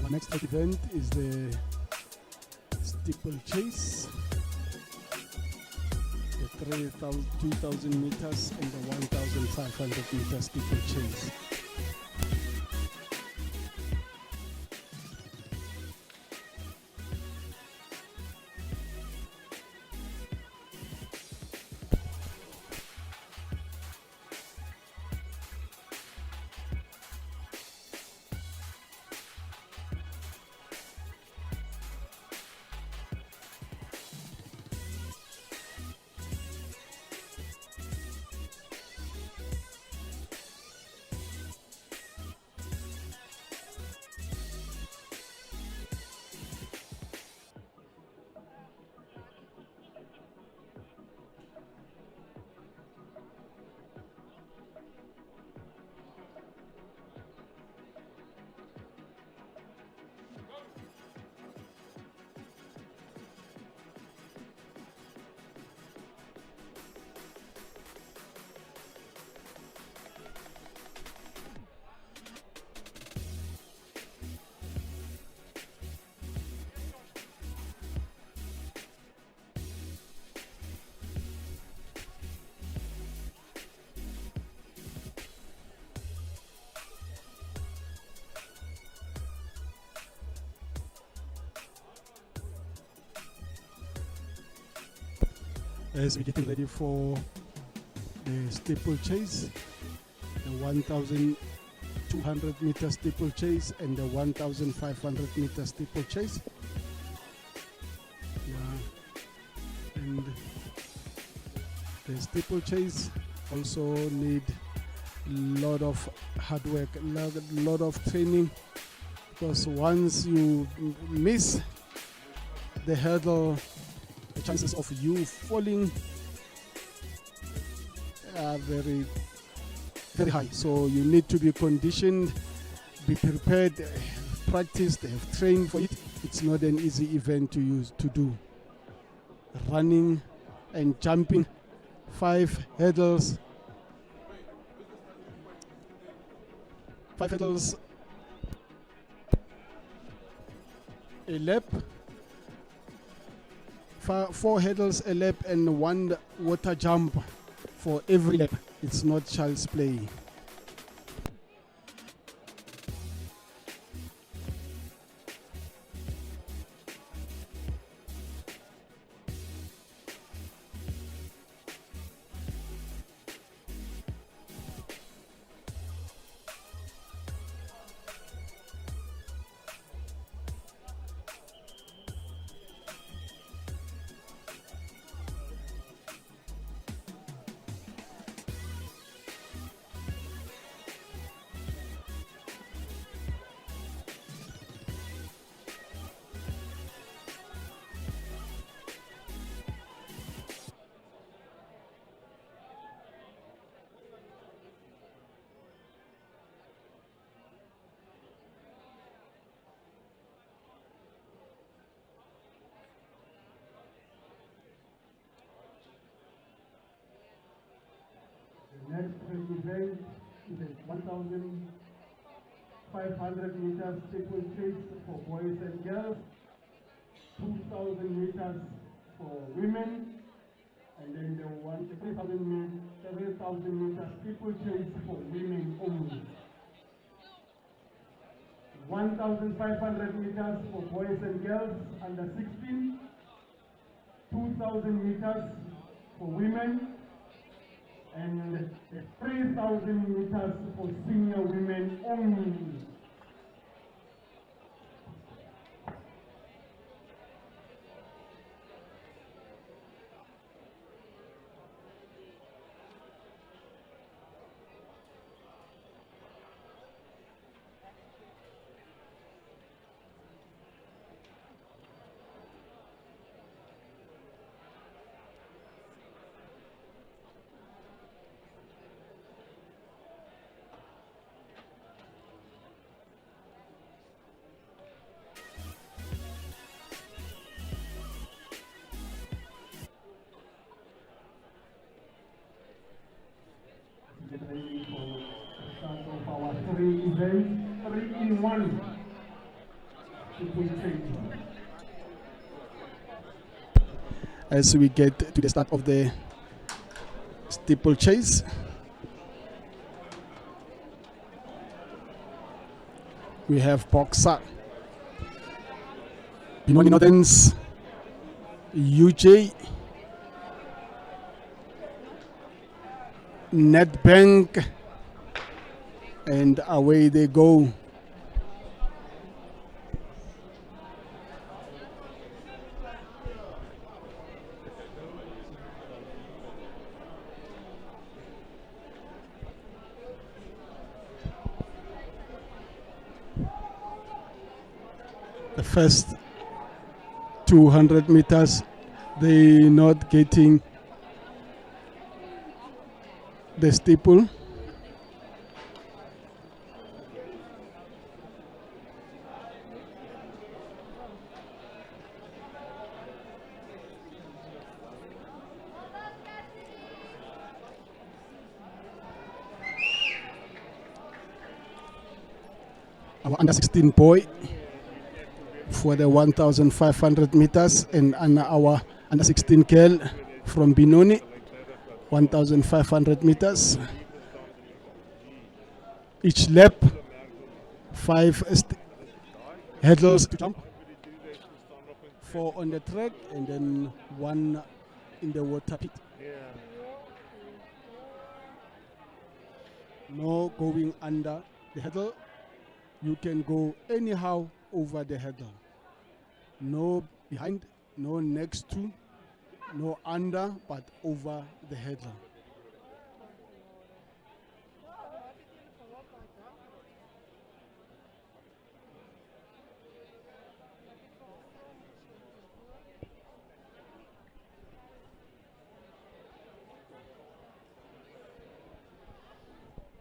Our next event is the Steeplechase, the 2,000 meters and the 1,500 meter steeplechase. As we're getting ready for the steeplechase, the 1,200 meter steeplechase and the 1,500 meter steeplechase. Yeah. And the steeplechase also need a lot of hard work, a lot of training, because once you miss the hurdle, the chances of you falling are very, very high. So you need to be conditioned, be prepared, practiced, have trained for it. It's not an easy event to do. Running and jumping, 5 hurdles, 5 hurdles a lap, 4 hurdles a lap, and 1 water jump for every lap. It's not child's play. The next event is a 1,500 meters steeplechase for boys and girls, 2,000 meters for women, and then the 3,000 meters steeplechase for women only. 1,500 meters for boys and girls under 16, 2,000 meters for women, and 3,000 meters for senior women only. Ready for the start of our 3 events, 3 in 1. As we get to the start of the steeplechase, we have boxer Benoni Northerns, UJ, Nedbank, and away they go. The first 200 meters, they're not getting the steeple. Our under 16 boy for the 1,500 meters, and our under 16 girl from Benoni, 1,500 meters. Each lap, 5 hurdles to jump, 4 on the track, and then 1 in the water pit. No going under the hurdle. You can go anyhow over the hurdle. No behind, no next to, no under, but over the hurdle.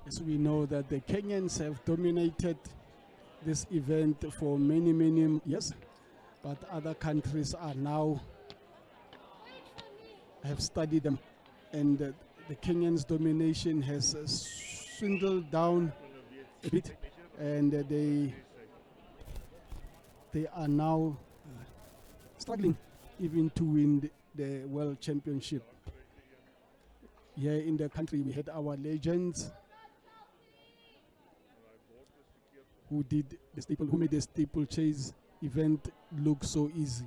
As we know that the Kenyans have dominated this event for many, many years, but other countries are now have studied them, and the Kenyans' domination has swindled down a bit, and they are now struggling even to win the World Championship. Here in the country, we had our legends who did the steeple, who made the steeplechase event look so easy.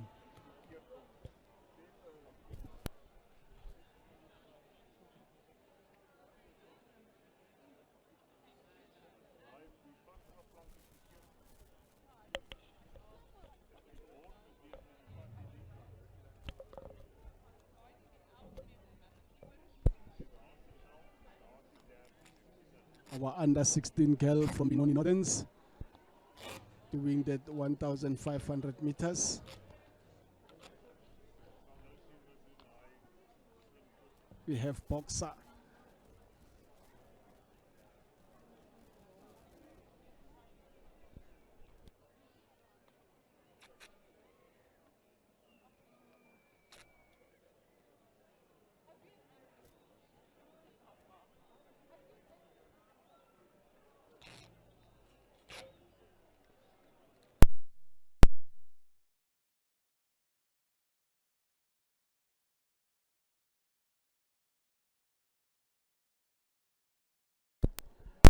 Our under 16 girl from Benoni Northerns doing that 1,500 meters. We have boxer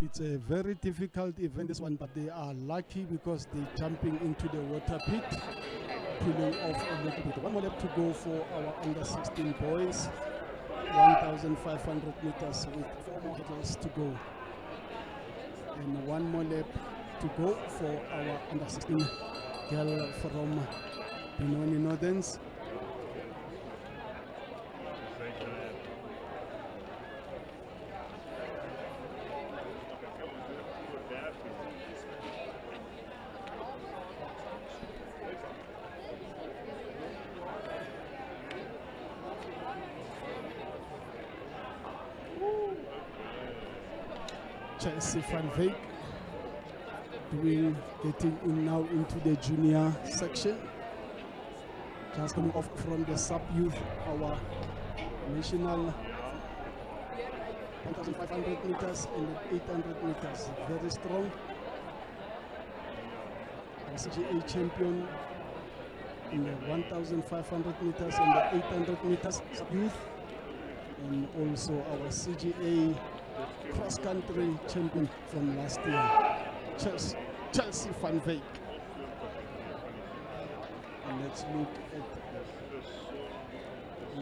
It's a very difficult event, this one, but they are lucky because they're jumping into the water pit, pulling off a little bit. One more lap to go for our under 16 boys, 1,500 meters with 4 more hurdles to go. And 1 more lap to go for our under 16 girl from Benoni Northerns. Chelsea Van Veek getting in now into the junior section. Just coming off from the sub-youth, our national 1,500 meters and 800 meters. Very strong. our CGA champion in the 1,500 meters and the 800 meters youth, and also our CGA cross-country champion from last year, Chelsea Van Veek. And let's look at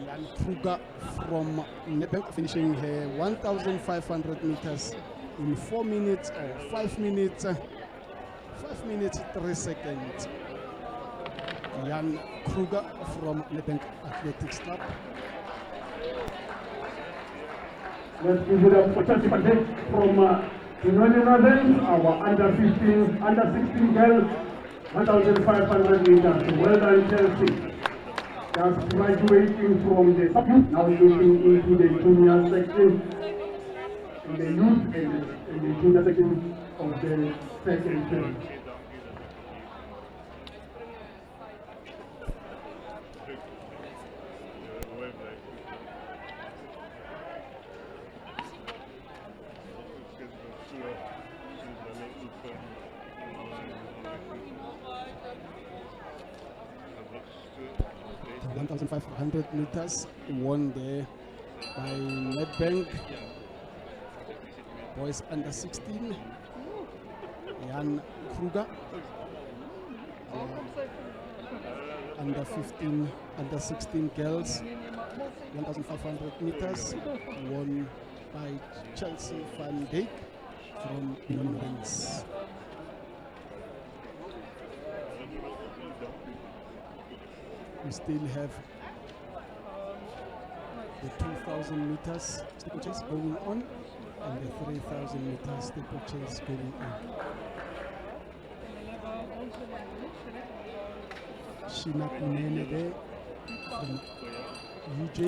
Jan Kruger from Nedbank finishing her 1,500 meters in 4 minutes or 5 minutes, 5 minutes 3 seconds. Jan Kruger from Nedbank Athletics Club. Let's give it up for Chelsea Van Veek from United Northern, our under 15, under 16 girls, 1,500 meters. Well done, Chelsea. Just graduating from the sub-youth, now looking into the junior section, in the youth and the junior section of the second term. The 1,500 meters won there by Nedbank. Boys under 16, Jan Kruger. Under 15, under 16 girls, 1,500 meters won by Chelsea Van Veek from Netherlands. We still have the 2,000 meters steeplechase going on and the 3,000 meters steeplechase going on. Shina Kunene there from UJ.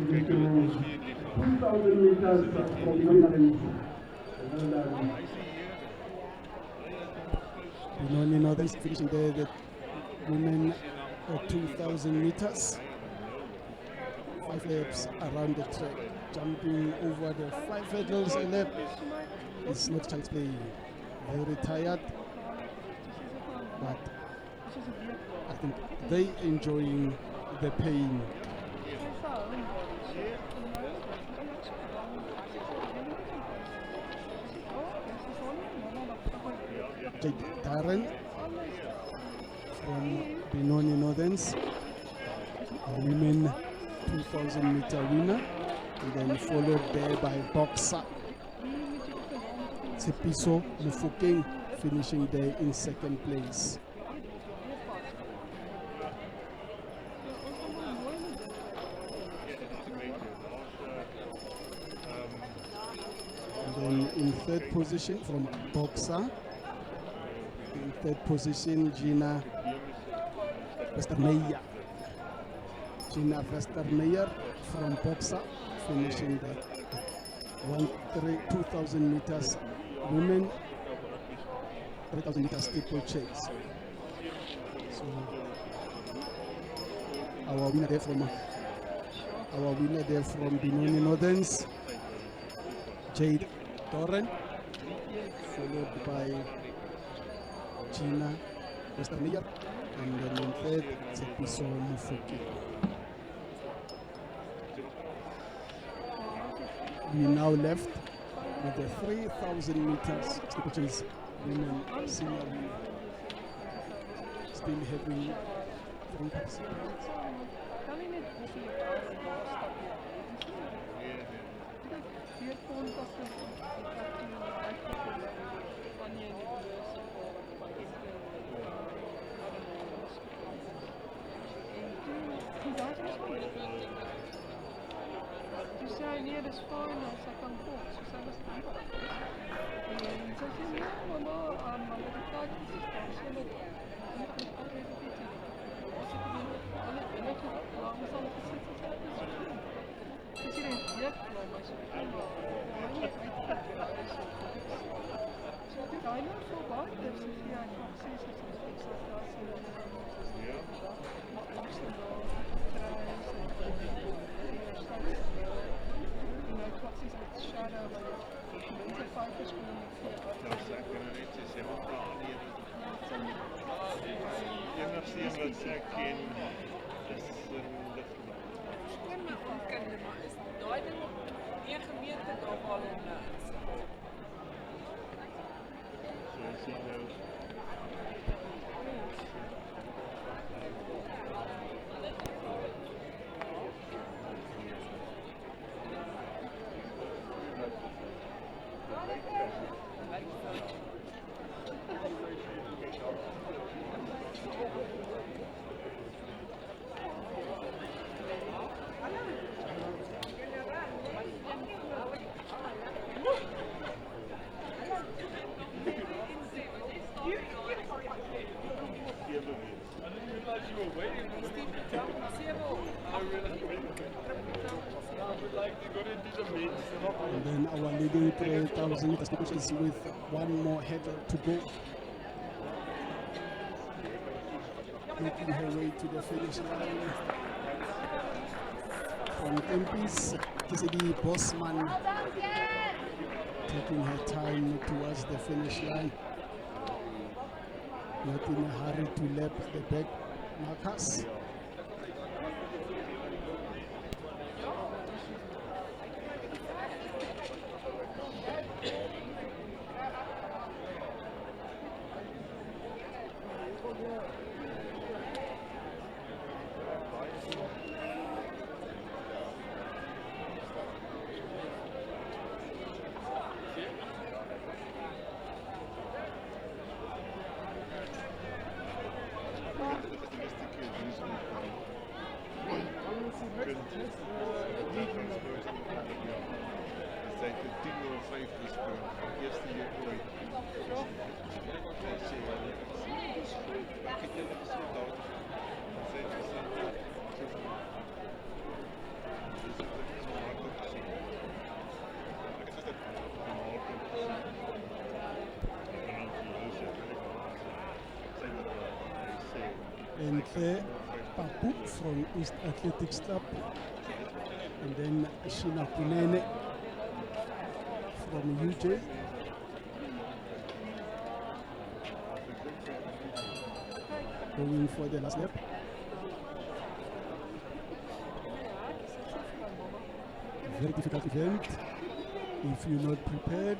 To 2,000 meters from the Netherlands. Benoni Northern finishing there, the women 2,000 meters. 5 laps around the track, jumping over the 5 hurdles a lap. It's not child's play. Very tired, but I think they enjoying the pain. Jade Darren from Benoni Northerns, a women 2,000 meter winner, and then followed there by boxer Tsepiso Mufokeng finishing there in second place. And then in third position from boxer, in third position Gina Westermeijer. Gina Westermeijer from boxer finishing the 2,000 meters women, 3,000 meters steeplechase. So our winner there from Benoni Northerns, Jade Doran, followed by Gina Westermeijer, and then in third, Tsepiso Mufuki. We now left with the 3,000 meters steeplechase women senior league. Still having 3 participants. Toen zei hij, nee, dat is fijn als ik kan volgen. Ze zei, dat is niet. En ze zei, ja, maar met de kaart is het pas. En dat is altijd een beetje. Als ik het niet waarom zal ik het zitten? Dus je denkt, ja, maar ze kunnen zo heb ik eigenlijk voorbij. Dus ja, ik mag zien dat het is dat dat ze Klassisch met shadow, maar vijf verschillende Dat zijn kunnen niet eens helemaal klaar. Je mag zien wat ik in is Skoon van kinde, maar is daai ding op 9 meter daar al in zoals je nou And then our leading 3,000 meters steeplechase with one more hurdle to go. Making her way to the finish line. From Tempis, TCD Bosman taking her time towards the finish line. Not in a hurry to lap the back markers. And there, Papu from East Athletics Club, and then Shina Kunene from UJ. Going for the last lap. Very difficult event if you're not prepared.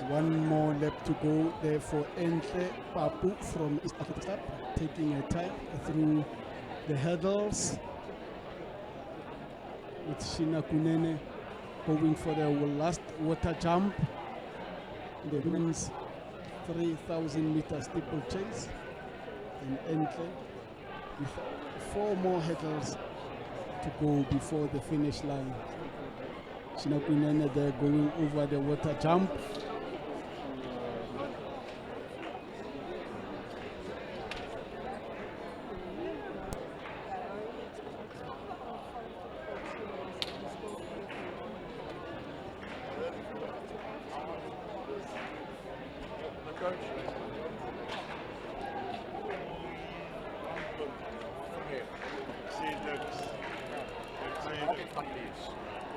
One more lap to go there for Entle Papu from East Athletics Club, taking a time through the hurdles. With Shina Kunene going for the last water jump. The women's 3,000 meter steeplechase. And Entle with 4 more hurdles to go before the finish line. Shina Kunene there going over the water jump.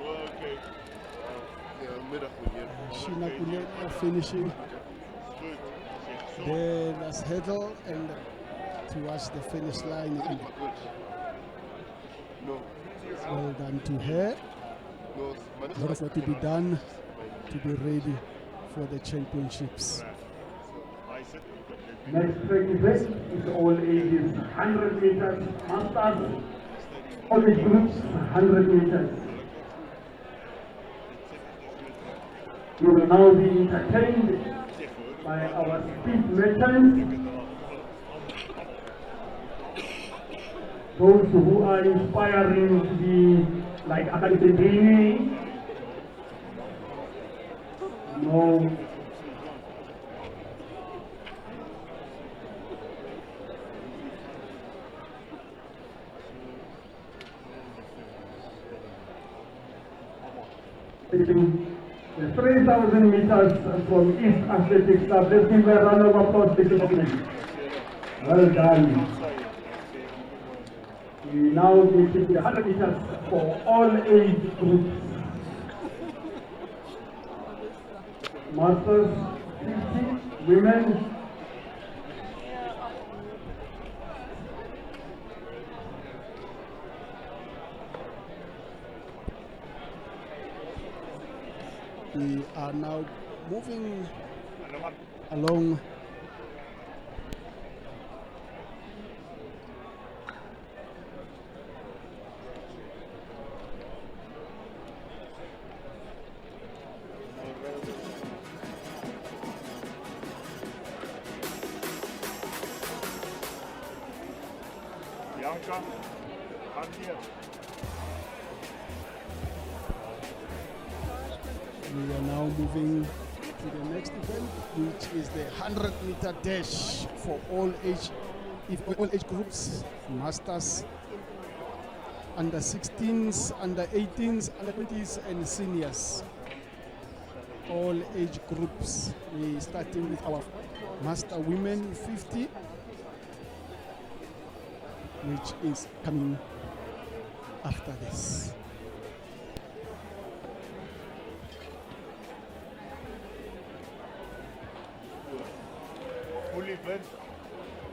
Okay. Shina Kulena finishing the last hurdle and towards the finish line. And well done to her. A lot of work to be done to be ready for the championships. Next track event is all ages 100 meters masters, all age groups 100 meters. You will now be entertained by our speed merchants, those who are inspiring to be like Akademini. No. The 3,000 meters from East Athletics Club. Let's give a round of applause to the government. Well done. We now get to the 100 meters for all age groups. Masters 50, women. We are now moving along Bianca, come here. We are now moving to the next event, which is the 100-meter dash for all age groups, masters, under 16s, under 18s, under 20s, and seniors. All age groups. We starting with our master women 50, which is coming after this.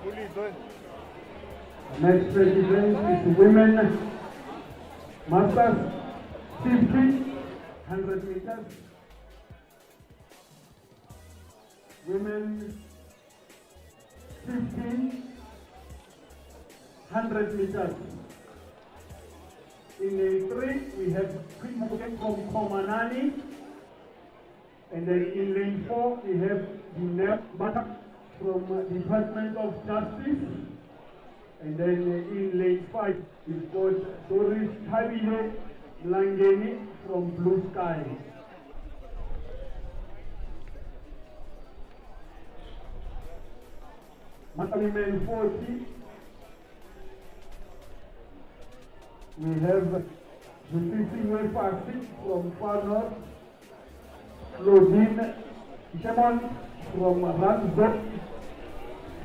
Fully done. Next event is women masters 50, 100 meters. Women 50, 100 meters. In lane 3, we have Queen Mugen from Komanani. And then in lane 4, we have Dineb Batak from Department of Justice. And then in lane 5, we've got Doris Tabile Langeni from Blue Sky. Women 40, we have Justin Wefasi from Far North, Claudine Shemon from Ransdorf,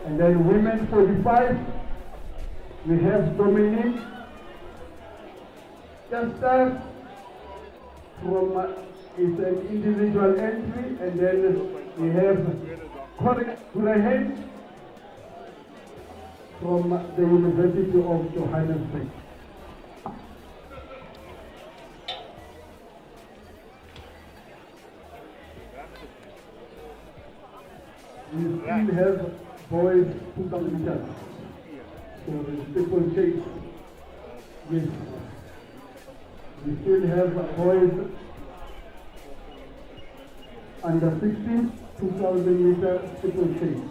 and then women 45, we have Dominique Chester from it's an individual entry, and then we have Corey Kurahen from the University of Johannesburg. We still have boys 2,000 meters. So the Steeplechase. Yes. We still have boys under 16, 2,000 meter Steeplechase.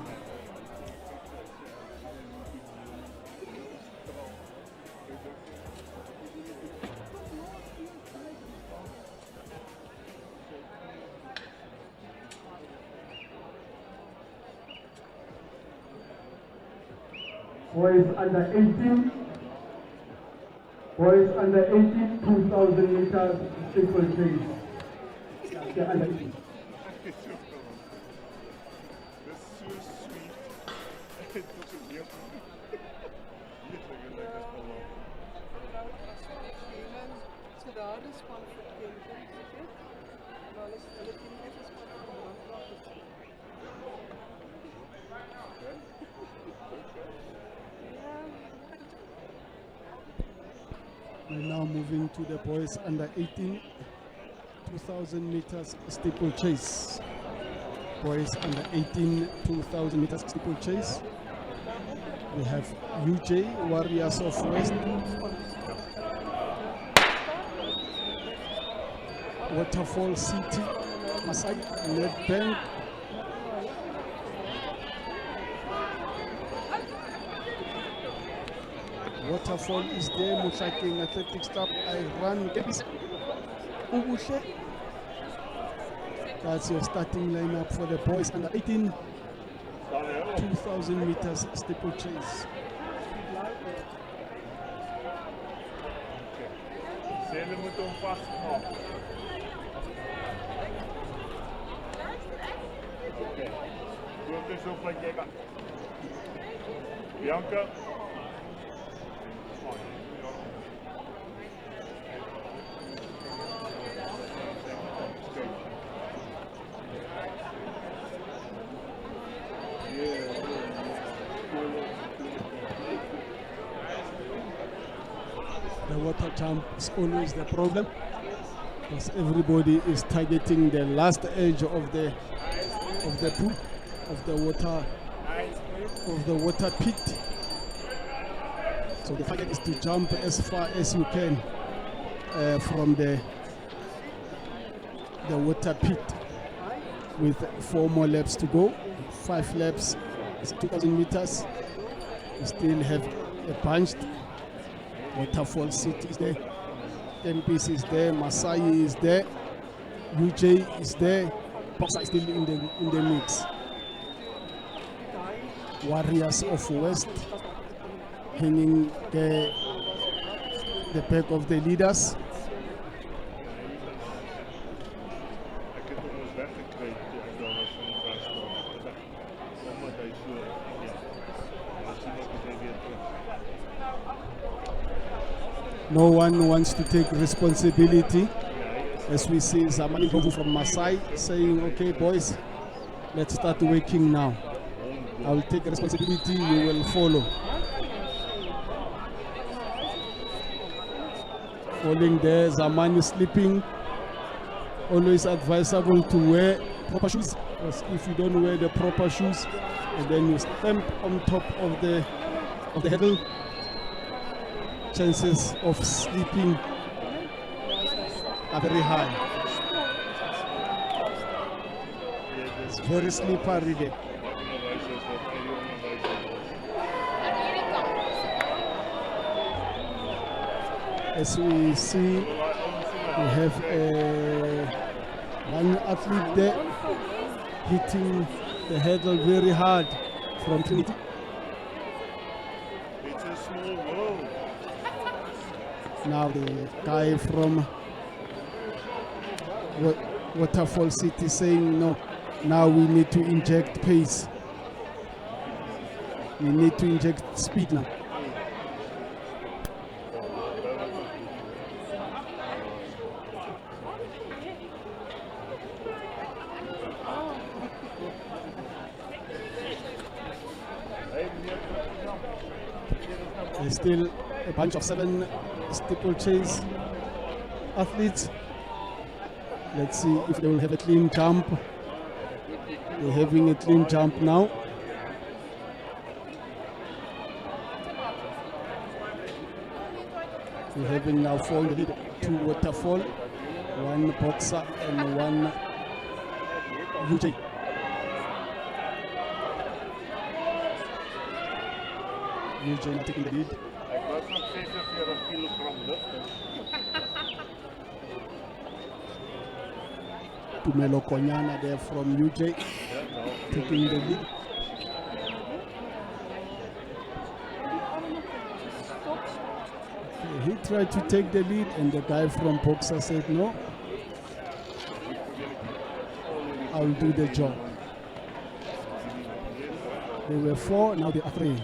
Boys under 18, 2,000 meters Steeplechase. They're under 18. That's so sweet. It doesn't yet. So daar is We're now moving to the boys under 18, 2,000 meters steeplechase. Boys under 18, 2,000 meters steeplechase. We have UJ, Warriors of West, Waterfall City, Masai, Nedbank, Waterfall is there, Musaking Athletic Stop, I run Ubushe. That's your starting lineup for the boys under 18, 2,000 meters steeplechase. Ze moeten hem vastmaken. Oké. Focus op wat jij kan. Bianca. The water jump is always the problem because everybody is targeting the last edge of the pool, of the water pit. So the target is to jump as far as you can from the water pit, with 4 more laps to go. 5 laps is 2,000 meters. We still have a bunch. Waterfall City is there, MPC is there, Masai is there, UJ is there, Boxer is still in the mix. Warriors of West hanging the back of the leaders. Ik heb hem eens weggekregen toen ik daar was van de vrijstel. Omdat hij zo, ja. Misschien ook eens weer terug. No one wants to take responsibility. As we see Zamani Govu from Masai saying, okay boys, let's start working now. I will take responsibility, you will follow. Falling there, Zamani sleeping. Always advisable to wear proper shoes, because if you don't wear the proper shoes and then you stamp on top of the hurdle, chances of sleeping are very high. It's very slippery there. As we see, we have one athlete there hitting the hurdle very hard from Trinity. It's a small world. Now the guy from Waterfall City saying no, now we need to inject pace. We need to inject speed now. There's still a bunch of 7 steeplechase athletes. Let's see if they will have a clean jump. They're having a clean jump now. We're having now 4 in the lead, 2 Waterfall, 1 Boxer and 1 UJ. UJ now taking the lead. Ik was nog 46 kilogram lucht. Tumelo Konyana there from UJ taking the lead. He tried to take the lead and the guy from Boxer said no, I'll do the job. There were 4, now there are 3.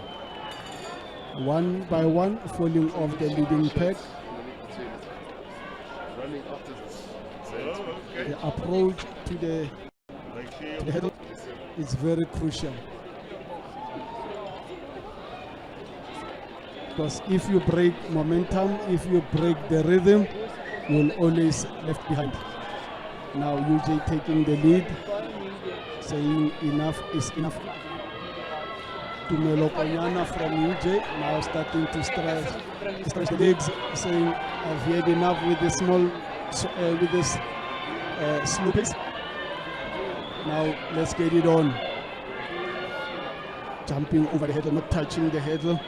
One by one falling off the leading pack. Running after Okay. The approach to the Make sure the hurdle is very crucial. Because if you break momentum, if you break the rhythm, you'll always left behind. Now UJ taking the lead, saying enough is enough. Tumelo Konyana from UJ now starting to stretch the legs, saying I've had enough with the with this slow pace. Now let's get it on. Jumping over the hurdle, not touching the hurdle.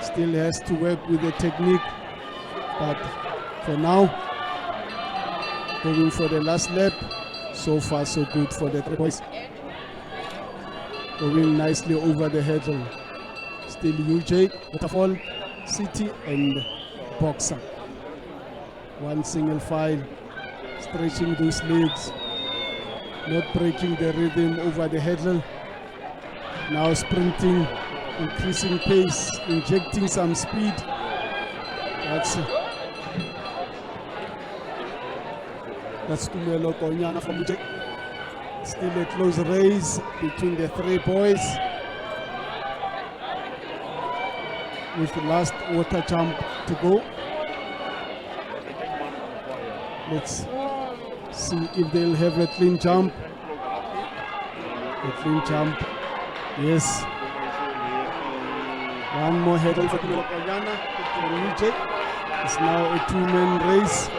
Still has to work with the technique, but for now, going for the last lap. So far so good for the three boys. Going nicely over the hurdle. Still UJ, Waterfall, City and Boxer. One single file, stretching those legs, not breaking the rhythm over the hurdle. Now sprinting, increasing pace, injecting some speed. That's Tumelo Konyana from UJ. Still a close race between the three boys. With the last water jump to go. Let's see if they'll have a clean jump. A clean jump. Yes. One more hurdle for Tumelo Konyana from UJ. It's now a two-man race.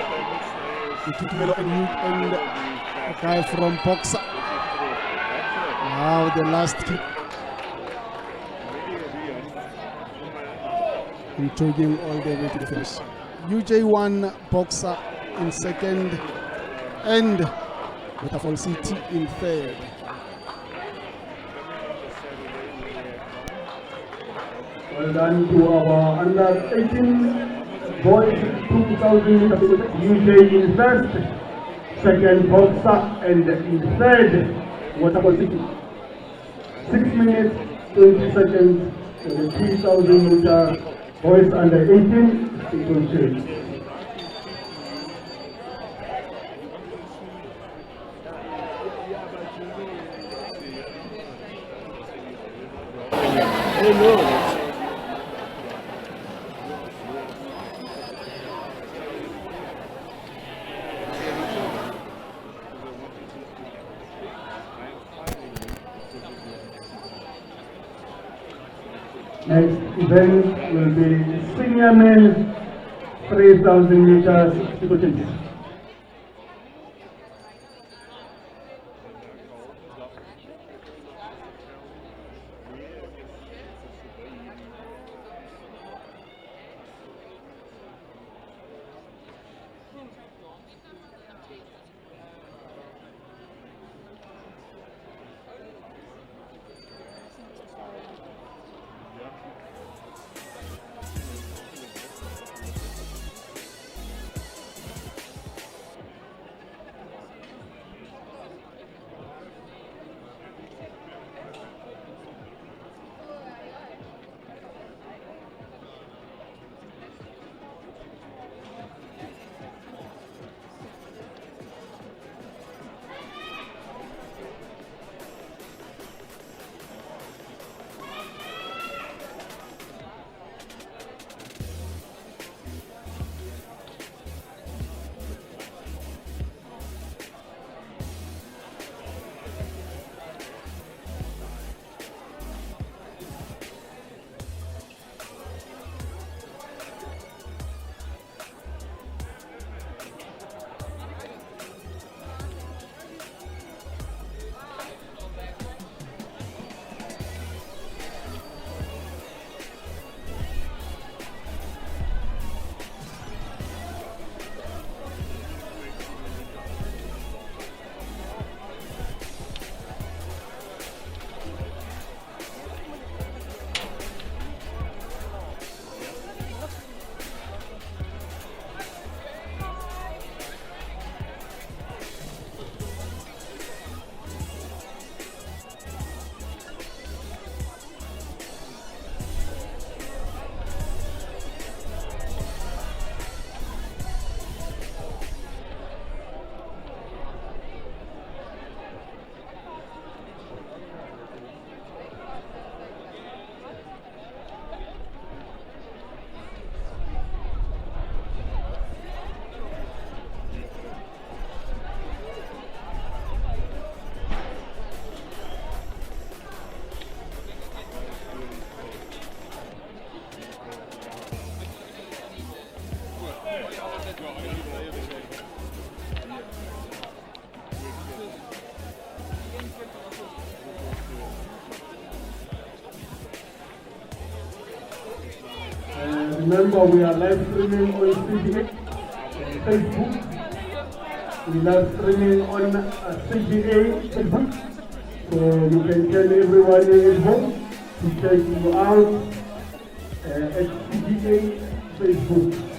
Tumelo and a guy from Boxer. Now the last kick. And jogging all the way to the finish. UJ won, Boxer in second, and Waterfall City in third. Well done to our under 18 boys, 2000 meters. UJ in first, second Boxer, and in third Waterfall City. 6 minutes 20 seconds for the 3000 meter boys under 18 steeplechase. Next event will be senior men 3000 meters steeplechase. Remember, we are live streaming on CGA, Facebook. We live streaming on CGA Facebook. So you can tell everyone at home to check you out at CGA Facebook.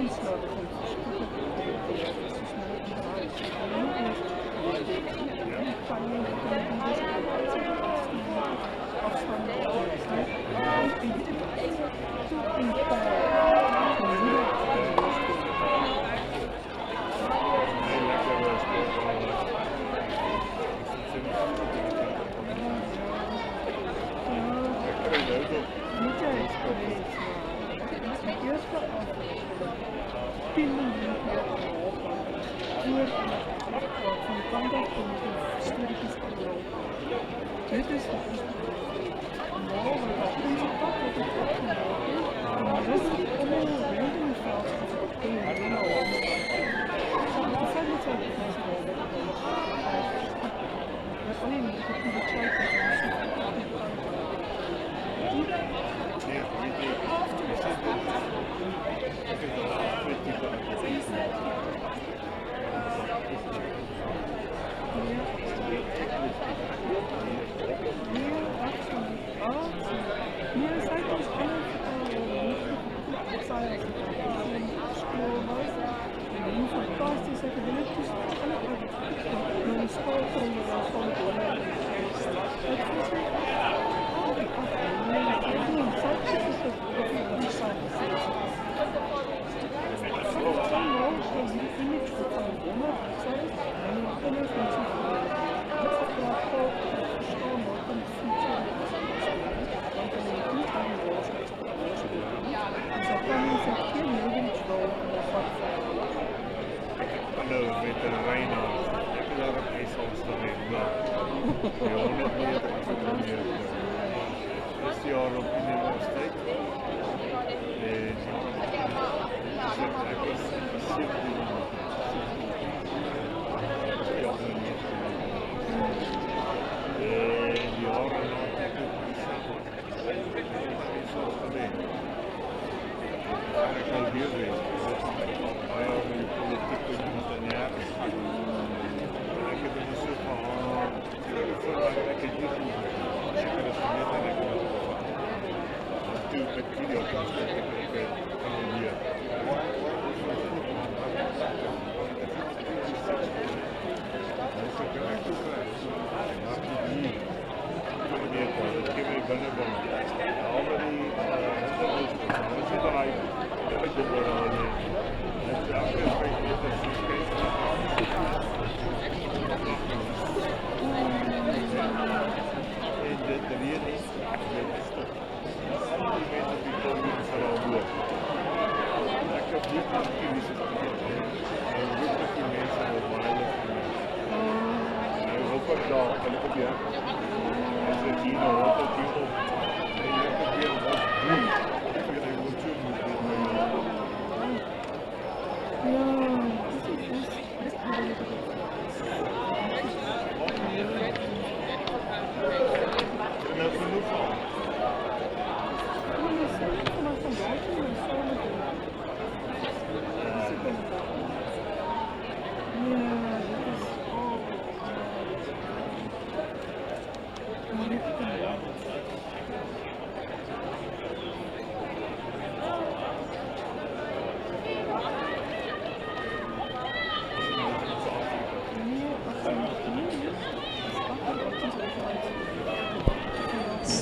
aanslagen zijn verschrikkelijk. Het is snel omdraaid. Je moet eerst die pijlen krijgen, afstanden afstaan. En je doet het in dit is normaal, maar deze pad wordt het opgenomen. En de rest is allemaal random veld als het op één helemaal omstaat. De feit dat wij het best wel wegkomen. Maar alleen dat ik niet de tijd heb om te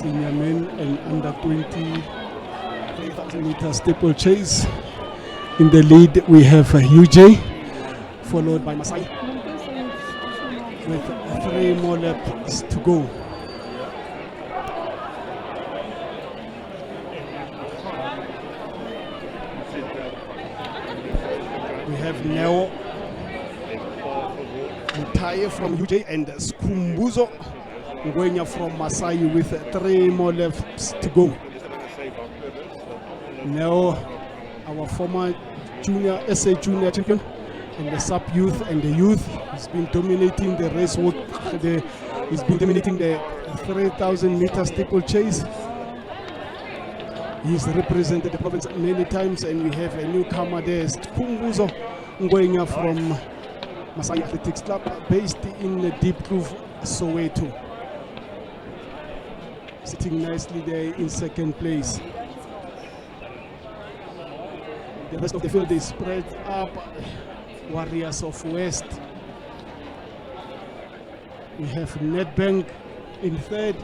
senior men and under 20 3,000 meter steeplechase. In the lead we have UJ, followed by Masai, with 3 more laps to go. We have Neo Mutaye from UJ and Skumbuzo going from Masai with 3 more laps to go. Now, our former junior SA junior champion in the sub youth and the youth, has been dominating the race walk. He's been dominating the 3,000 meter steeplechase. He's represented the province many times, and we have a newcomer there, Kumbuzo Ngwenya from Masai Athletics Club, based in Deep Groove, Soweto. Sitting nicely there in second place. The rest of the field is spread up. Warriors of West. We have Nedbank in third.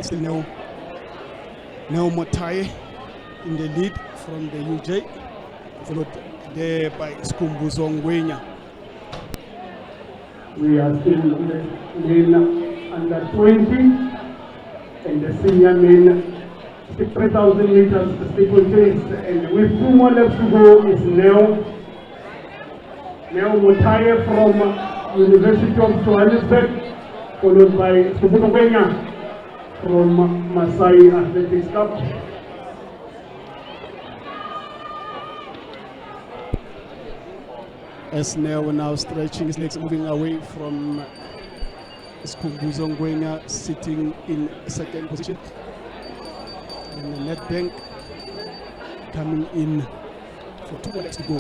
Still Neo Motaye in the lead from the UJ, followed there by Skumbuzo Ngwenya. We are still in men under 20 and the senior men 3,000 meters steeplechase, and with 2 more laps to go is Neo Motaye from University of Johannesburg, followed by Skumbuzo Ngwenya from Masai Athletics Club. As Neo now stretching his legs, moving away from Skumbuzo Ngwenya, sitting in second position. And the Nedbank coming in for 2 more legs to go.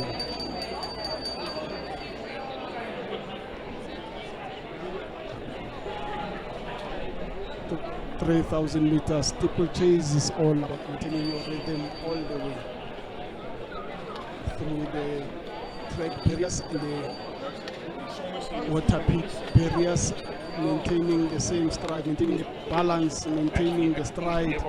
The 3,000 meters steeplechase is all about maintaining your rhythm all the way through the track barriers and the water pit barriers, maintaining the same stride, maintaining the balance, maintaining the stride.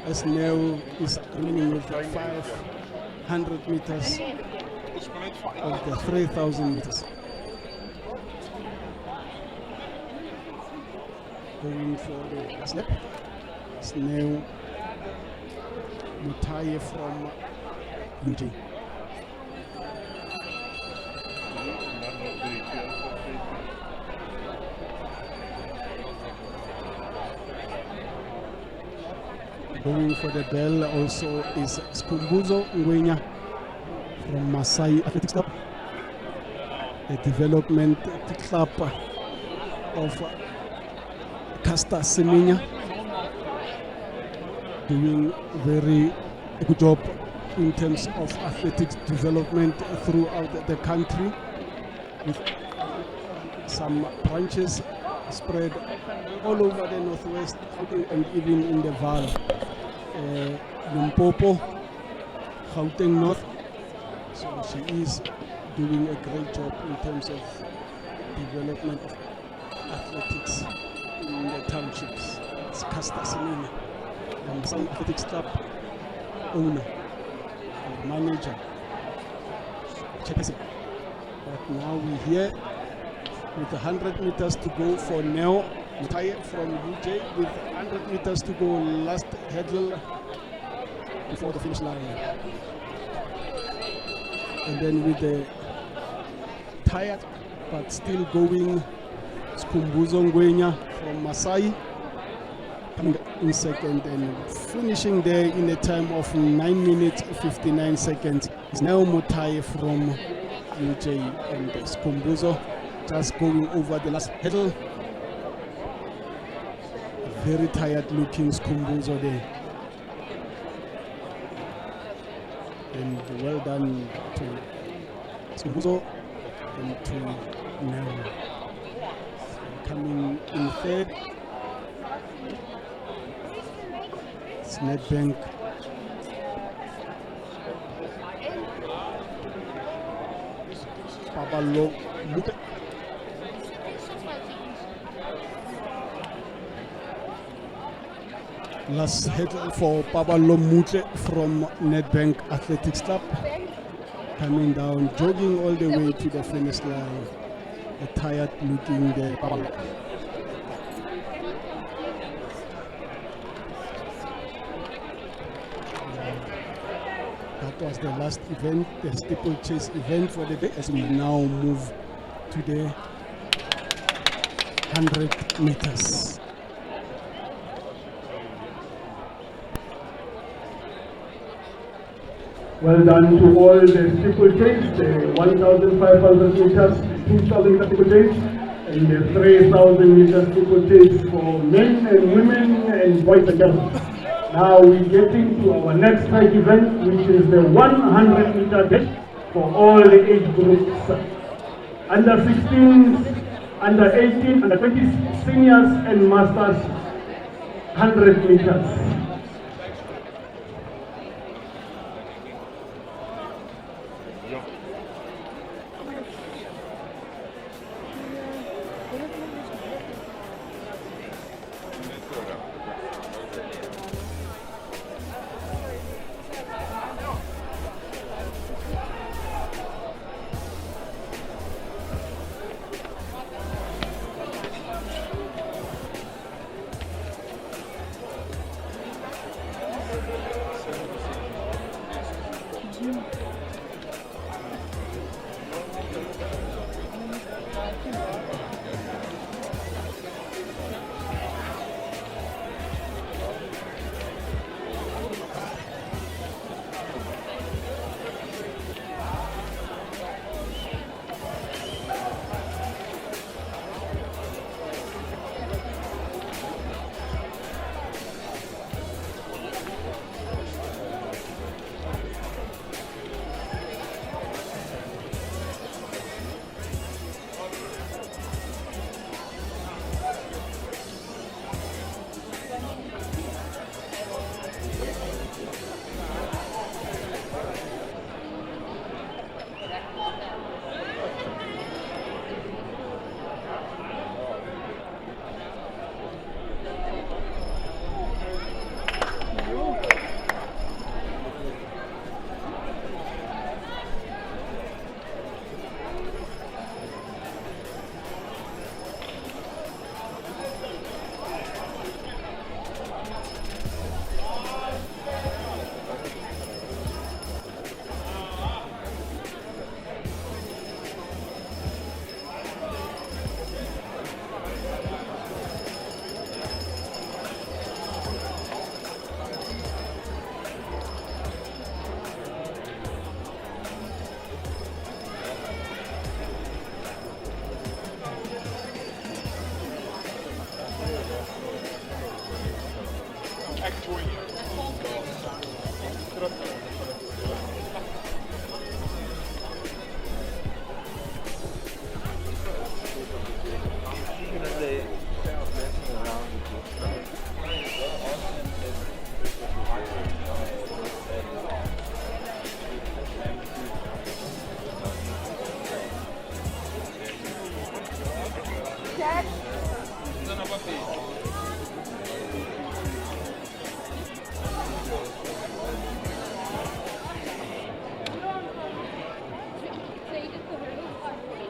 As Neo is remaining with the 500 meters of the 3,000 meters. Going for the last lap. It's Neo Motaye from UJ. Going for the bell also is Skumbuzo Ngwenya from Masai Athletics Club, a development club of Caster Semenya, doing very good job in terms of athletics development throughout the country, with some branches spread all over the northwest and even in the Val, Limpopo, Gauteng North. So she is doing a great job in terms of development of athletics in the townships. It's Caster Semenya, and some athletics club owner and manager. Check this out. But now we're here with 100 meters to go for Neo Motaye from UJ, with 100 meters to go, last hurdle before the finish line. And then with the tired but still going Skumbuzo Ngwenya from Masai coming in second and finishing there in a time of 9 minutes 59 seconds is Neo Motaye from UJ, and Skumbuzo just going over the last hurdle. Very tired looking Skumbuzo there. And well done to Skumbuzo and to Neo. Coming in third, it's Nedbank. Pabalo Mute. Last hurdle for Pabalo Mute from Nedbank Athletics Club. Coming down, jogging all the way to the finish line. A tired looking there, Pabalo. That was the last event, the steeplechase event for the day, as we now move to the 100 meters. Well done to all the steeplechase, the 1,500 meters, 2,000 meter steeplechase, and the 3,000 meter steeplechase for men and women and boys and girls. Now we're getting to our next track event, which is the 100 meter dash for all the age groups. Under 16s, under 18, under 20, seniors and masters, 100 meters.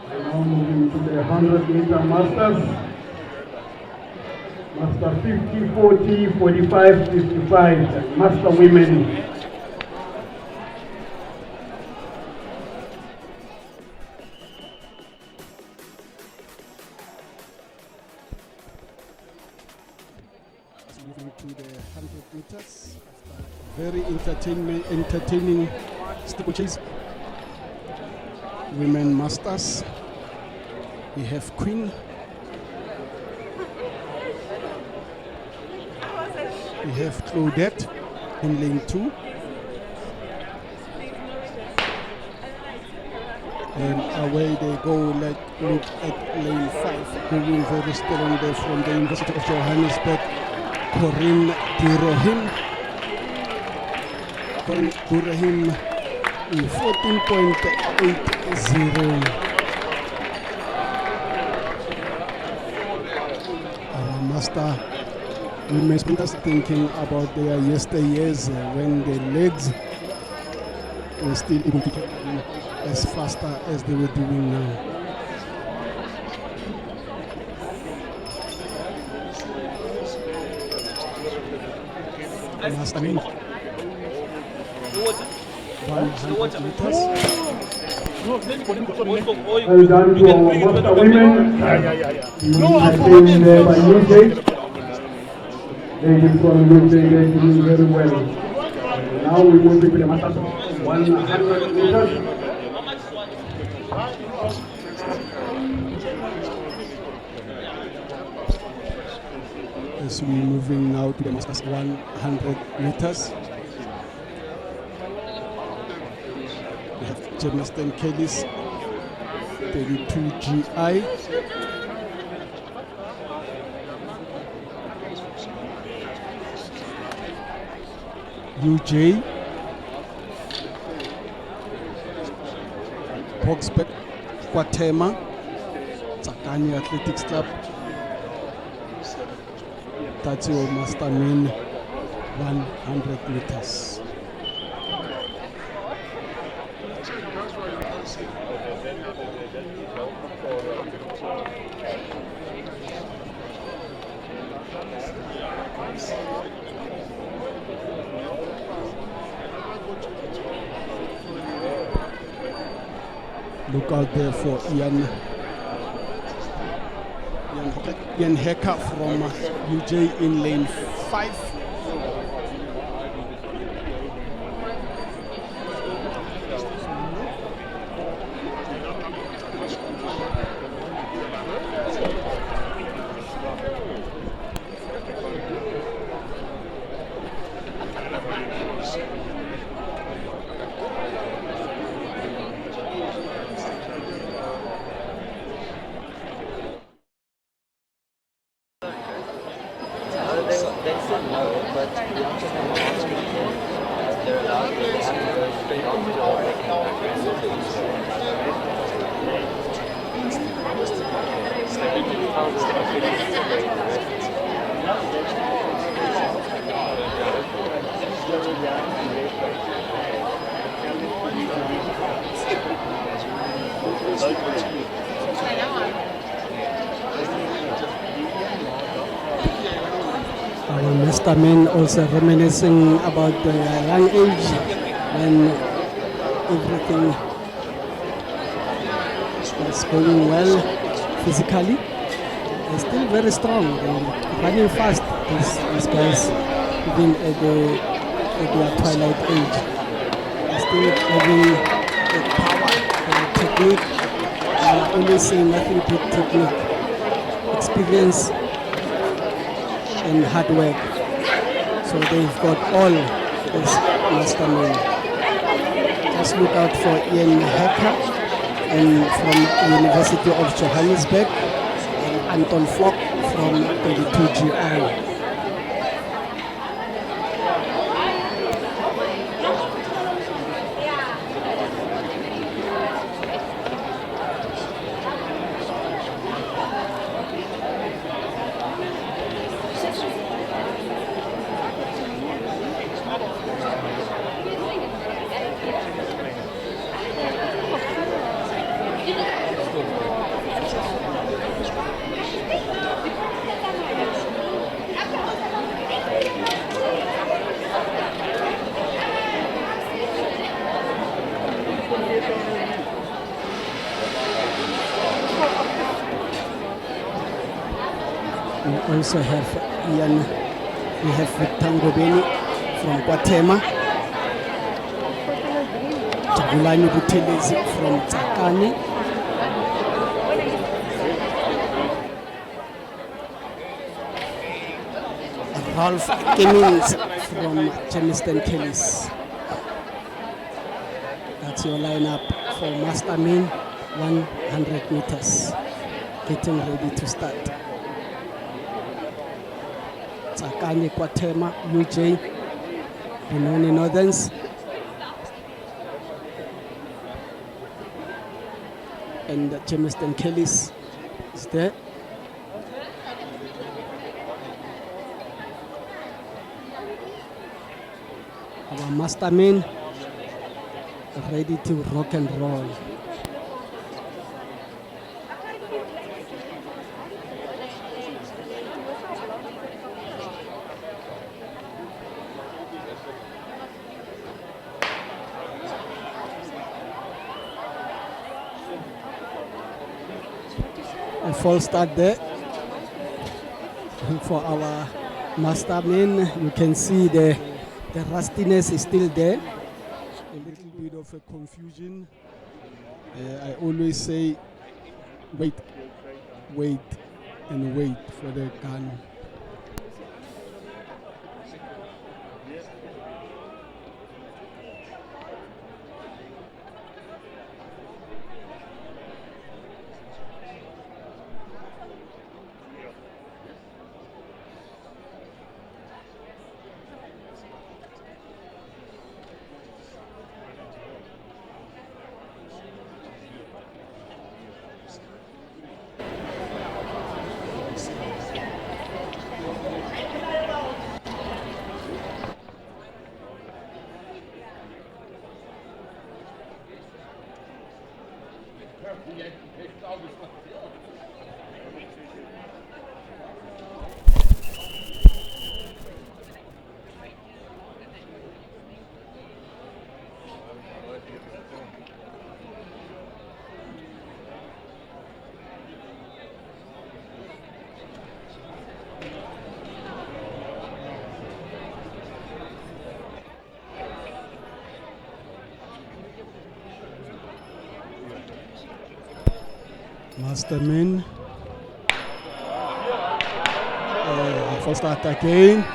Now moving to the 100 meter masters. Master 50, 40, 45, 55, and master women. Moving to the 100 meters. Very entertaining steeplechase. Women masters. We have Queen. We have Claudette in lane 2. And away they go. Look at lane 5. Going very strong there from the University of Johannesburg. Corinne Durohim. Corinne Durohim in 14.80. Our master women sprinters thinking about their yesteryears when the legs were still able to get as faster as they were doing now. Master men. 100 meters. Well done to our master women. Maintained by usage. Ladies from usage, they're doing very well. Now we move to the masters 100 meters. as we're moving now to the Masters 100 meters. We have Jameston Kelly's 32 GI. UJ. Boxback Kwatema. Tsakani Athletics Club. That's your master main 100 meters. Look out there for Ian Hecker from UJ in lane 5. Our master men also reminiscing about the young age when everything was going well physically. They're still very strong. They're running fast, these guys, even at their twilight age. They're still having the power, the technique. I always say nothing but technique, experience, and hard work. So they've got all this master men. Just look out for Ian Hecker and from University of Johannesburg, and Anton Flock from 32 GI. We also have Ian, we have Tango Beni from Kwatema, Jabulani Butelezi from Tsakani, Ralph Kemmins from Jameston Kelly's. That's your lineup for Master Men 100 meters, getting ready to start. Tsakani, Kwatema, UJ, Benoni Northerns, and Jameston Kelly's is there. Our master men ready to rock and roll. A false start there for our master men. You can see the rustiness is still there. A little bit of a confusion. I always say wait, and wait for the gun. Masterman. False start again.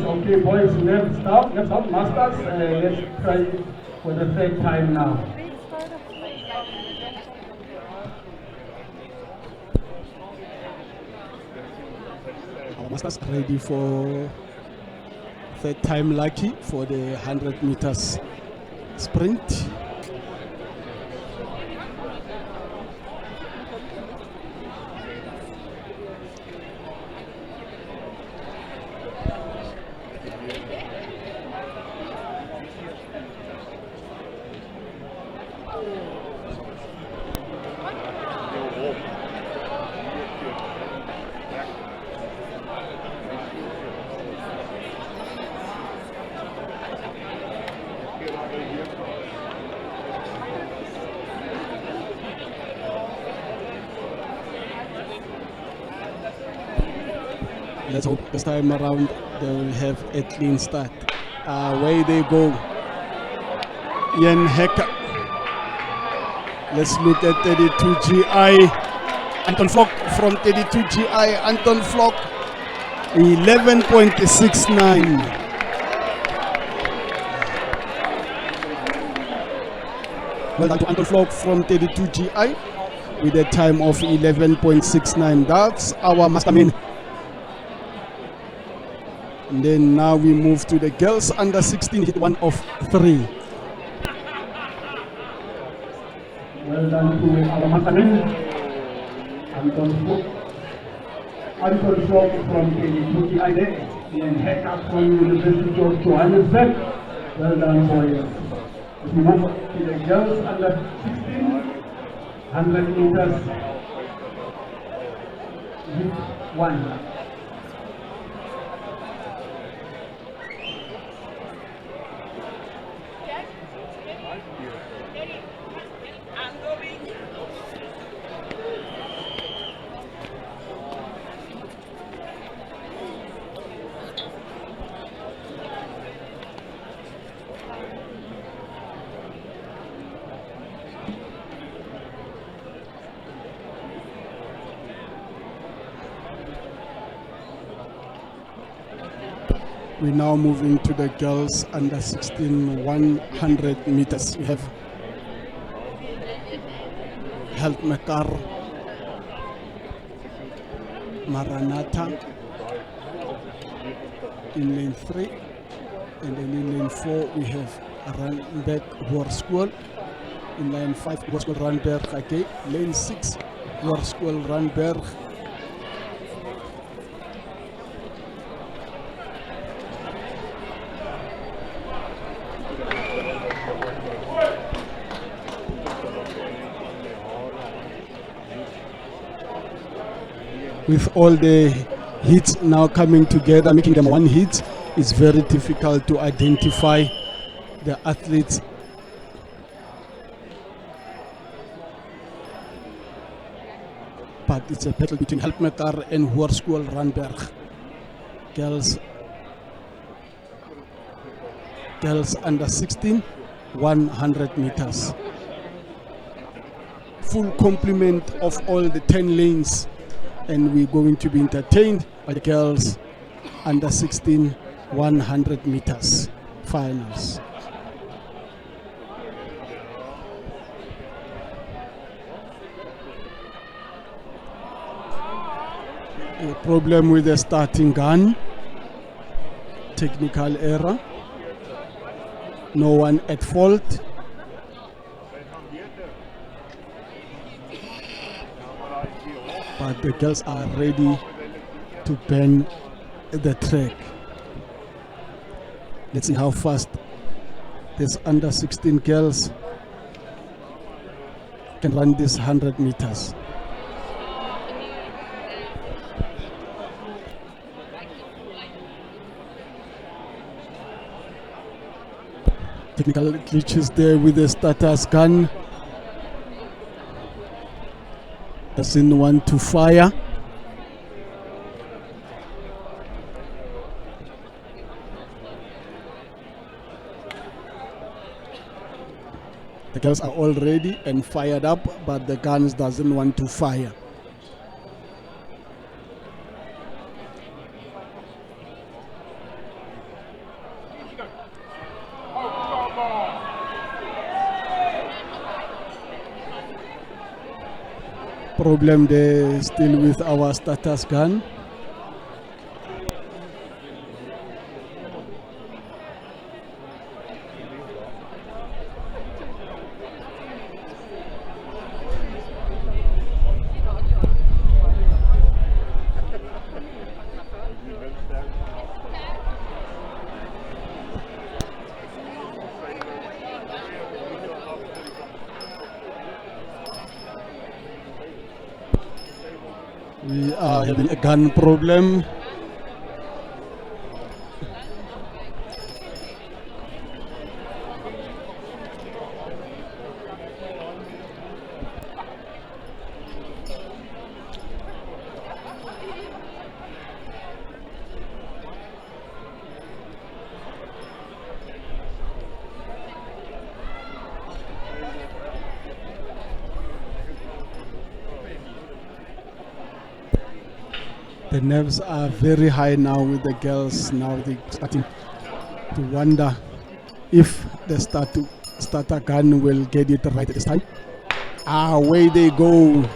Okay, boys, let's stop, masters. Let's try it for the third time now. Our masters ready for third time lucky for the 100 meters sprint. Let's hope this time around they will have a clean start. Away they go. Ian Hecker. Let's look at 32 GI. Anton Flock from 32 GI. Anton Flock 11.69. Well done to Anton Flock from 32 GI with a time of 11.69. That's our mastermind. And then now we move to the girls under 16, hit 1 of 3. Well done to our mastermind. Anton Flock from KG and Hecker from University of Johannesburg. Well done, boys. We move to the girls under 16, 100 meters, hit 1. We're now moving to the girls under 16 100 meters. We have Health Mekar, Maranatha in lane 3, and then in lane 4 we have Randberg Hoërskool. In lane 5 Hoërskool Randberg again. Lane 6 Hoërskool Randberg. With all the hits now coming together, making them one hit, it's very difficult to identify the athletes. But it's a battle between Helpmekar and Hoërskool Randberg. Girls girls under 16, 100 meters. Full complement of all the 10 lanes, and we're going to be entertained by the girls under 16, 100 meters finals. A problem with the starting gun, technical error, no one at fault. But the girls are ready to burn the track. Let's see how fast these under 16 girls can run this 100 meters. Technical glitches there with the starter's gun. Doesn't want to fire. The girls are all ready and fired up, but the guns doesn't want to fire. Problem there still with our starter's gun. We are having a gun problem. The nerves are very high now with the girls. Now they're starting to wonder if the starter gun will get it right this time. Away they go.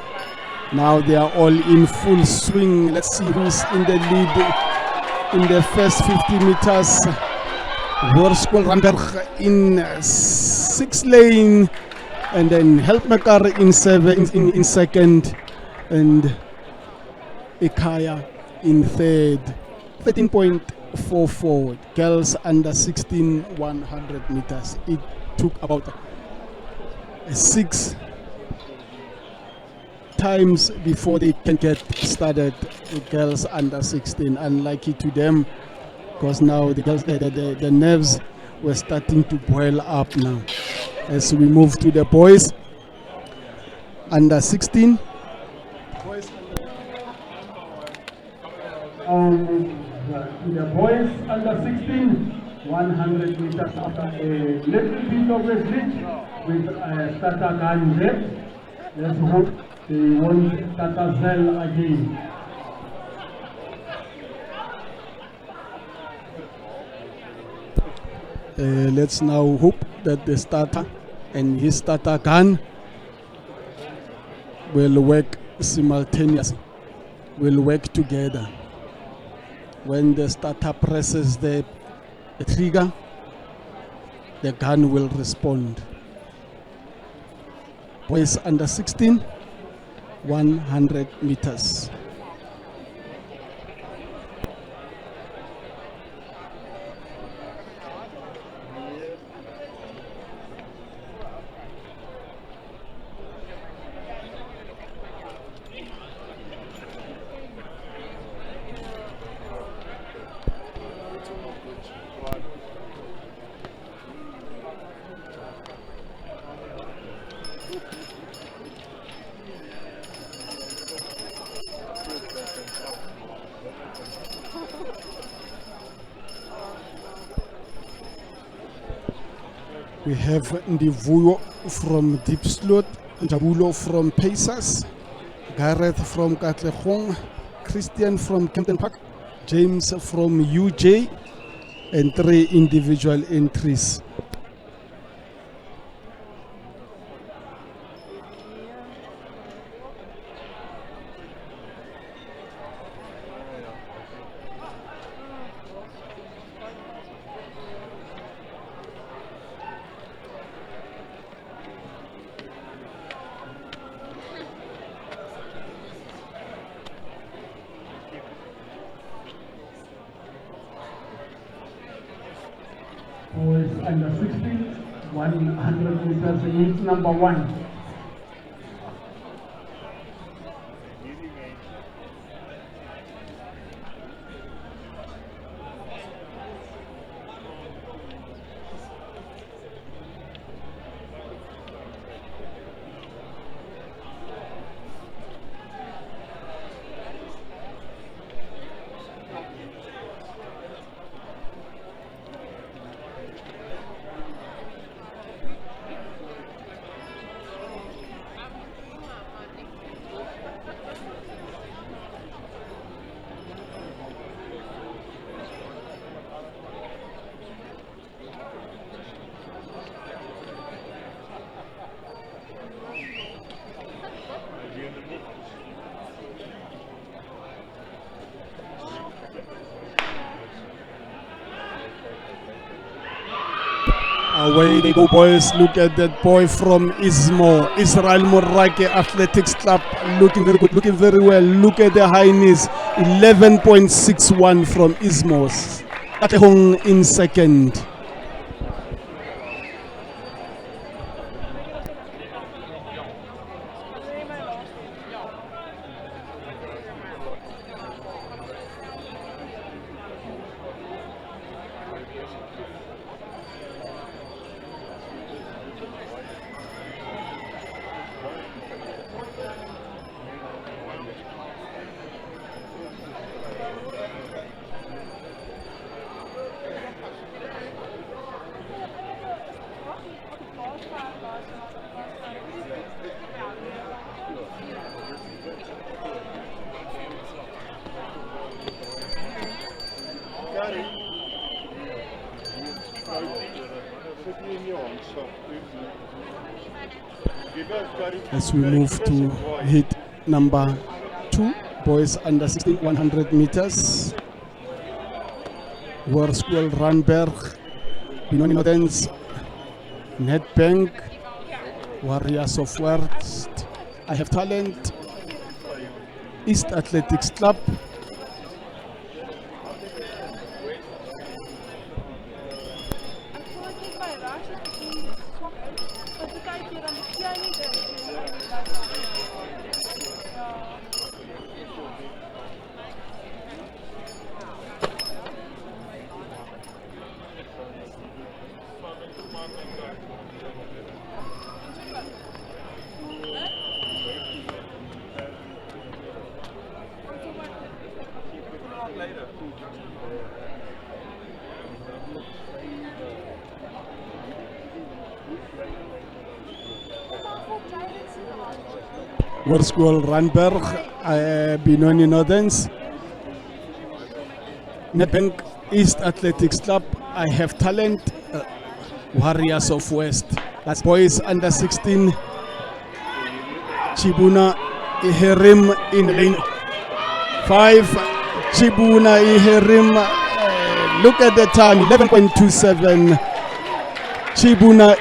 Now they are all in full swing. Let's see who's in the lead in the first 50 meters. Worskol Ramberg in 6th lane, and then Helpmaker in second, and Ikaya in third. 13.44. Girls under 16, 100 meters. It took about 6 times before they can get started. The girls under 16. Unlucky to them, because now the girls, the nerves were starting to boil up now. As we move to the boys under 16. The boys under 16, 100 meters after a little bit of a glitch with starter gun there. Let's hope they won't starter Zell again. Let's now hope that the starter and his starter gun will work simultaneously, will work together. When the starter presses the trigger, the gun will respond. Boys under 16, 100 meters. We have Ndivuyo from Deep Slot, Jabulo from Pacers, Gareth from Katlehong, Christian from Kempton Park, James from UJ, and 3 individual entries. Boys under 16, 100 meters, meet number 1. Away they go, boys. Look at that boy from Ismo, Israel Morake Athletics Club. Looking very good, looking very well. Look at the high knees. 11.61 from Ismos. Katlehong in second. As we move to hit number 2, boys under 16, 100 meters. Worskol Ranberg, Benoni Nordens, Nedbank, Warriors of West, I Have Talent, East Athletics Club, Worskol Ranberg, Benoni Nordens, Nedbank, East Athletics Club, I Have Talent, Warriors of West. That's boys under 16. Chibuna Iherim in lane 5. Chibuna Iherim, look at the time, 11.27. Chibuna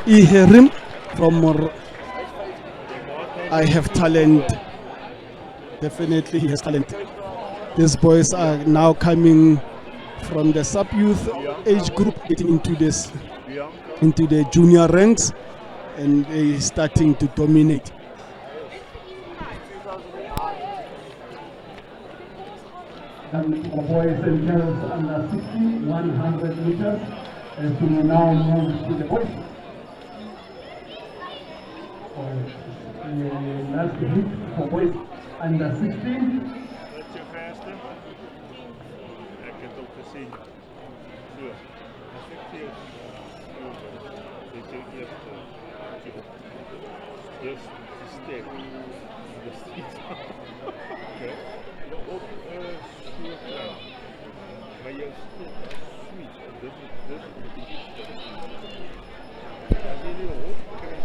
Iherim from I Have Talent. Definitely he has talent. These boys are now coming from the sub-youth age group, getting into the junior ranks, and they starting to dominate. And the boys and girls under 16, 100 meters, as we now move to the boys. Last hit for boys under 16. That's your faster. Ik heb het ook gezien. Zo. Dat is Just step in the streets. Okay. Op Suur-Klein. Maar jou sweet. Dit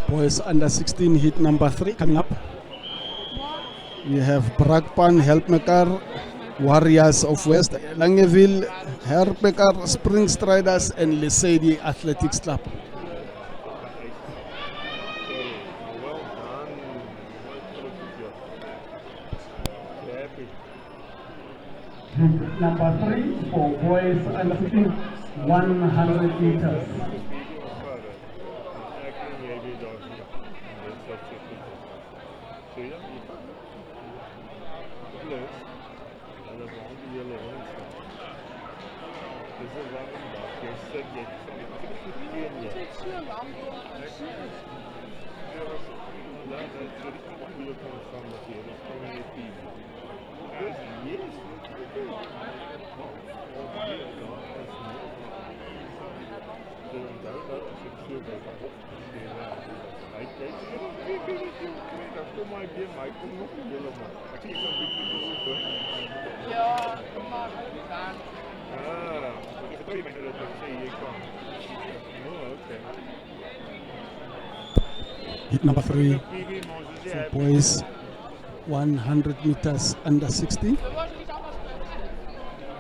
Boys under 16 heat number 3 coming up. We have Brakpan, Helpmekar, Warriors of West, Langeville, Herpekar, Spring Striders, and Lesedi Athletics Club. well done. Happy. Number 3 for boys under 16, 100 meters. Ja, kom maar, gaan. Heat number 3 for boys, 100 meters under 16.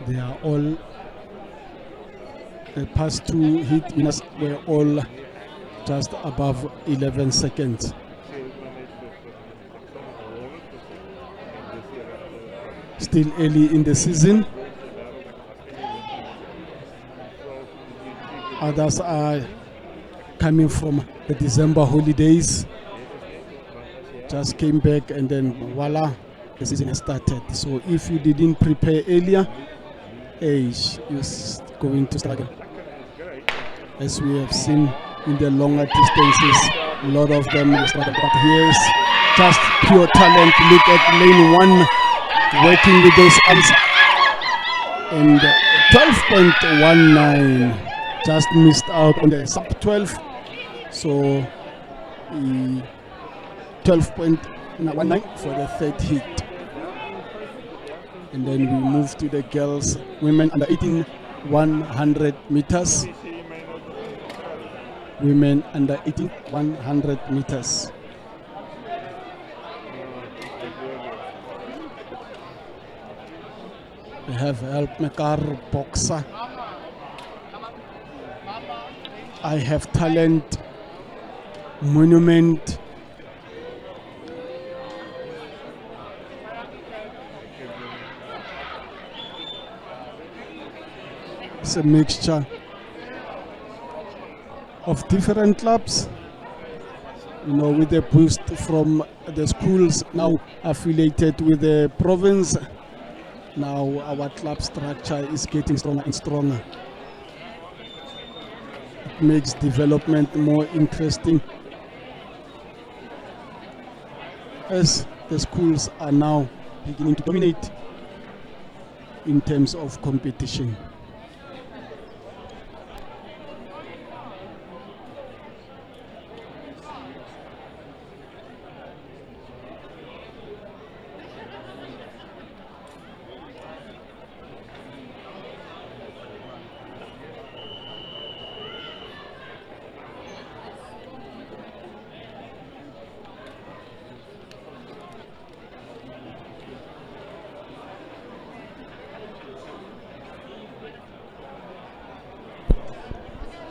They are all, the past 2 heat winners were all just above 11 seconds. Still early in the season. Others are coming from the December holidays. Just came back and then voila, the season has started. So if you didn't prepare earlier, you're going to struggle. As we have seen in the longer distances, a lot of them struggle. But here's just pure talent. Look at lane 1. Working with those arms, and 12.19, just missed out on the sub 12, so 12.19 for the third heat. And then we move to the girls, women under 18, 100 meters. Women under 18, 100 meters. We have Helpmekar, boxer. I have talent, monument. It's a mixture of different clubs, you know, with a boost from the schools now affiliated with the province. Now our club structure is getting stronger and stronger. It makes development more interesting, as the schools are now beginning to dominate in terms of competition.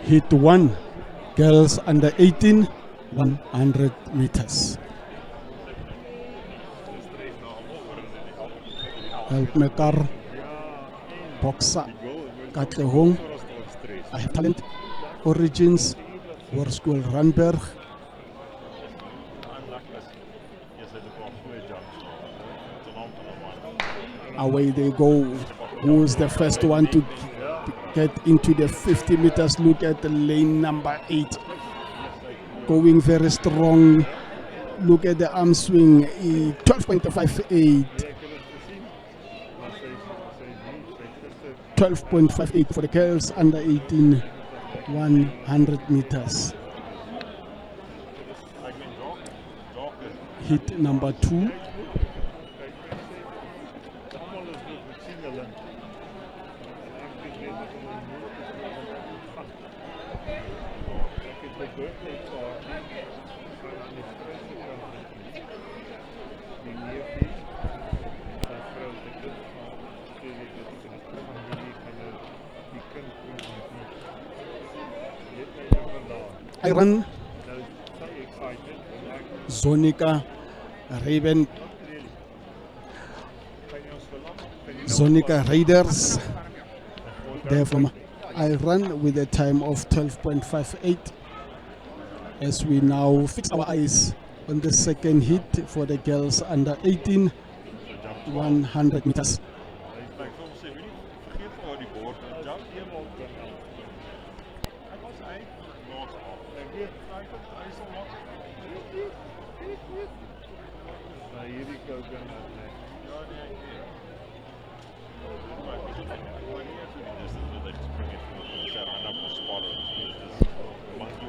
Heat 1, girls under 18, 100 meters. Helpmekar, boxer, Katlehong, I have talent, origins, War School Randburg. Away they go. Who's the first one to get into the 50 meters? Look at the lane number 8. Going very strong. Look at the arm swing. 12.58. 12.58 for the girls under 18, 100 meters. hit number 2. I run Zonica Raven, Zonica Raiders. Therefore, I run with a time of 12.58 as we now fix our eyes on the second hit for the girls under 18, 100 meters.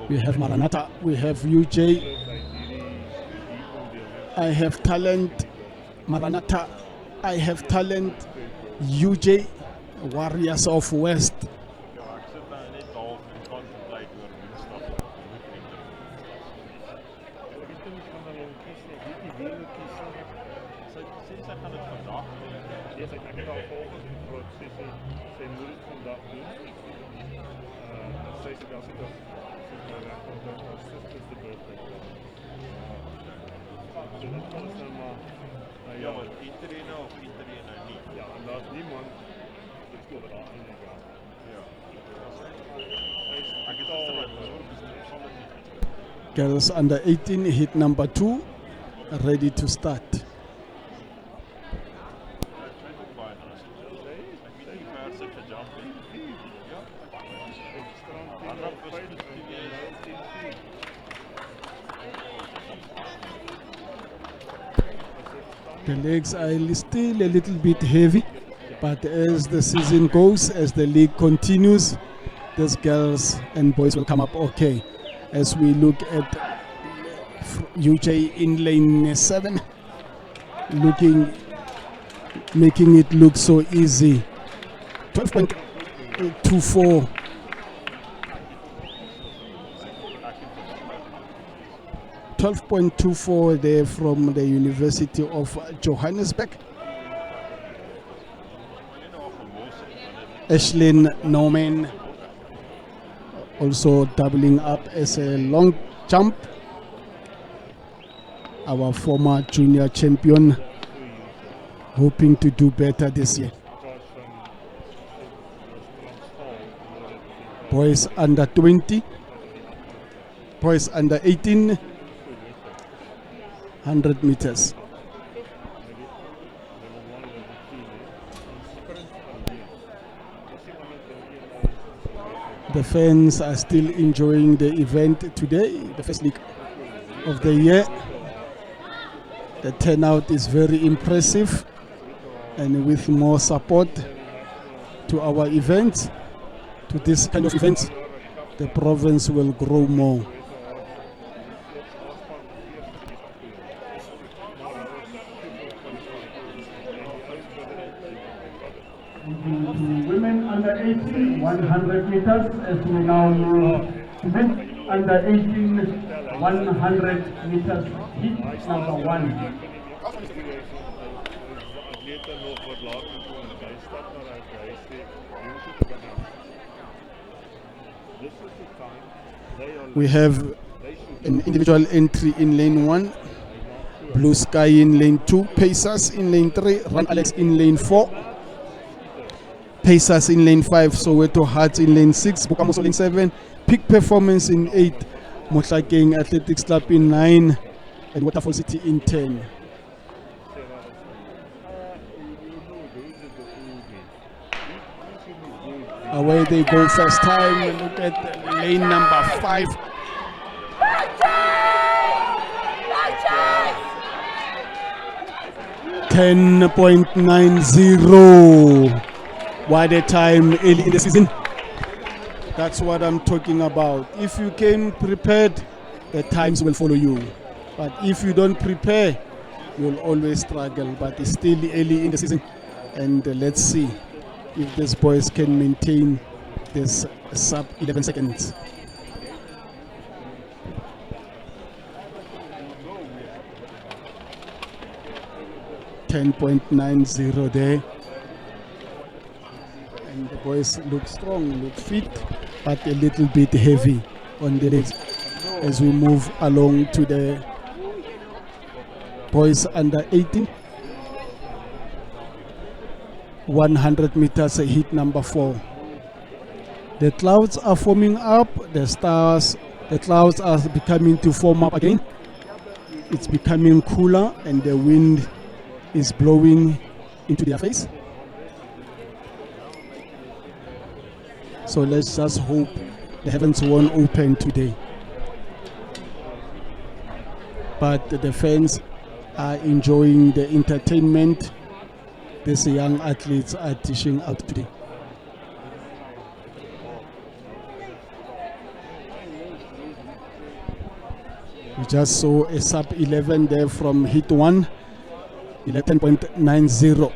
We have Maranatha, we have UJ. I have talent, Maranatha. I have talent, UJ, Warriors of West. Girls under 18 hit number 2, ready to start. The legs are still a little bit heavy, but as the season goes, as the league continues, these girls and boys will come up okay. As we look at UJ in lane 7, making it look so easy. 12.24. 12.24 there from the University of Johannesburg. Ashlyn Norman also doubling up as a long jump. Our former junior champion, hoping to do better this year. Boys under 20, boys under 18, 100 meters. The fans are still enjoying the event today, the first league of the year. The turnout is very impressive, and with more support to our events, to this kind of events, the province will grow more. Women under 18, 100 meters, as we now know. Men under 18, 100 meters, heat number 1. We have an individual entry in lane 1, Blue Sky in lane 2, Pacers in lane 3, Run Alex in lane 4, Pacers in lane 5, Soweto Hearts in lane 6, Bukamoso lane 7, Peak Performance in 8, Mohlakeng Athletics Club in 9, and Waterfall City in 10. Away they go first time. Look at lane number 5. 10.90. What a time early in the season. That's what I'm talking about. If you came prepared, the times will follow you. But if you don't prepare, you'll always struggle. But it's still early in the season, and let's see if these boys can maintain this sub 11 seconds. .90 there, and the boys look strong, look fit, but a little bit heavy on the legs as we move along to the boys under 18. 100 meters heat number 4. The clouds are forming up, the clouds are becoming to form up again. It's becoming cooler and the wind is blowing into their face. So let's just hope the heavens won't open today. But the fans are enjoying the entertainment these young athletes are dishing out today. We just saw a sub 11 there from heat 1. 11.90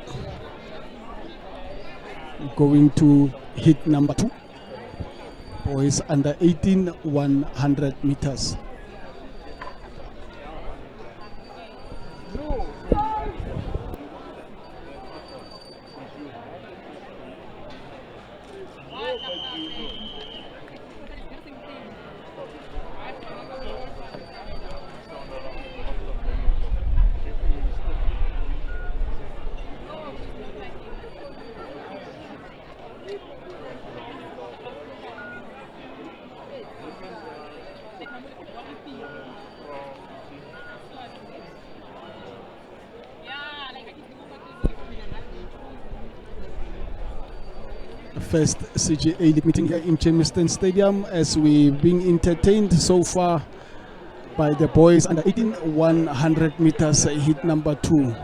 going to hit number 2. Boys under 18, 100 meters. First CGA League meeting here in Jamestown Stadium as we being entertained so far by the boys under 18, 100 meters hit number 2.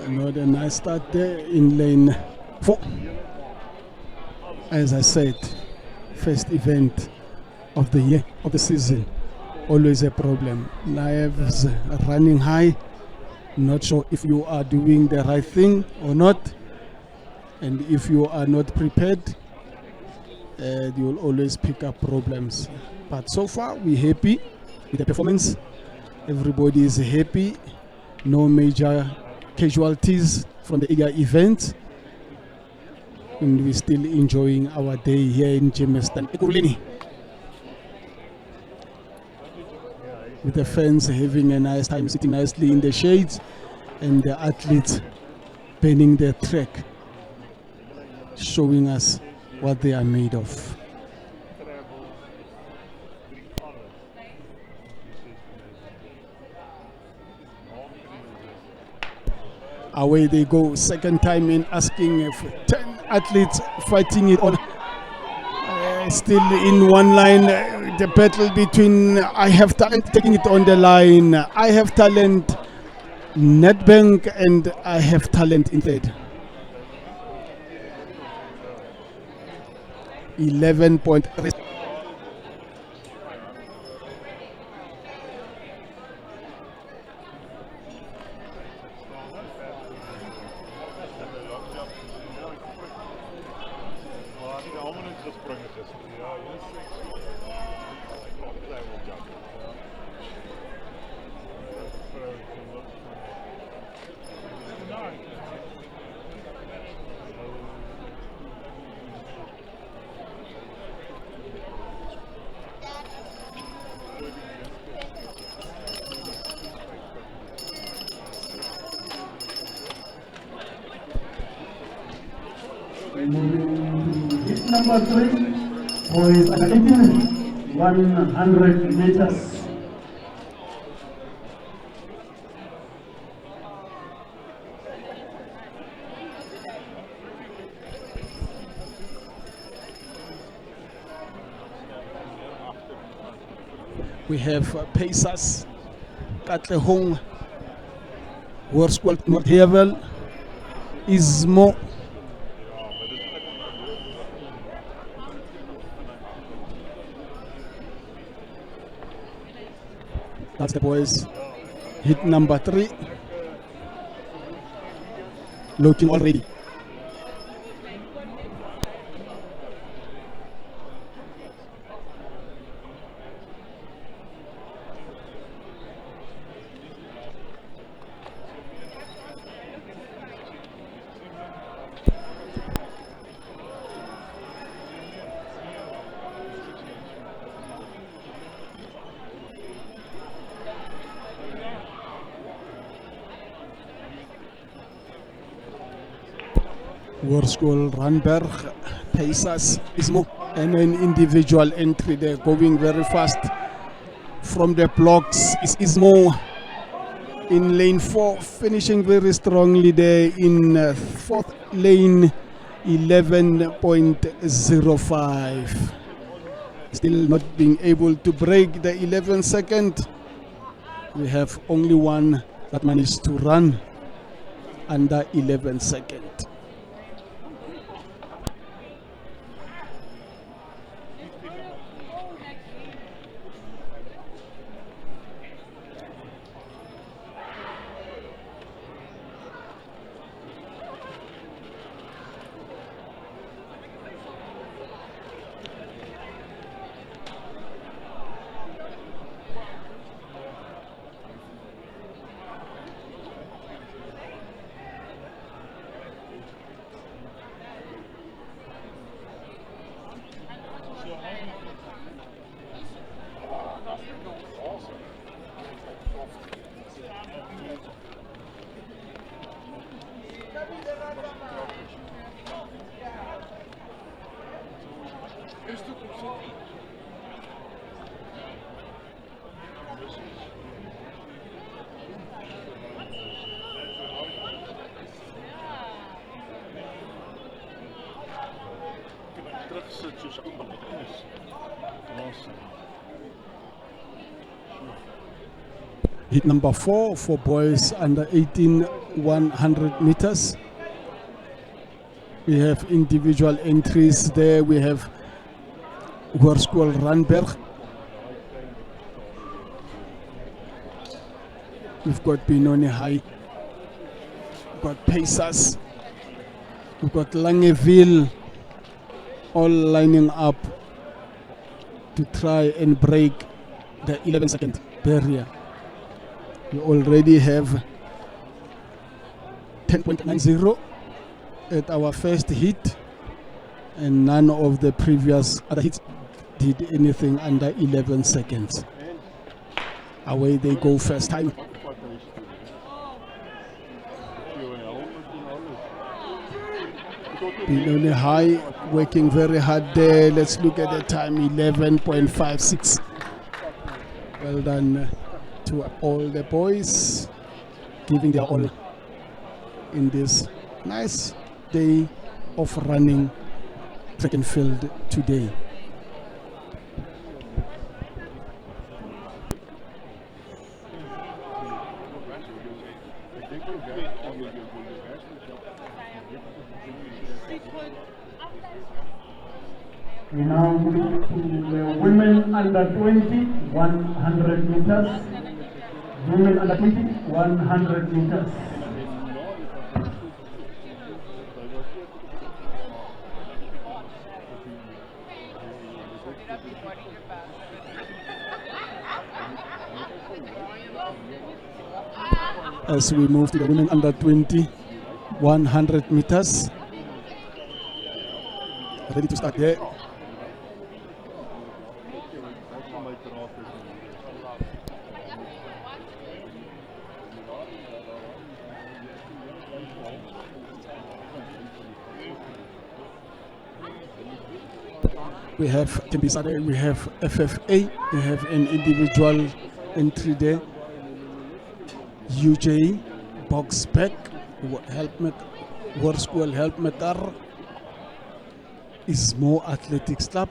Another nice start there in lane 4. As I said, first event of the year, of the season, always a problem. Lives running high, not sure if you are doing the right thing or not, and if you are not prepared, you will always pick up problems. But so far, we're happy with the performance. Everybody is happy, no major casualties from the earlier event. And we're still enjoying our day here in Jamestown, with the fans having a nice time, sitting nicely in the shades, and the athletes burning their track, showing us what they are made of. Away they go, second time in, asking for 10 athletes fighting it on. Still in one line, the battle between I Have Talent taking it on the line, I Have Talent, Nedbank, and I Have Talent in third. 11 point. Moving to hit number 3, boys under 18, 100 meters. We have Pacers, Katlehong, Hoërskool Noordheuwel, Ismo, that's the boys. Hit number 3. Looking already. Hoërskool Randberg, Pacers, Ismo, and an individual entry there going very fast from the blocks is Ismo in lane 4, finishing very strongly there in 4th lane, 11.05. Still not being able to break the 11 second. We have only one that managed to run under 11 second. Hit number 4 for boys under 18, 100 meters. We have individual entries there. We have Hoërskool Randberg. We've got Benoni High. We've got Pacers. We've got Langeville, all lining up to try and break the 11-second barrier. We already have 10.90 at our first hit, and none of the previous other hits did anything under 11 seconds. Away they go first time. Benoni High working very hard there. Let's look at the time, 11.56. Well done to all the boys, giving their all in this nice day of running track and field today. We now move to the women under 20, 100 meters. Women under 20, 100 meters. As we move to the women under 20, 100 meters. Ready to start there. We have Tembisade, we have FFA, we have an individual entry there. UJ, Boxback, Hoërskool Help Mekar, Ismo Athletics Club.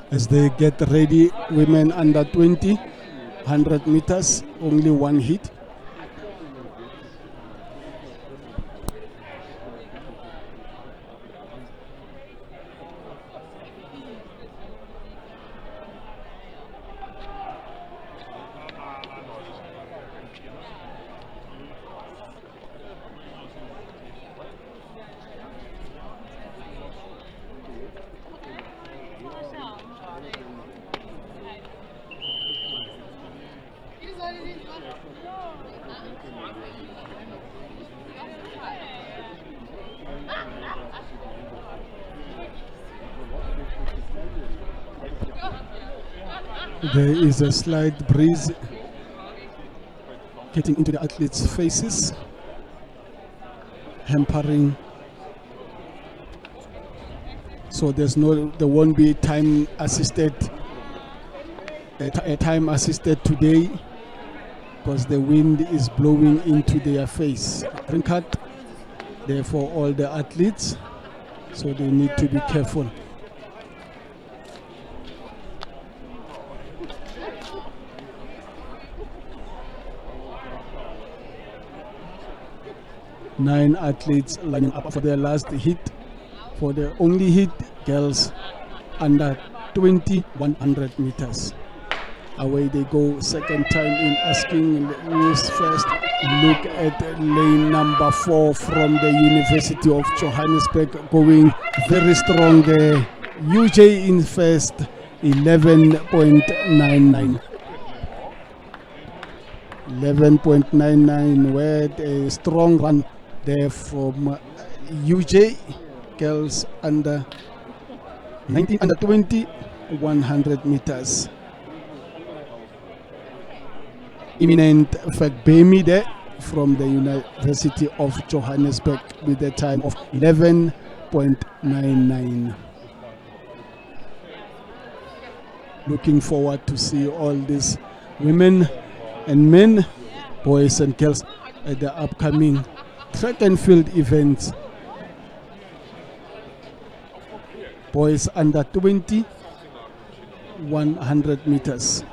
As they get ready, women under 20, 100 meters, only one hit. There is a slight breeze getting into the athletes' faces, hampering. So there won't be time assisted today because the wind is blowing into their face. Green card there for all the athletes, so they need to be careful. Nine athletes lining up for their last hit. For the only hit, girls under 20, 100 meters. Away they go, second time in asking who's first. Look at lane number 4 from the University of Johannesburg, going very strong there. UJ in first, 11.99. 11.99 with a strong run there from UJ. Girls under 19, under 20, 100 meters. Imminent Fagbemi there from the University of Johannesburg with a time of 11.99. Looking forward to see all these women and men, boys and girls at the upcoming track and field events. Boys under 20, 100 meters.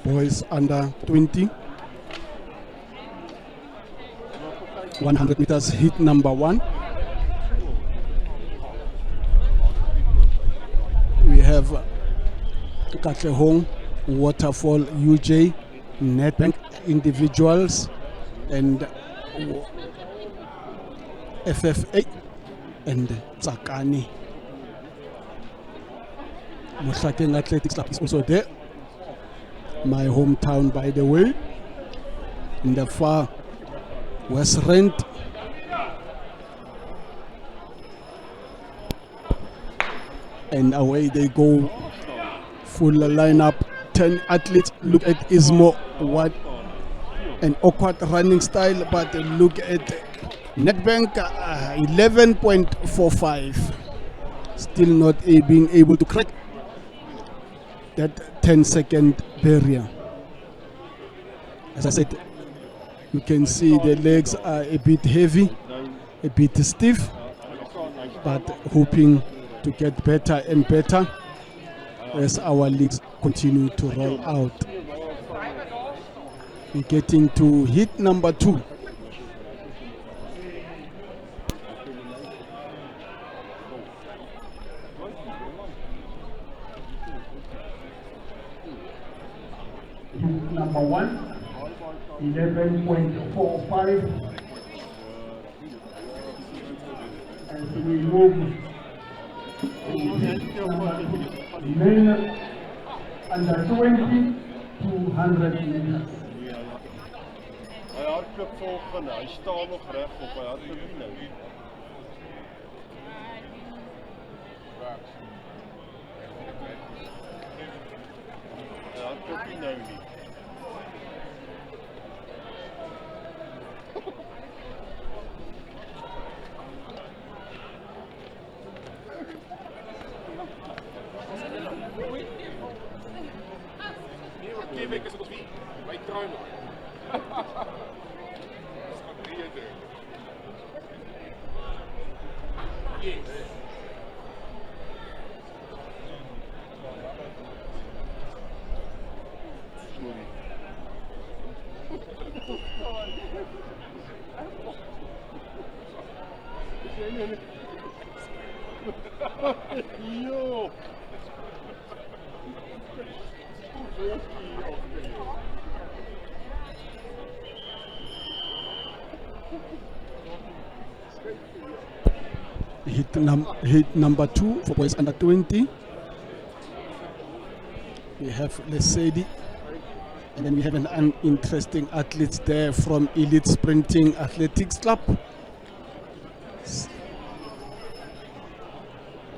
Boys under 20, 100 meters hit number 1. We have Katlehong, Waterfall, UJ, Nedbank individuals, and FFA and Tsakani. Mohlakeng Athletics Club is also there. My hometown, by the way, in the far West Rand. And away they go, full lineup, 10 athletes. Look at Ismo, what an awkward running style, but look at Nedbank, 11.45. Still not being able to crack that 10-second barrier. As I said, you can see the legs are a bit heavy, a bit stiff, but hoping to get better and better as our leagues continue to roll out. We get into hit number 2. Number 1, 11.45. As we move men under 20, 200 meters. Hy hardloop volgende, hy staan nog regop, hy hardloop nie nou. Hy hardloop nie nou nie. Twee weken is het wie? Wij kruinen. Dat gaat 3 doen. Yes. Yo! Hit number 2 for boys under 20. We have Lesedi, and then we have an interesting athlete there from Elite Sprinting Athletics Club.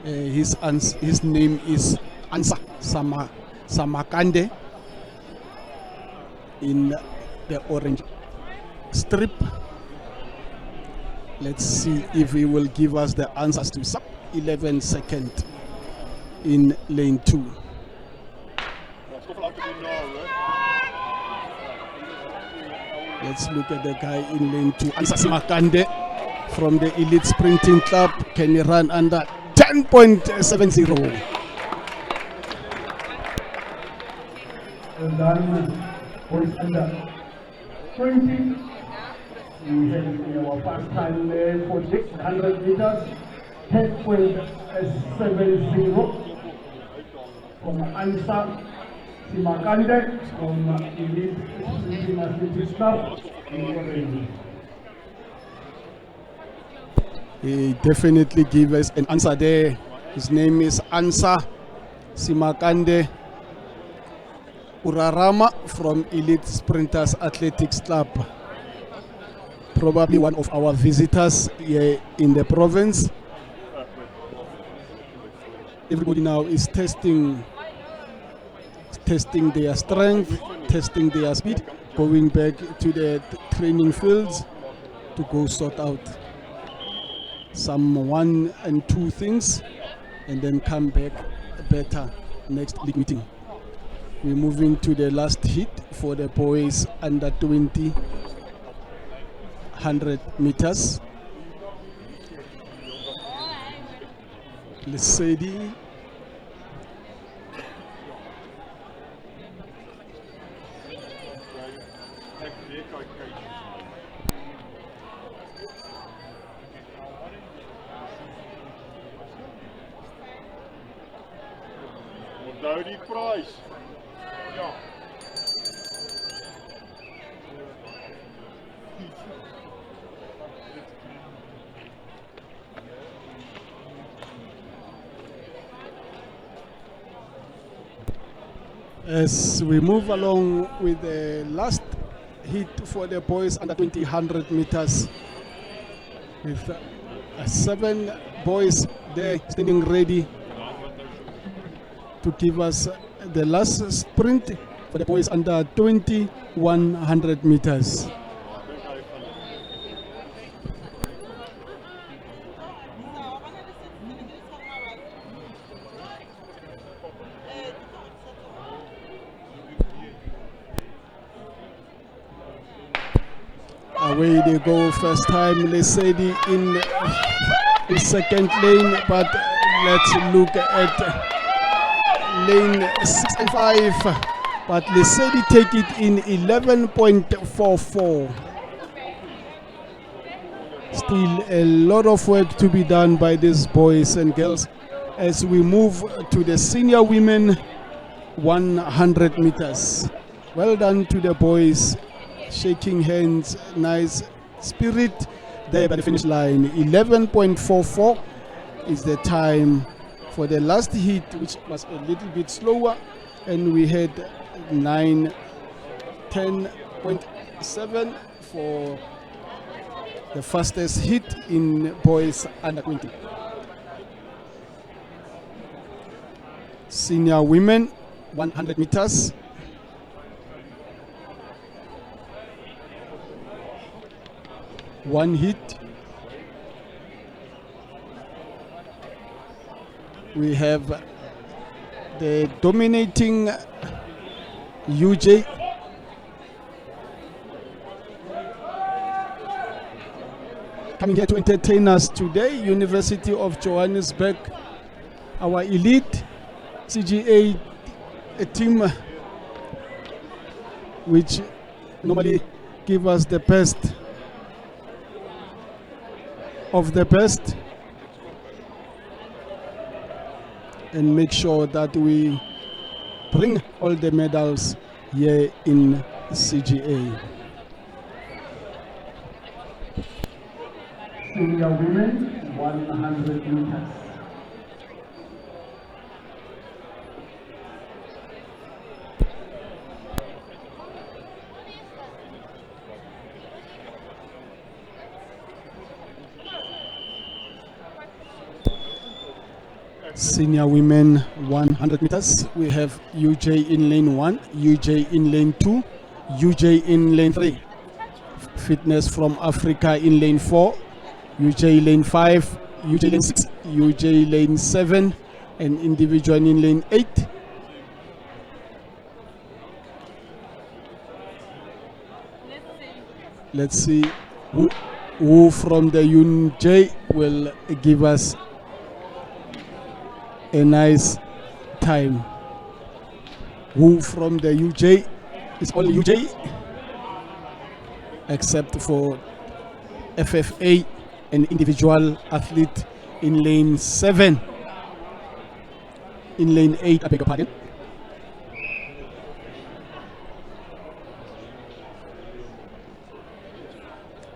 His name is Ansa Samakande in the orange strip. Let's see if he will give us the answers to sub 11 second in lane 2. Let's look at the guy in lane 2, Ansa Samakande from the Elite Sprinting Club. Can he run under 10.70? And then boys under 20. We have our first time for 600 meters, 10.70 from Ansa Simakande from Elite Sprinting Athletics Club. He definitely gave us an answer there. His name is Ansa Simakande Urarama from Elite Sprinters Athletics Club. Probably one of our visitors here in the province. Everybody now is testing their strength, testing their speed, going back to the training fields to go sort out some 1 and 2 things and then come back better next league meeting. We're moving to the last hit for the boys under 20 100 meters. Lesedi. Onthou die prys. Ja. As we move along with the last hit for the boys under 20 100 meters, with 7 boys there standing ready to give us the last sprint for the boys under 20 100 meters. Away they go, first time Lesedi in the second lane, but let's look at lane 6 and 5. but Lesedi take it in 11.44. Still a lot of work to be done by these boys and girls as we move to the senior women 100 meters. Well done to the boys, shaking hands, nice spirit there by the finish line. 11.44 is the time for the last heat, which was a little bit slower, and we had 10.7 for the fastest hit in boys under 20. Senior women 100 meters. One hit. We have the dominating UJ. Coming here to entertain us today, University of Johannesburg, our elite CGA team, which normally give us the best of the best and make sure that we bring all the medals here in CGA. Senior women 100 meters. Senior women 100 meters. We have UJ in lane 1, UJ in lane 2, UJ in lane 3. Fitness from Africa in lane 4, UJ lane 5, UJ lane 6, UJ lane 7, and individual in lane 8. Let's see who from the UJ will give us a nice time. Who from the UJ? It's all UJ except for FFA, an individual athlete in lane 7. In lane 8, I beg your pardon.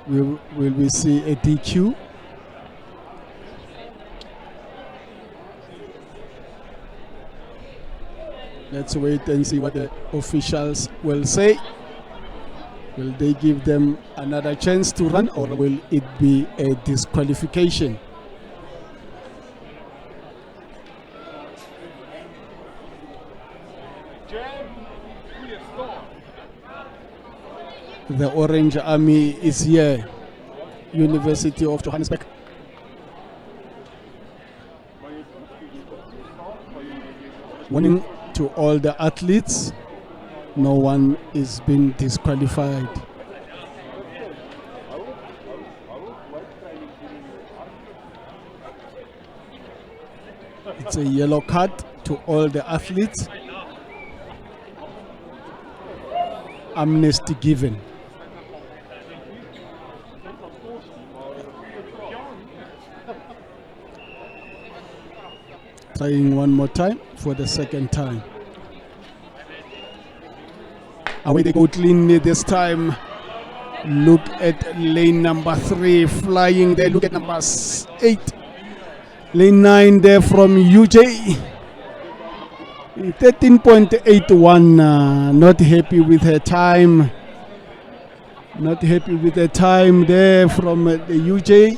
Will we see a DQ? Let's wait and see what the officials will say. Will they give them another chance to run, or will it be a disqualification? The Orange Army is here. University of Johannesburg. Warning to all the athletes, no one is being disqualified. It's a yellow card to all the athletes. Amnesty given. Trying one more time for the second time. Away they go clean this time. Look at lane number 3 flying there. Look at number 8. Lane 9 there from UJ. 13.81. Not happy with her time. Not happy with the time there from the UJ.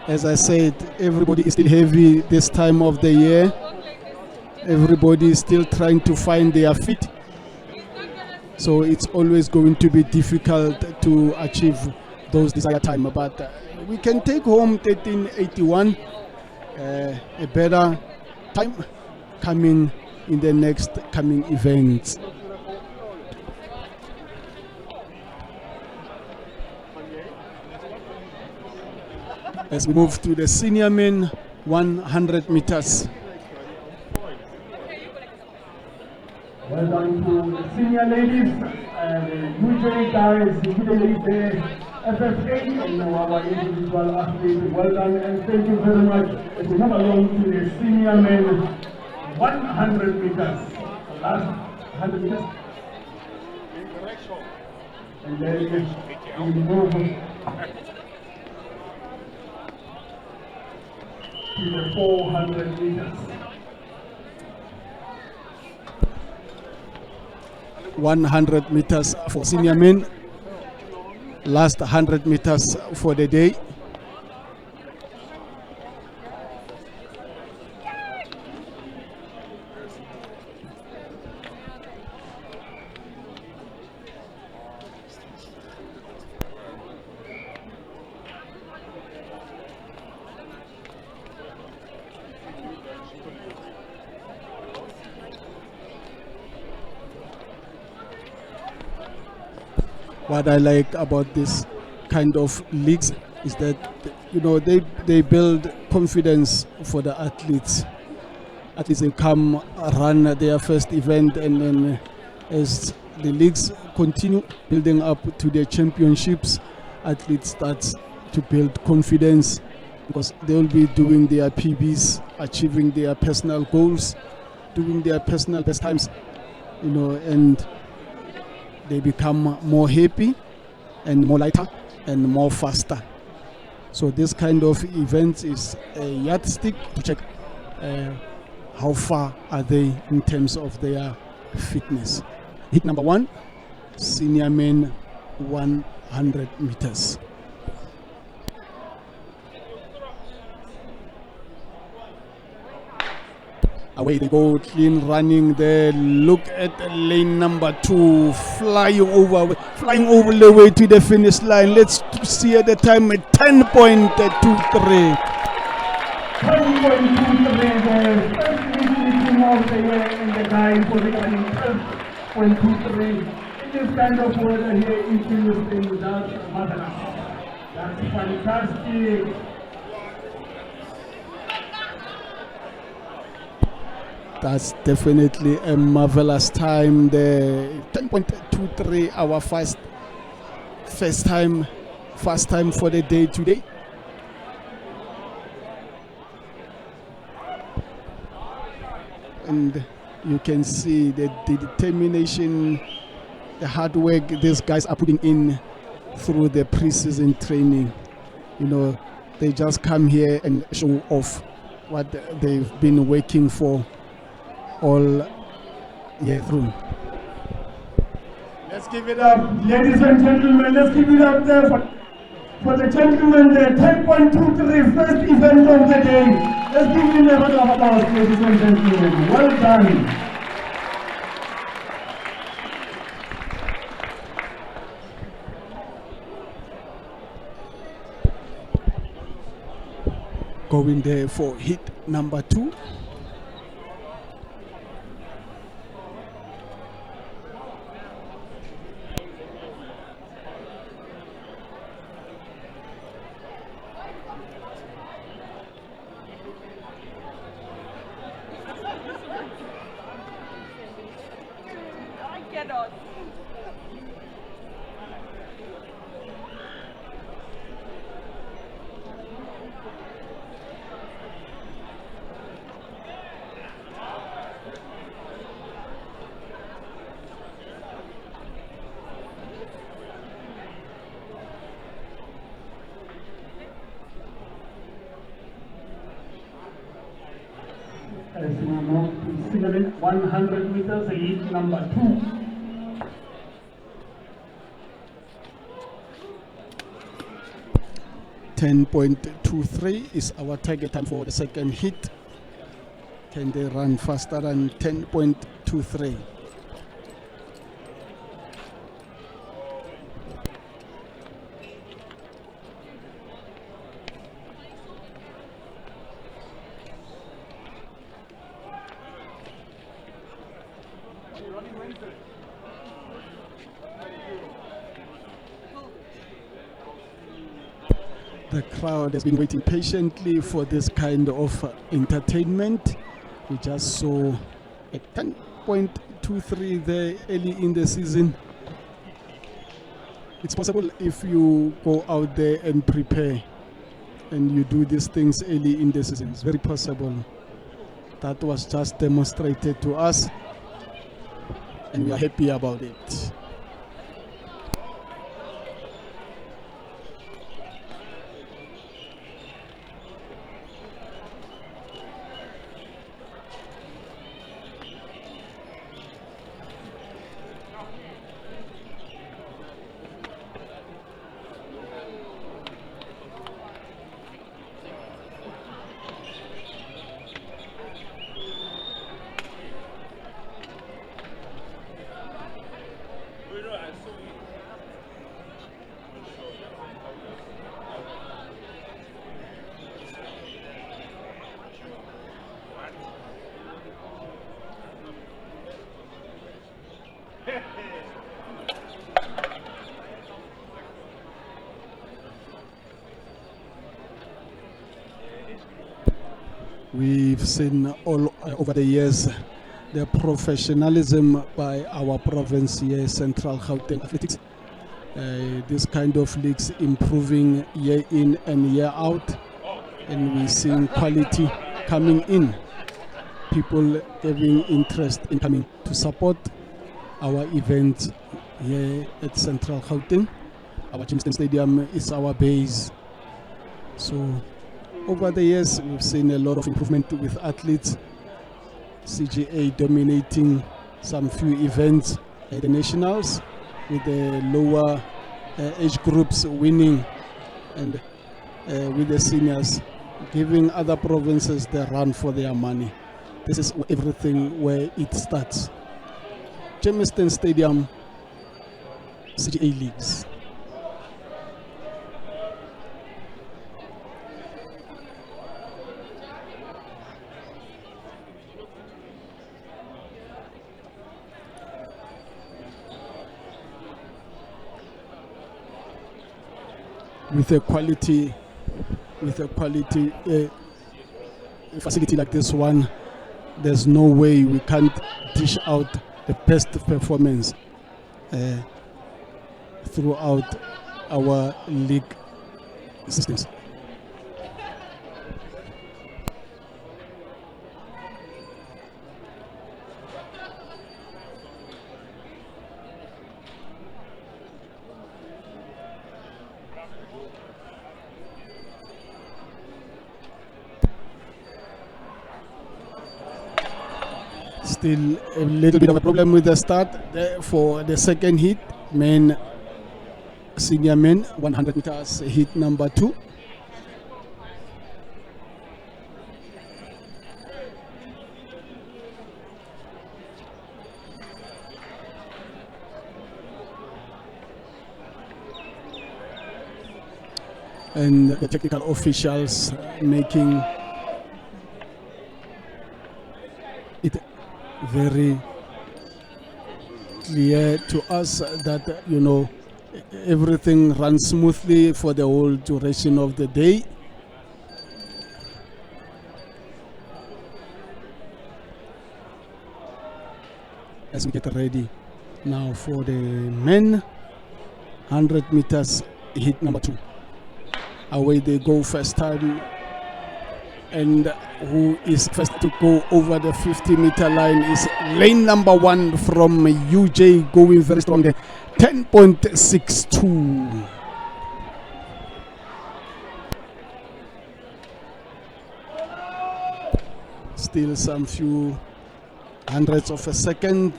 As I said, everybody is still heavy this time of the year. Everybody is still trying to find their feet. So it's always going to be difficult to achieve those desired time. But we can take home 13.81, a better time coming in the next coming events. As we move to the senior men 100 meters. Well done to the senior ladies. Usually guys, usually the FFA and our individual athletes. Well done and thank you very much. As we move along to the senior men, 100 meters. Last 100 meters. And then we move to the 400 meters. 100 meters for senior men. Last 100 meters for the day. What I like about this kind of leagues is that, you know, they build confidence for the athletes. Athletes, they come run their first event, and then as the leagues continue building up to their championships, athletes start to build confidence because they will be doing their PBs, achieving their personal goals, doing their personal best times, you know, and they become more happy and more lighter and more faster. So this kind of event is a yardstick to check how far are they in terms of their fitness. Hit number 1, senior men 100 meters. Away they go, clean running there. Look at lane number 2, flying over the way to the finish line. Let's see at the time at 10.23. 10.23 there. First meeting of the year in the guy for the 12.23. It is kind of weather here in Houston without marvelous. That's fantastic. That's definitely a marvelous time there. 10.23, our fast time for the day today. And you can see the determination, the hard work these guys are putting in through the pre-season training. You know, they just come here and show off what they've been working for all year through. Let's give it up, ladies and gentlemen. Let's give it up there for the gentlemen there. 10.23, first event of the day. Let's give him a round of applause, ladies and gentlemen. Well done. Going there for hit number 2. As we move to 100 meters, heat number 2. .23 is our target time for the second hit. Can they run faster than 10.23? The crowd has been waiting patiently for this kind of entertainment. We just saw a 10.23 there early in the season. It's possible if you go out there and prepare and you do these things early in the season. It's very possible. That was just demonstrated to us, and we are happy about it. We've seen all over the years the professionalism by our province here, Central Gauteng Athletics. This kind of leagues improving year in and year out, and we're seeing quality coming in. People having interest in coming to support our event here at Central Gauteng. Our Jamestown Stadium is our base. So over the years, we've seen a lot of improvement with athletes. CGA dominating some few events at the nationals, with the lower age groups winning, and with the seniors giving other provinces the run for their money. This is everything where it starts. Jamestown Stadium, CGA leagues. With a quality facility like this one, there's no way we can't dish out the best performance throughout our league systems. Still a little bit of a problem with the start for the second heat. Senior men, 100 meters heat number 2. And the technical officials making it very clear to us that, you know, everything runs smoothly for the whole duration of the day. As we get ready now for the men, 100 meters heat number 2. Away they go first time. And who is first to go over the 50-meter line is lane number 1 from UJ, going very strong there, 10.62. Still some few hundredths of a second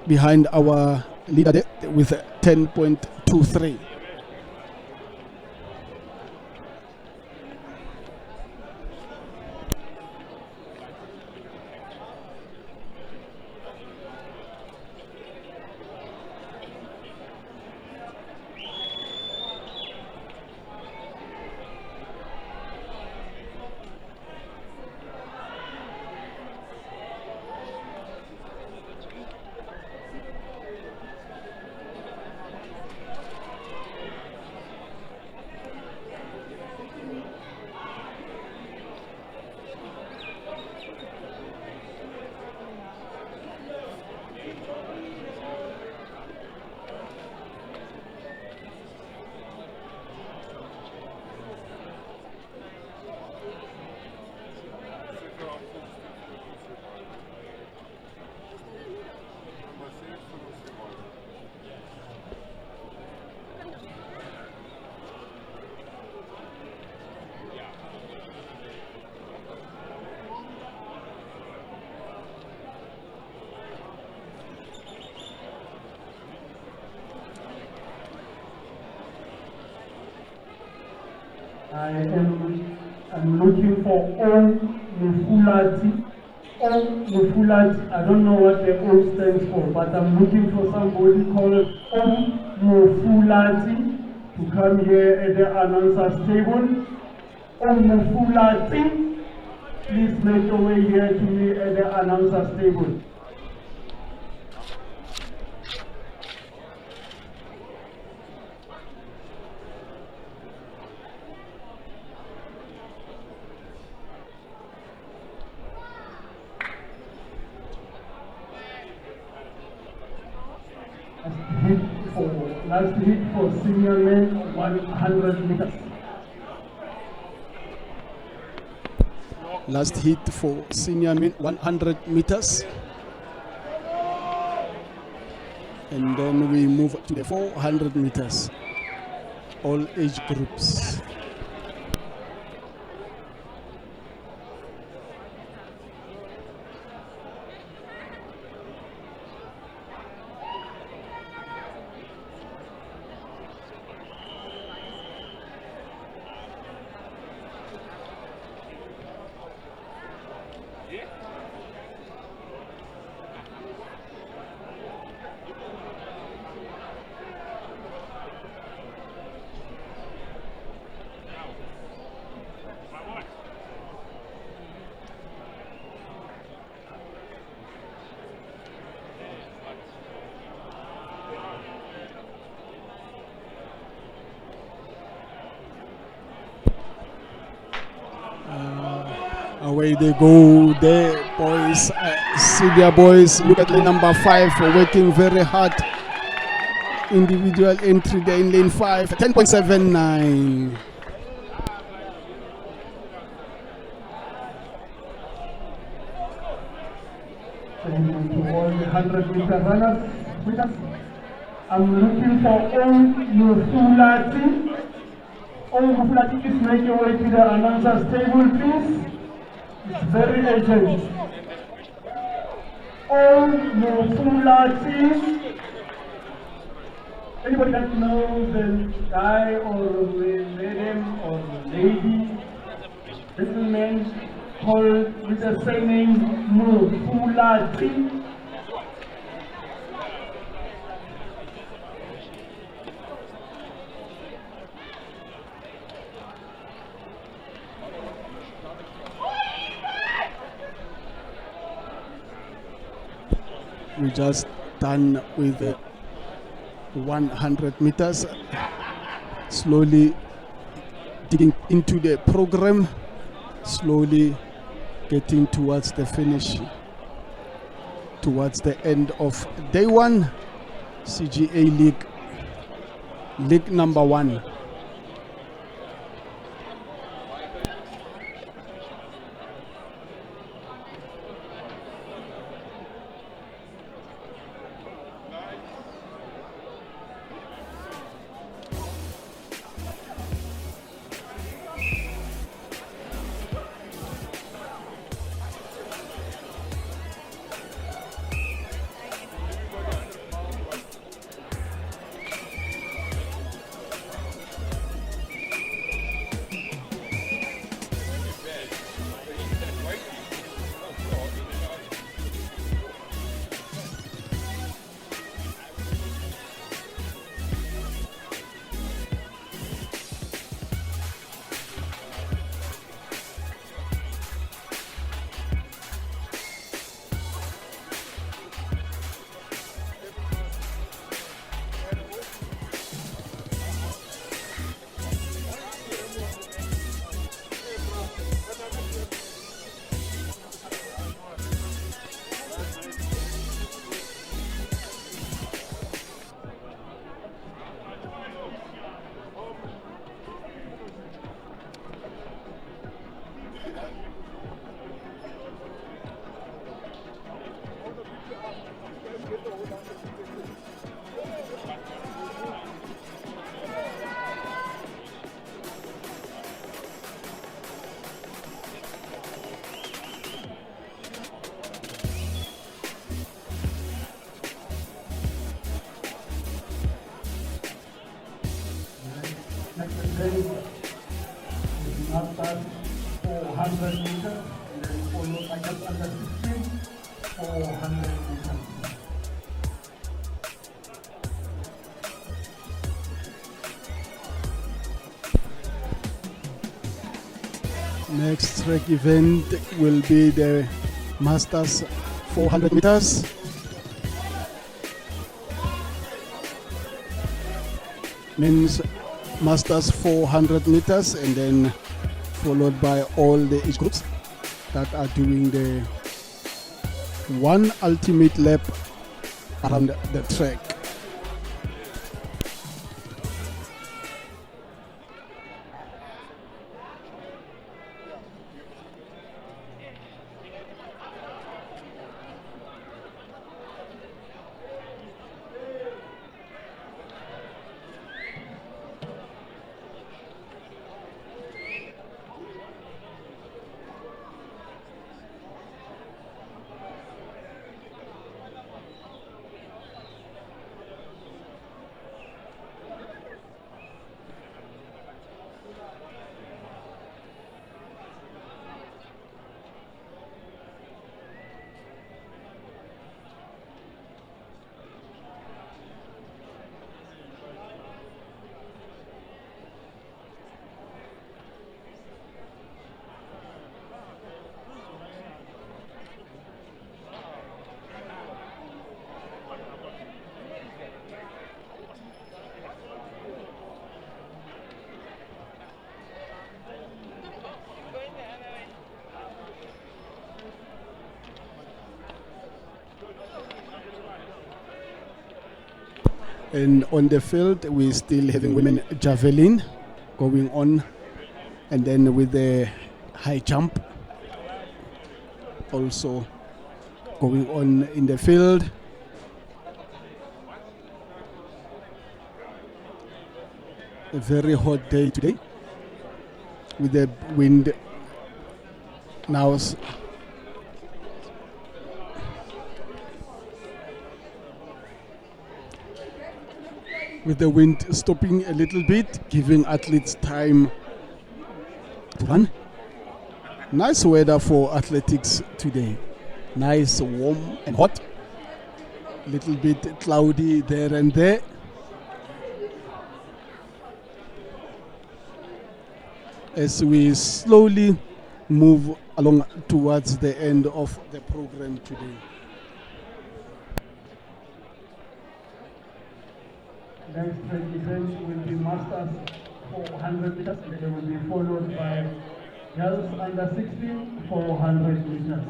behind our leader there with 10.23. I'm looking for O Mufulati. O Mufulati, I don't know what the O stands for, but I'm looking for somebody called O Mufulati to come here at the announcer's table. O Mufulati, please make your way here to me at the announcer's table. Last hit for senior men 100 meters. Last hit for senior men 100 meters. And then we move to the 400 meters. All age groups. Away they go there, boys. Senior boys, look at the number 5 working very hard. Individual entry there in lane 5, 10.79. Thank you to all the 100-meter runners with us. I'm looking for all Mufulati. All Mufulati, please make your way to the announcer's table, please. It's very urgent. All Mufulati. Anybody that knows the guy or madam or lady, gentleman called with the surname Mufulati? We just done with 100 meters, slowly digging into the program, slowly getting towards the finish, towards the end of day 1, CGA League number 1. Masters 400 meters, and then followed by just under 16, 400 meters. Next track event will be the Masters 400 meters. Men's Masters 400 meters, and then followed by all the age groups that are doing the one ultimate lap around the track. And on the field, we're still having women javelin going on, and then with the high jump also going on in the field. A very hot day today with the wind now. With the wind stopping a little bit, giving athletes time to run. Nice weather for athletics today. Nice, warm and hot. Little bit cloudy there and there. As we slowly move along towards the end of the program today. Next event will be Masters 400 meters, and they will be followed by girls under 16, 400 meters.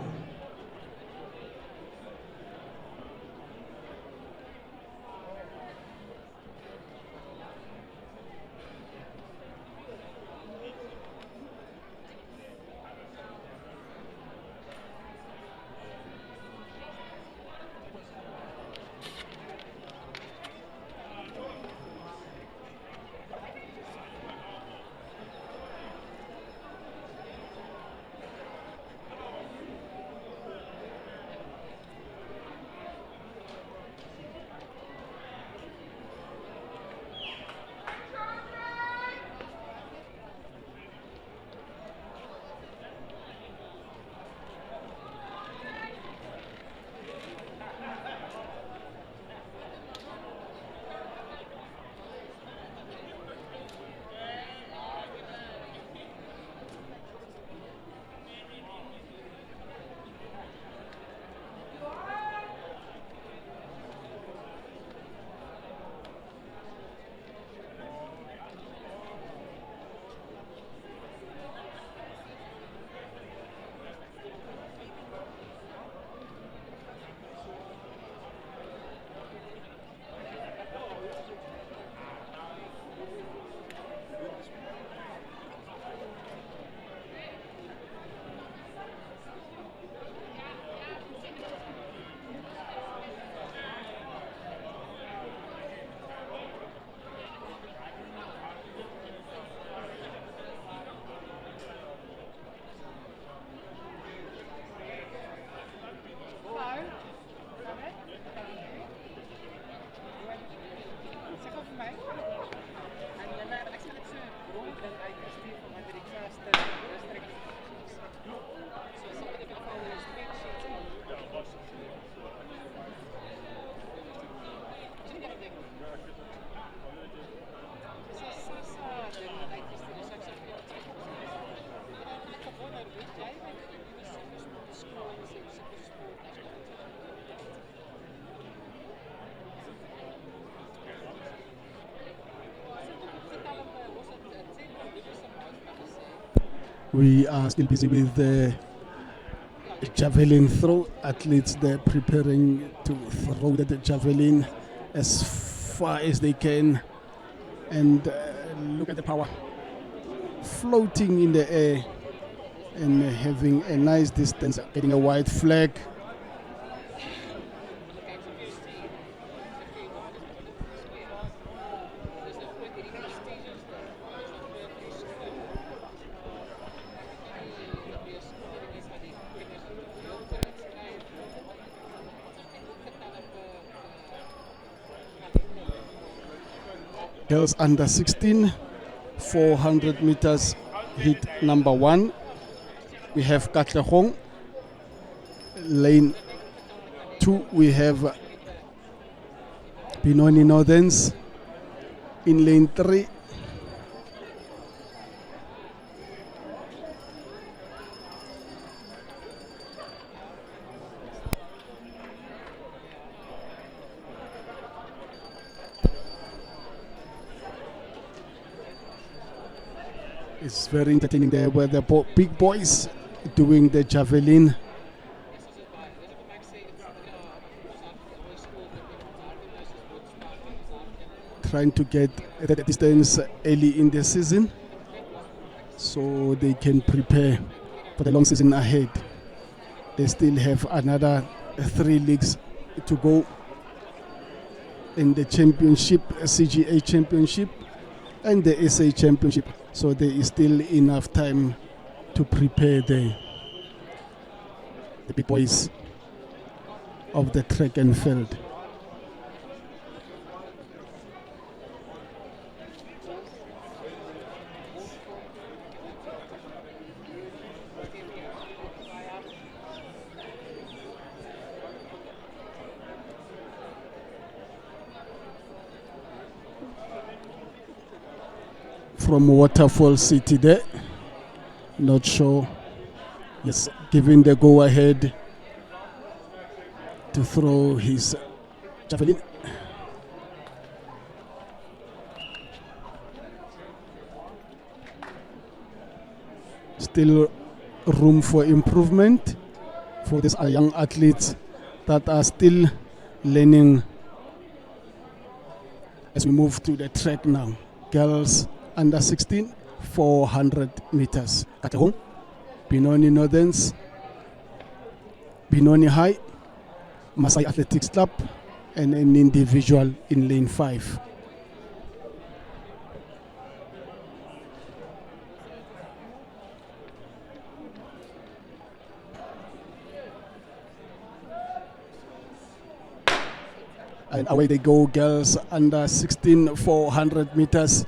We are still busy with the javelin throw. Athletes, they're preparing to throw the javelin as far as they can. And look at the power. Floating in the air and having a nice distance, getting a white flag. Girls under 16, 400 meters, heat number 1. We have Katlehong. Lane 2, we have Benoni Northerns. In lane 3, it's very entertaining there where the big boys doing the javelin. Trying to get the distance early in the season so they can prepare for the long season ahead. They still have another 3 leagues to go in the championship, CGA championship and the SA championship. So there is still enough time to prepare the big boys of the track and field. From Waterfall City there, not sure, yes, giving the go ahead to throw his javelin. Still room for improvement for these young athletes that are still learning as we move to the track now. Girls under 16, 400 meters. Katlehong, Benoni Northerns, Benoni High, Masai Athletics Club, and an individual in lane 5. And away they go, girls under 16, 400 meters.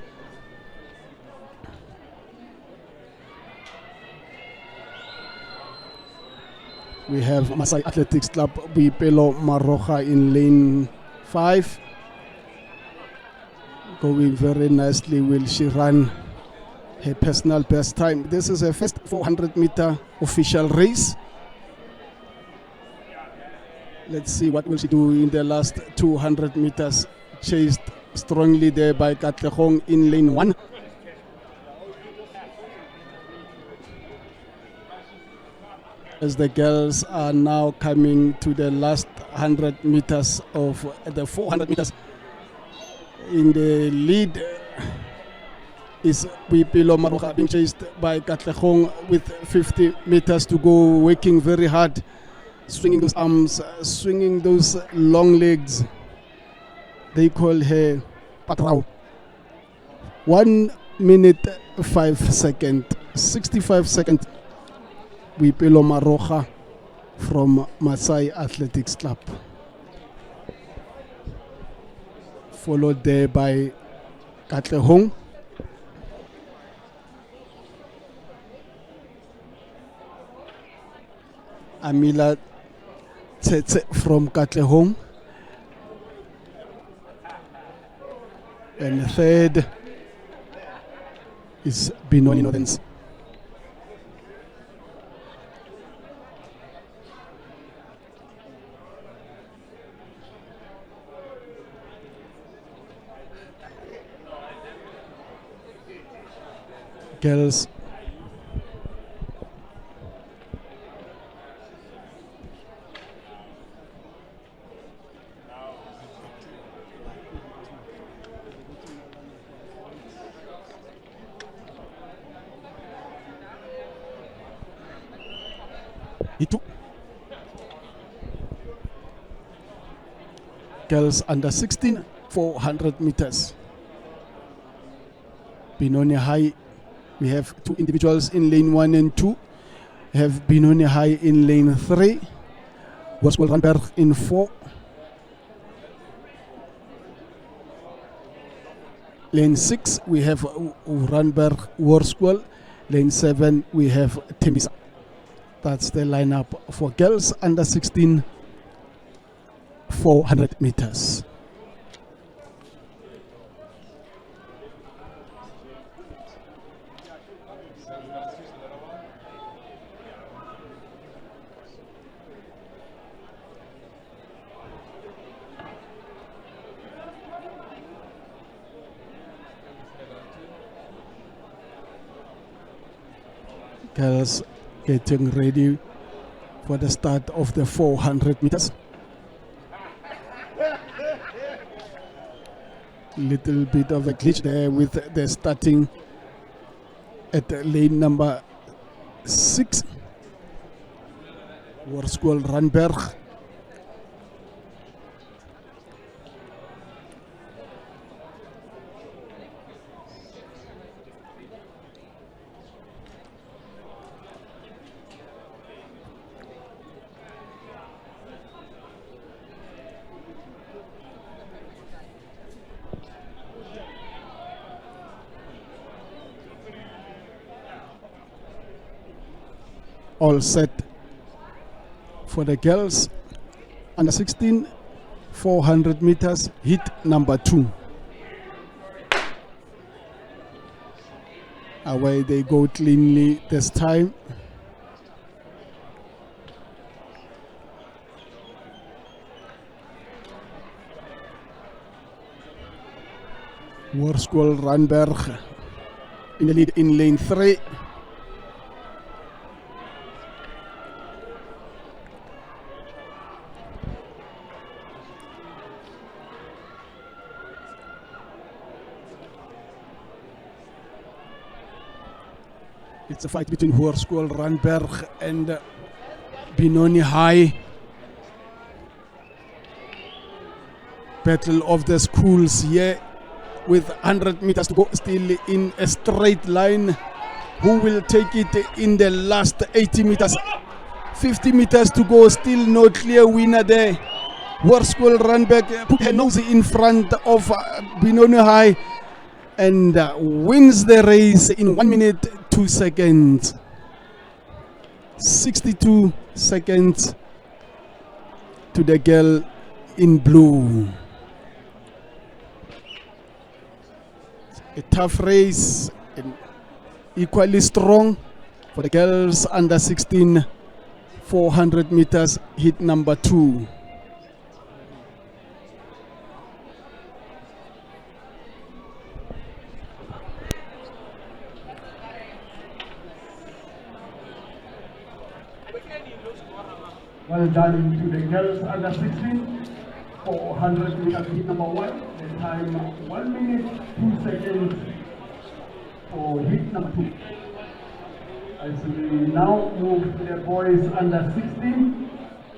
We have Masai Athletics Club, Boipelo Maroja in lane 5. Going very nicely. Will she run her personal best time? This is her first 400 meter official race. Let's see what will she do in the last 200 meters. Chased strongly there by Katlehong in lane 1. As the girls are now coming to the last 100 meters of the 400 meters. In the lead is Boipelo Maroja, being chased by Katlehong with 50 meters to go, working very hard, swinging those arms, swinging those long legs. They call her Patrao. 1 minute 5 seconds, 65 seconds. Boipelo Maroja from Masai Athletics Club. Followed there by Katlehong. Amila Tsetse from Katlehong. And third is Benoni Northerns. Girls Hit 2. Girls under 16, 400 meters. Benoni High, we have 2 individuals in lane 1 and 2. We have Benoni High in lane 3. Hoërskool Randburg in 4. Lane 6, we have Randburg Hoërskool. Lane 7, we have Tembisa. That's the lineup for girls under 16, 400 meters. Girls getting ready for the start of the 400 meters. Little bit of a glitch there with the starting at lane number 6. Hoërskool Randburg. All set for the girls under 16, 400 meters, hit number 2. Away they go cleanly this time. Hoërskool Randburg in the lead in lane 3. It's a fight between Hoërskool Randburg and Benoni High. Battle of the schools here with 100 meters to go, still in a straight line. Who will take it in the last 80 meters? 50 meters to go, still no clear winner there. Hoërskool Randburg put her nose in front of Benoni High and wins the race in 1 minute 2 seconds. 62 seconds to the girl in blue. A tough race, and equally strong for the girls under 16, 400 meters, hit number 2. Well done to the girls under 16, 400 meters, hit number 1. The time 1 minute 2 seconds for hit number 2. As we now move to the boys under 16,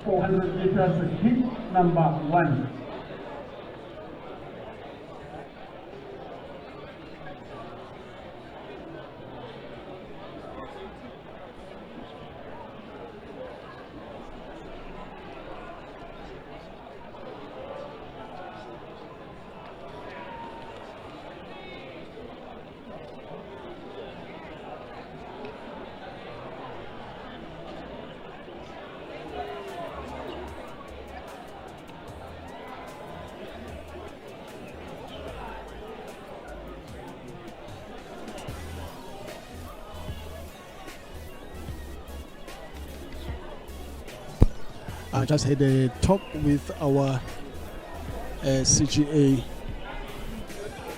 400 meters, hit number 1. I just had a talk with our CGA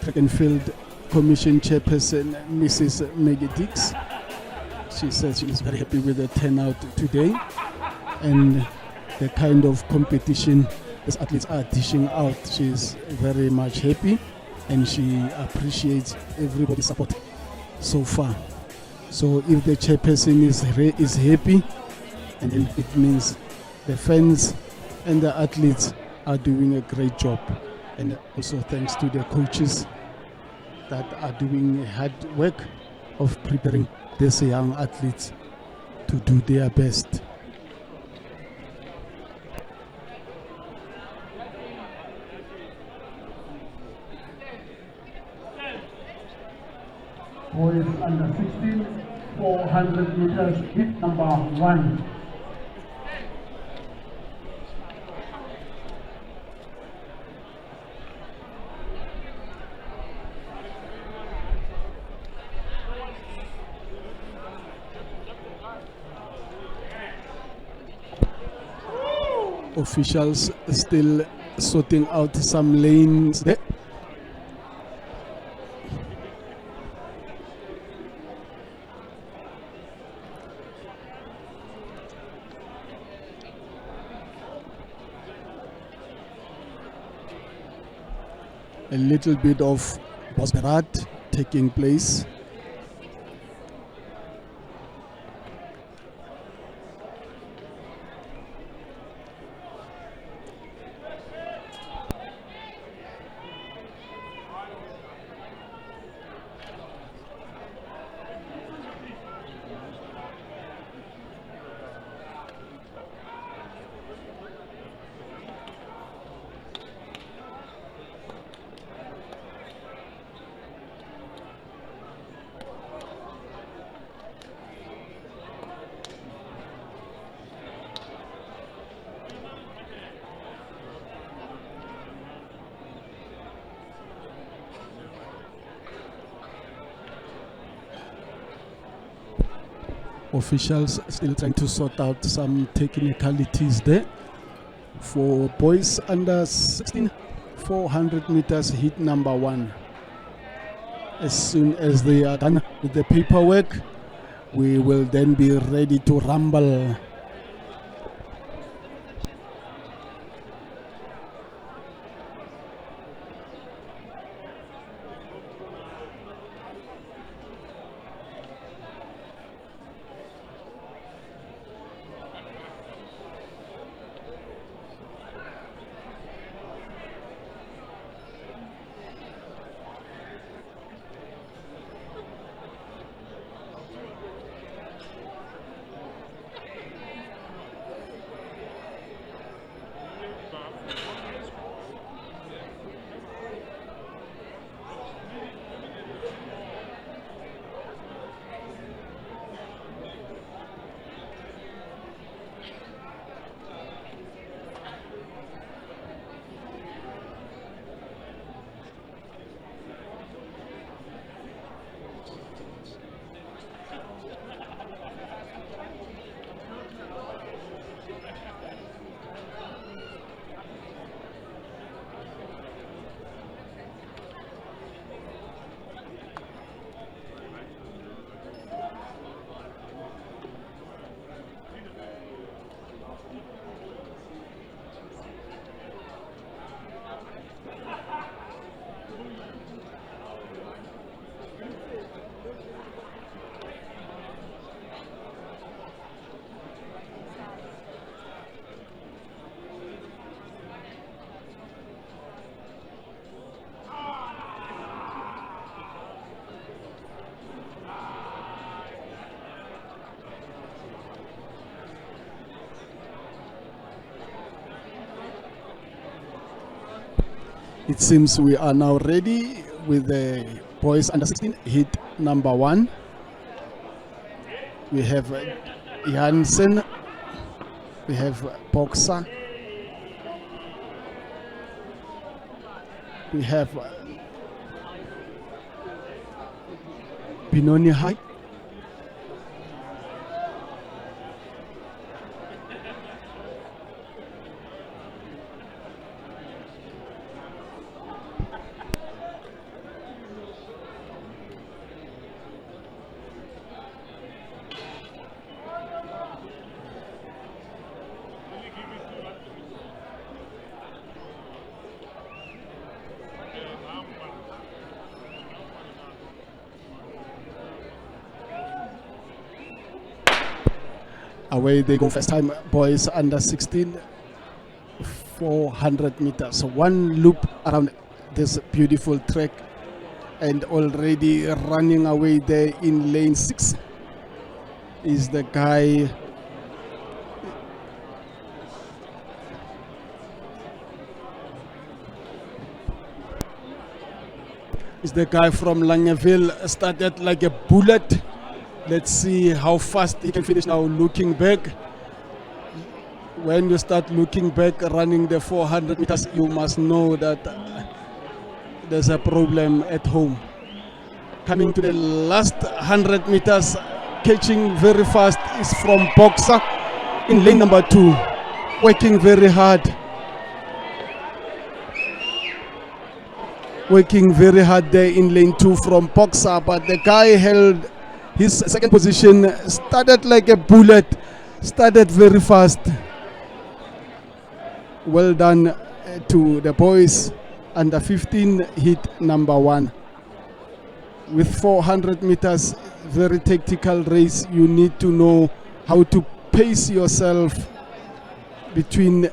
Track and Field Commission Chairperson, Mrs. Maggie Dix. She says she is very happy with the turnout today and the kind of competition these athletes are dishing out. She is very much happy and she appreciates everybody's support so far. So if the chairperson is happy, And it means the fans and the athletes are doing a great job. And also thanks to the coaches that are doing hard work of preparing these young athletes to do their best. Boys under 16, 400 meters, hit number 1. Officials still sorting out some lanes there. A little bit of Bosberat taking place. Officials still trying to sort out some technicalities there. For boys under 16, 400 meters hit number 1. As soon as they are done with the paperwork, we will then be ready to rumble. It seems we are now ready with the boys under 16 hit number 1. We have Jansen, we have Boxer, we have Binoni High, Away they go first time, boys under 16, 400 meters. One loop around this beautiful track, and already running away there in lane 6 is the guy from Langeville. Started like a bullet. Let's see how fast he can finish now. Looking back, when you start looking back running the 400 meters, you must know that there's a problem at home. Coming to the last 100 meters, catching very fast is from Boxer in lane number 2, working very hard. Working very hard there in lane 2 from Boxer, but the guy held his second position, started like a bullet, started very fast. Well done to the boys. Under 15 hit number 1. With 400 meters, very tactical race. You need to know how to pace yourself between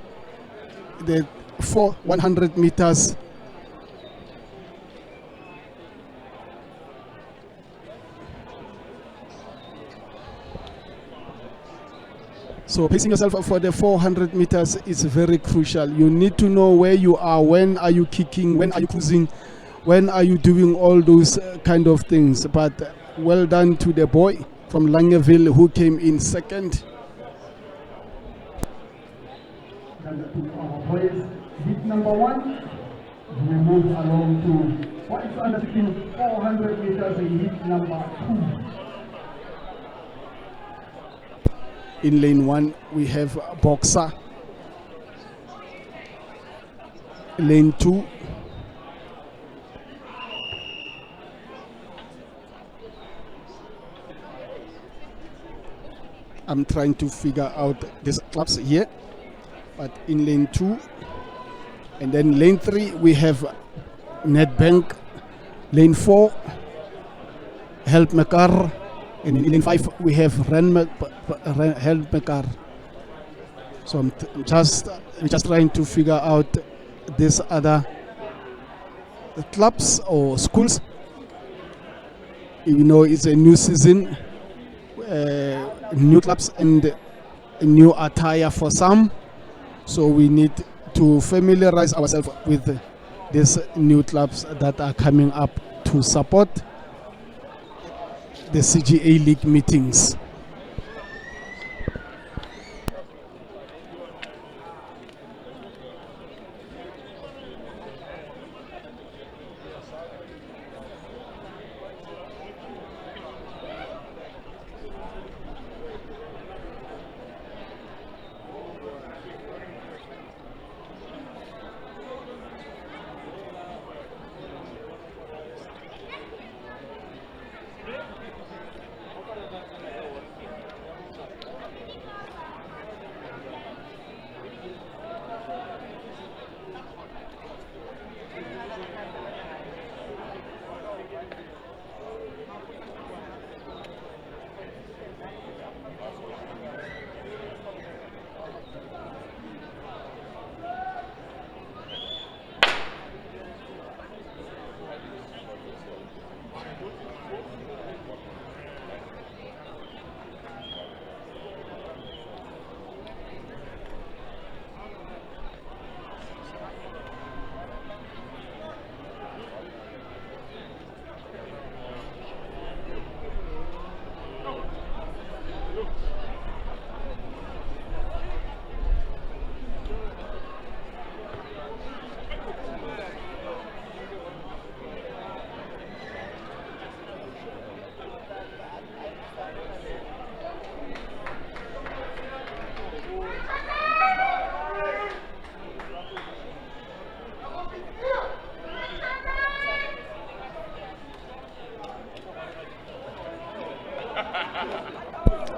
the 100 meters. So pacing yourself for the 400 meters is very crucial. You need to know where you are, when are you kicking, when are you cruising, when are you doing all those kind of things. But well done to the boy from Langeville who came in second. Our boys, hit number 1. We move along to what is under 400 meters, hit number 2. In lane 1, we have Boxer. Lane 2, I'm trying to figure out these clubs here. But in lane 2, and then lane 3, we have Nedbank. Lane 4, Helpmaker. And in lane 5, we have Helpmaker. So I'm just trying to figure out these other clubs or schools. You know, it's a new season, new clubs and new attire for some. So we need to familiarize ourselves with these new clubs that are coming up to support the CGA League meetings.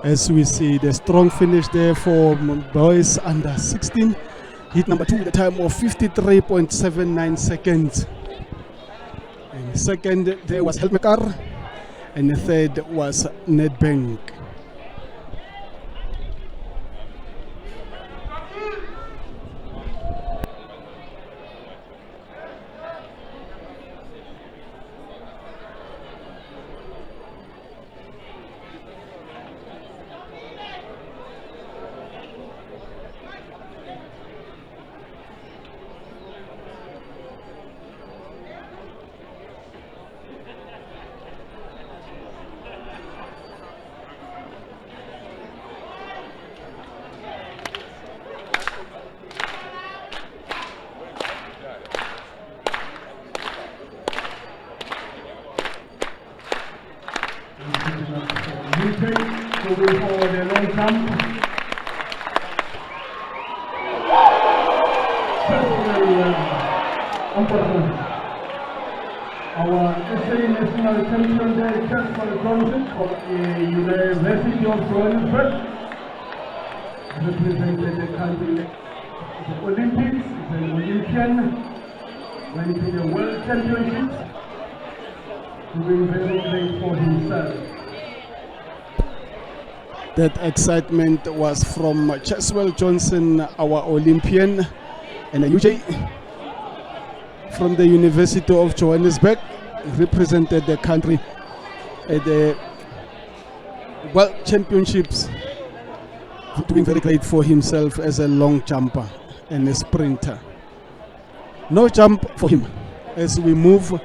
As we see the strong finish there for boys under 16. Hit number 2 with a time of 53.79 seconds. And second there was Helpmaker, and the third was Nedbank. moving for the long jump. Our SA National Champion there, Chancellor Johnson from the University of Johannesburg, represented the country at the Olympics, is an Olympian, went to the World Championships, doing very great for himself. That excitement was from Cheswell Johnson, our Olympian, and a UJ from the University of Johannesburg, represented the country at the World Championships, doing very great for himself as a long jumper and a sprinter. No jump for him as we move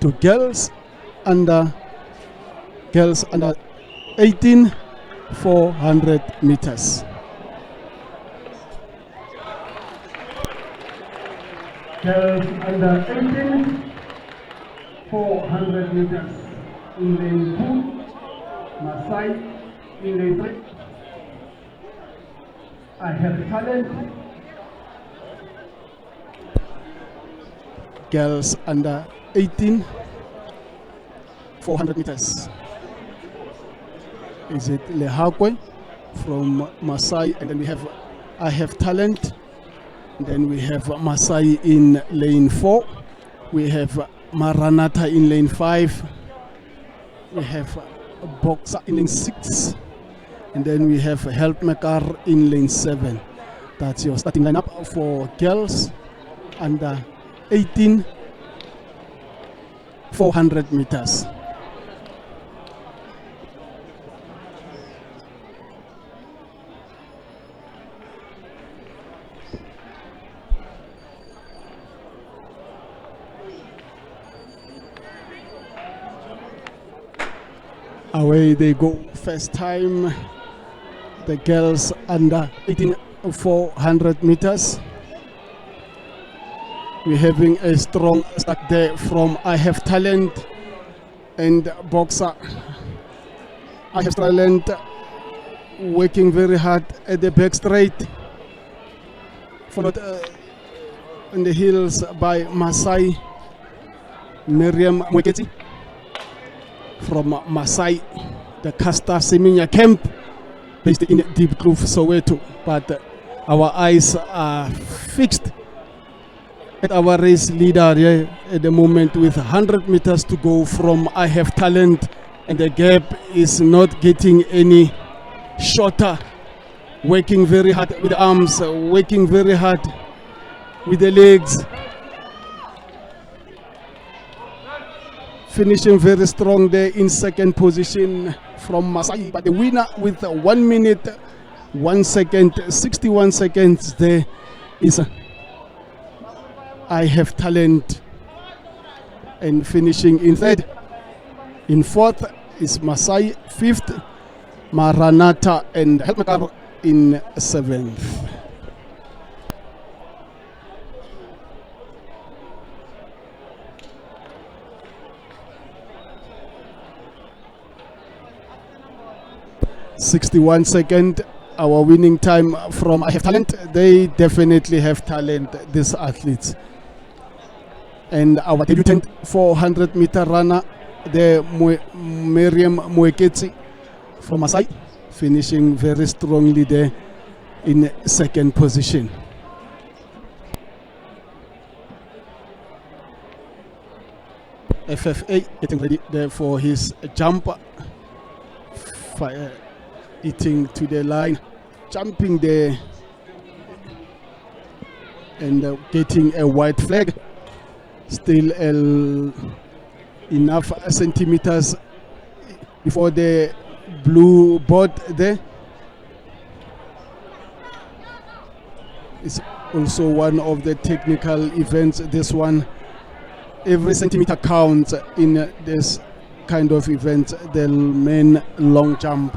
to girls under 18 400 meters. Girls under 18, 400 meters. In lane 2, Masai. In lane 3, I have talent. Girls under 18, 400 meters. Is it Lehakwe from Masai, and then we have I Have Talent. And then we have Masai in lane 4. We have Maranatha in lane 5. We have Boxer in lane 6. And then we have Helpmaker in lane 7. That's your starting lineup for girls under 18, 400 meters. Away they go, first time, the girls under 18, 400 meters. We're having a strong start there from I Have Talent and Boxer. I Have Talent working very hard at the back straight, followed in the heels by Masai, Miriam Mweketi from Masai, the Kasta Seminya camp based in Deep Kloof, Soweto. But our eyes are fixed at our race leader at the moment with 100 meters to go from I Have Talent, and the gap is not getting any shorter. Working very hard with the arms, working very hard with the legs. Finishing very strong there in second position from Masai, but the winner with 1 minute, 1 second, 61 seconds there is I Have Talent, and finishing in third. In fourth is Masai, fifth Maranatha, and Helpmaker in seventh. .61 second, our winning time from I Have Talent. They definitely have talent, these athletes. And our debutant 400 meter runner, the Miriam Mweketsi from Masai, finishing very strongly there in second position. FFA getting ready there for his jump. Eating to the line, jumping there, and getting a white flag. Still enough centimeters before the blue board there. It's also one of the technical events, this one. Every centimeter counts in this kind of event, the men long jump.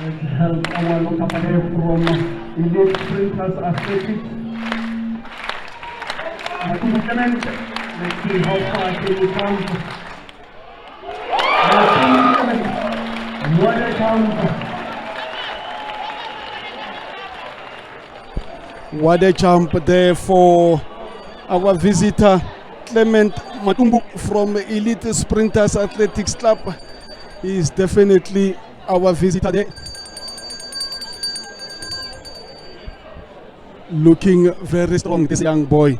Let's help our local player from Elite Sprinters Athletics. Martin Clement, let's see how far can he come. Martin Clement, what a jump. What a jump there for our visitor, Clement Matumbu from Elite Sprinters Athletics Club. He is definitely our visitor there. Looking very strong, this young boy.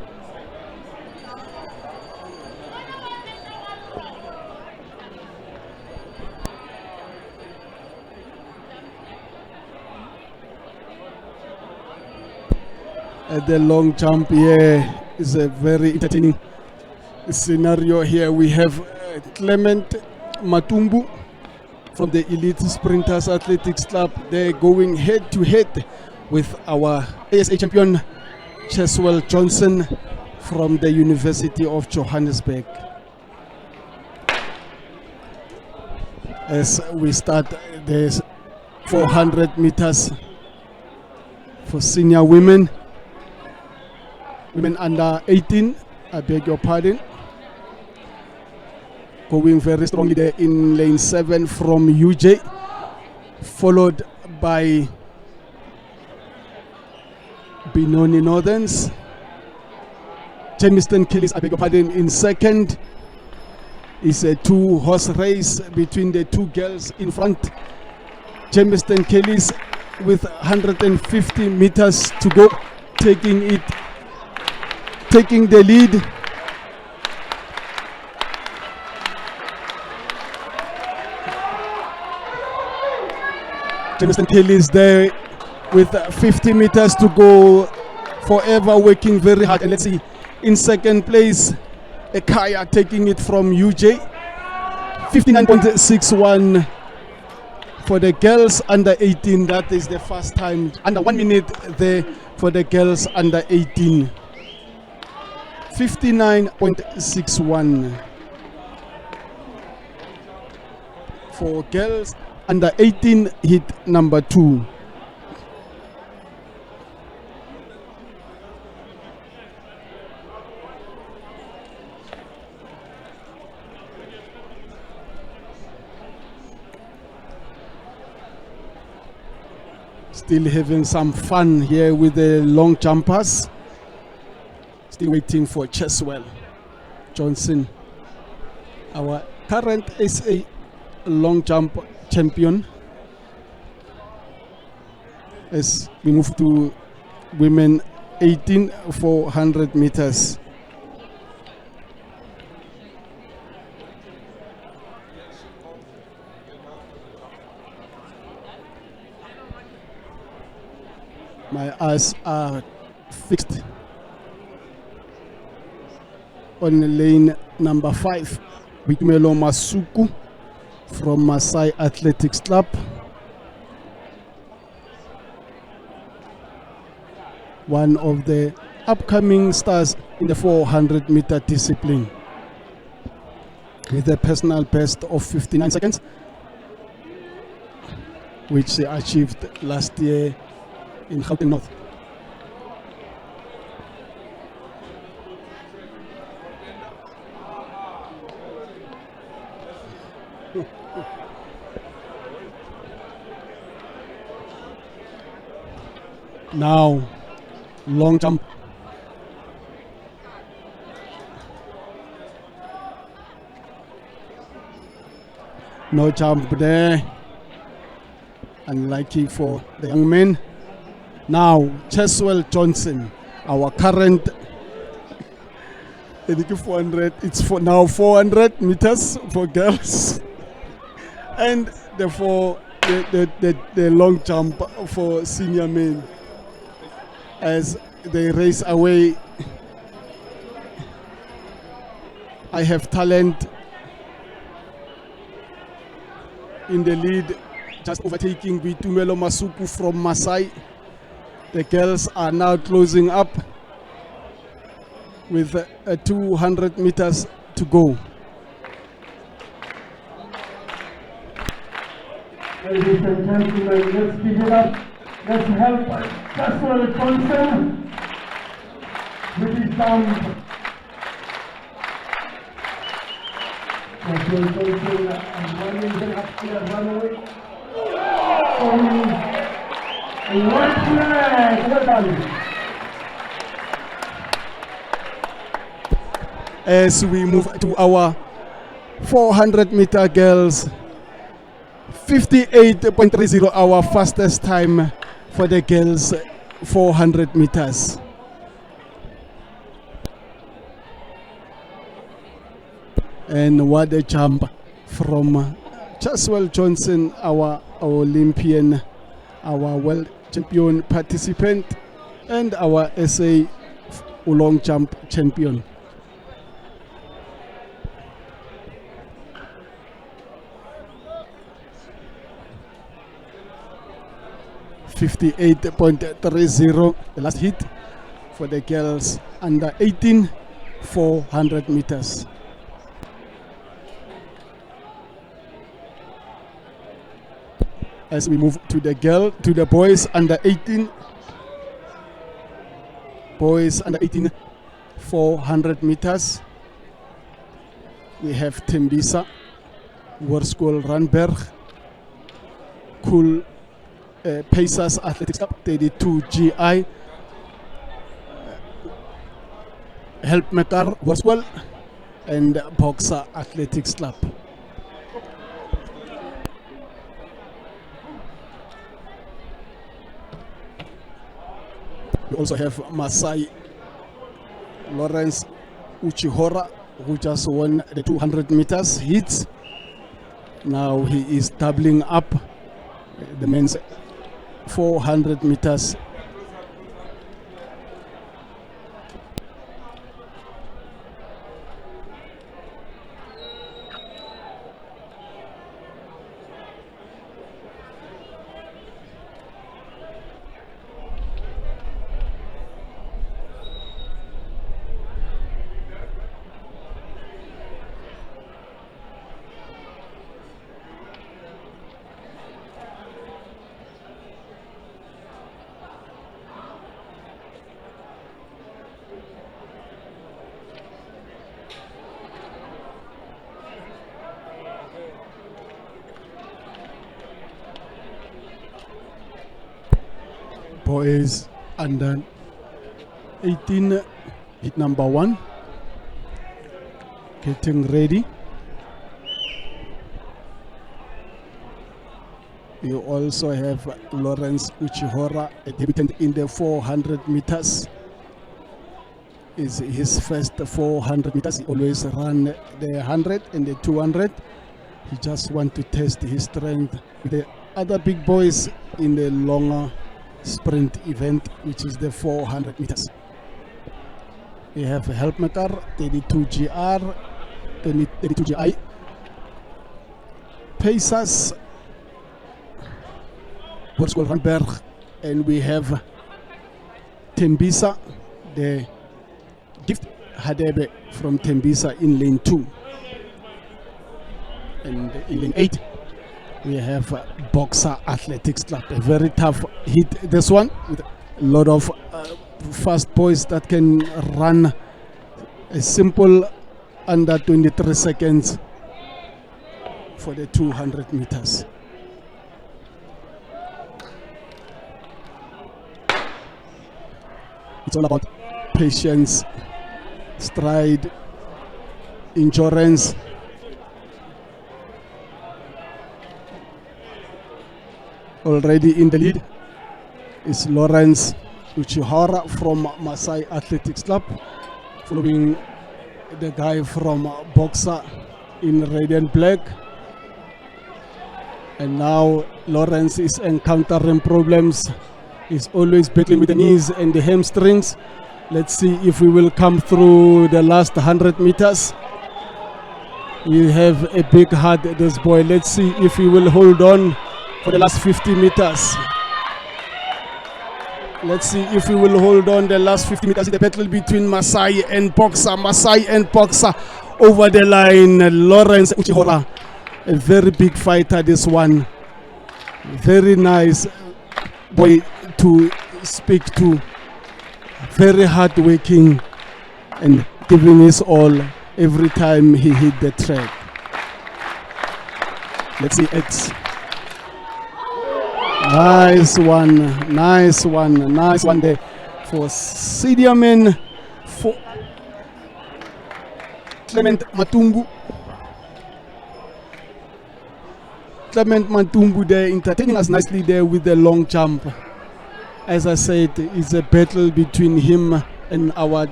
The long jump here is a very entertaining scenario. Here we have Clement Matumbu from the Elite Sprinters Athletics Club. They're going head to head with our ASA champion Cheswell Johnson from the University of Johannesburg. As we start, there's 400 meters for senior women. Women under 18, I beg your pardon. Going very strongly there in lane 7 from UJ, followed by Benoni Northerns. Jamestown Killies, I beg your pardon, in second. It's a 2-horse race between the two girls in front. Jamestown Killies with 150 meters to go, taking the lead. Jamestown Killies there with 50 meters to go, forever working very hard. And let's see, in second place, Ekaya taking it from UJ, 59.61 for the girls under 18. That is the first time, under 1 minute there for the girls under 18. 59.61 for girls under 18, hit number 2. Still having some fun here with the long jumpers. Still waiting for Cheswell Johnson, our current SA long jump champion. As we move to women 18 400 meters. My eyes are fixed on lane number 5, Bikmelo Masuku from Masai Athletics Club. One of the upcoming stars in the 400 meter discipline, with a personal best of 59 seconds, which they achieved last year in Gauteng North. Now, long jump. No jump there. Unlucky for the young men. Now, Cheswell Johnson, our current 400. It's for now 400 meters for girls, and the long jump for senior men. As they race away, I have talent in the lead, just overtaking Bitumelo Masuku from Masai. The girls are now closing up with 200 meters to go. Ladies and gentlemen, let's give it up. Let's help Caswell Johnson with his jump. Caswell Johnson running the upfield runaway. White flag, well done. As we move to our 400-meter girls, 58.30, our fastest time for the girls 400 meters. And what a jump from Caswell Johnson, our Olympian, our world champion participant, and our SA long jump champion. .30, the last hit for the girls under 18, 400 meters. As we move to the boys under 18, 400 meters. We have Tembisa, Worskol Ranberg, Cool Pacers Athletics Club, 32 GI, Help Mekar Worskol, and Boxer Athletics Club. We also have Masai Lawrence Uchihora, who just won the 200 meters hits. Now he is doubling up the men's 400 meters. Boys under 18, hit number 1, getting ready. You also have Lawrence Uchihora, a debutant in the 400 meters. Is his first 400 meters. He always run the 100 and the 200. He just wants to test his strength with the other big boys in the longer sprint event, which is the 400 meters. We have Helpmaker, 32 GR, 32 GI, Pacers, Worskol Ranberg, and we have Tembisa, the Gift Hadebe from Tembisa in lane 2. And in lane 8, we have Boxer Athletics Club. A very tough hit, this one, with a lot of fast boys that can run a simple under 23 seconds for the 200 meters. It's all about patience, stride, endurance. Already in the lead is Lawrence Uchihara from Masai Athletics Club, following the guy from Boxer in red and black. And now Lawrence is encountering problems. He's always battling with the knees and the hamstrings. Let's see if we will come through the last 100 meters. We have a big heart, this boy. Let's see if he will hold on for the last 50 meters. Let's see if we will hold on the last 50 meters in the battle between Masai and Boxer. Masai and Boxer over the line. Lawrence Uchihora, a very big fighter, this one. Very nice boy to speak to. Very hardworking and giving his all every time he hit the track. Let's see X. Nice one, nice one, nice one there for Sidiamen, for Clement Matumbu. Clement Matumbu there entertaining us nicely there with the long jump. As I said, it's a battle between him and our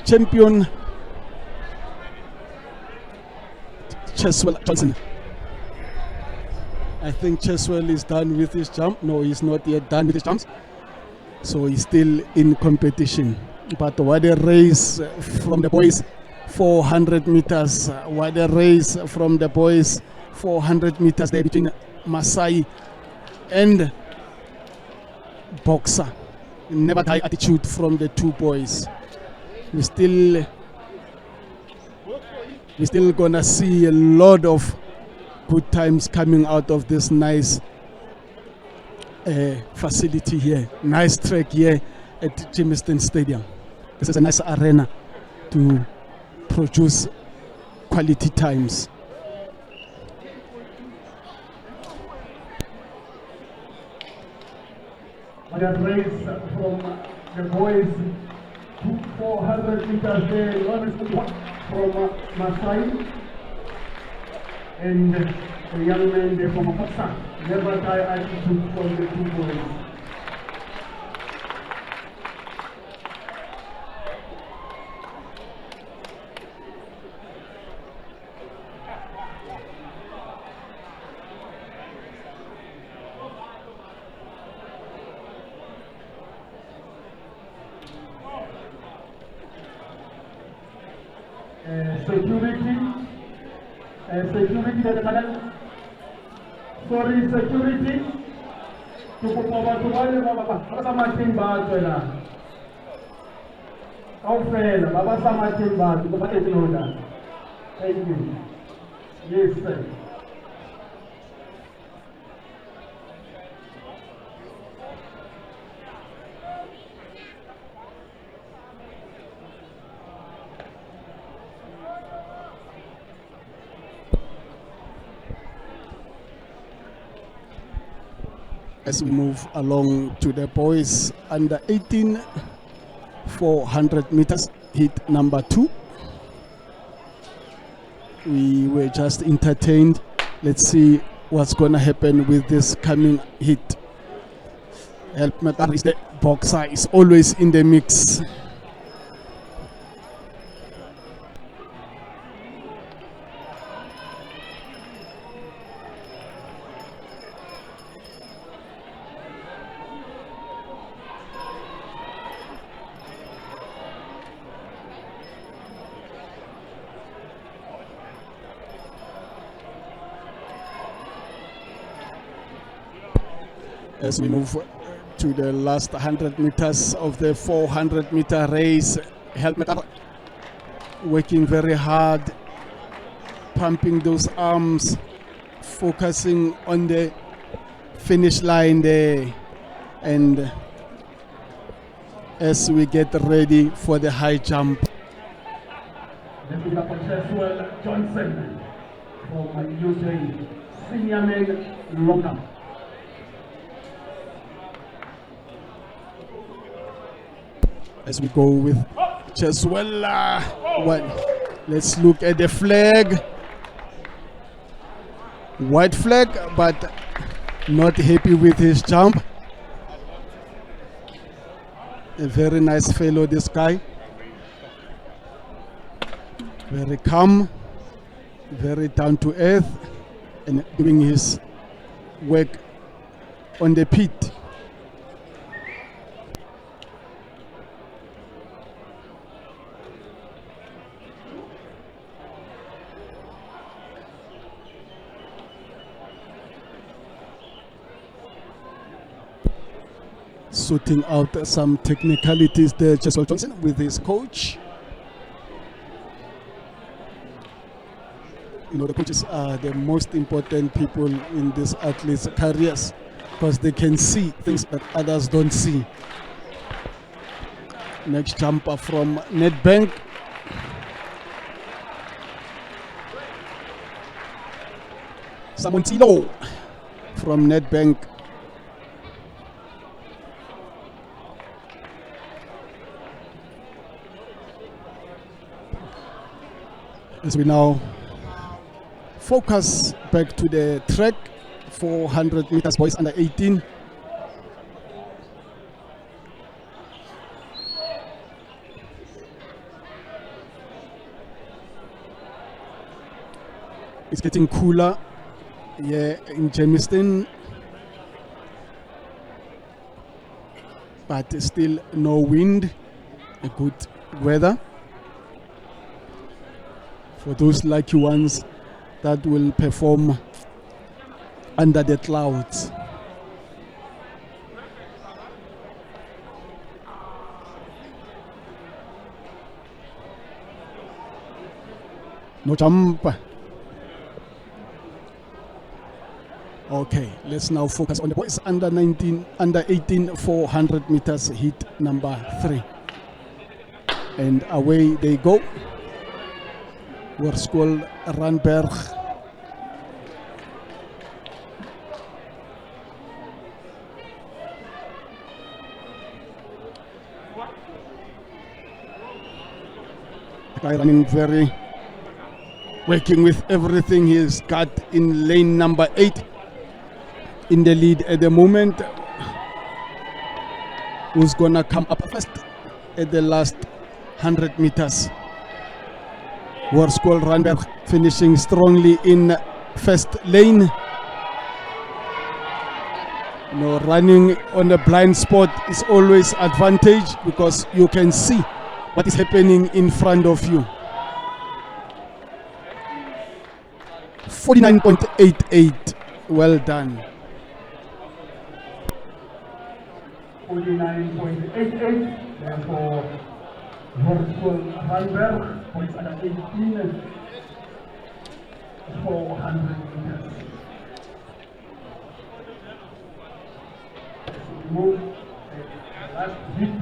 champion, Cheswell Johnson. I think Cheswell is done with his jump. No, he's not yet done with his jumps. So he's still in competition. But what a race from the boys, 400 meters. What a race from the boys, 400 meters there between Masai and Boxer. Never die attitude from the two boys. We still gonna see a lot of good times coming out of this nice facility here. Nice track here at Jamestown Stadium. This is a nice arena to produce quality times. What a race from the boys to 400 meters there. One is from Masai and the young man there from Pakistan. Never die attitude from the two boys. Security dari mana? Sorry, security. Cukup bawa tuan apa sama tim batu lah. Kau fail, bapa sama tim batu, bapa itu dah. Thank you. Yes, sir. As we move along to the boys under 18 400 meters, hit number 2. We were just entertained. Let's see what's going to happen with this coming hit. Help me, the Boxer is always in the mix. As we move to the last 100 meters of the 400-meter race, Helmet working very hard, pumping those arms, focusing on the finish line there, and as we get ready for the high jump. Johnson from USA, senior man, local. As we go with Cheswell, let's look at the flag. White flag, but not happy with his jump. A very nice fellow, this guy. Very calm, very down to earth, and doing his work on the pit. Sorting out some technicalities there, Cheswell Johnson with his coach. You know, the coaches are the most important people in these athletes' careers. because they can see things that others don't see. Next jumper from Nedbank. Samontilo from Nedbank. As we now focus back to the track, 400 meters boys under 18. It's getting cooler here in Jamestown, but still no wind, a good weather. For those lucky ones that will perform under the clouds. No jump. Okay, let's now focus on the boys under 18 400 meters heat number 3. And away they go. Worskol Randberg. The guy running working with everything he's got in lane number 8. In the lead at the moment. Who's gonna come up first at the last 100 meters? Worskol Randberg finishing strongly in first lane. Running on a blind spot is always advantage because you can see what is happening in front of you. 49.88. Well done. 49.88, therefore Worskol Randberg, points under 18, 400 meters. Move the last hit.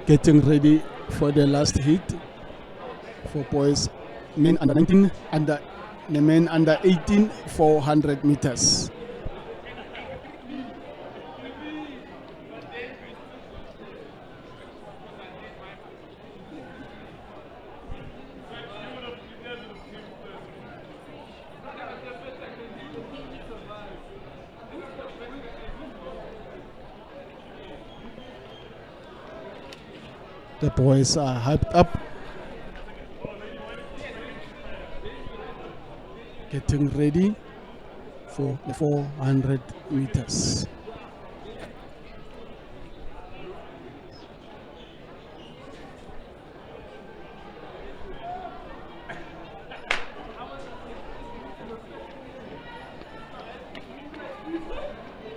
Getting ready for the last hit for boys, men under 19, the men under 18, 400 meters. The boys are hyped up, getting ready for the 400 meters.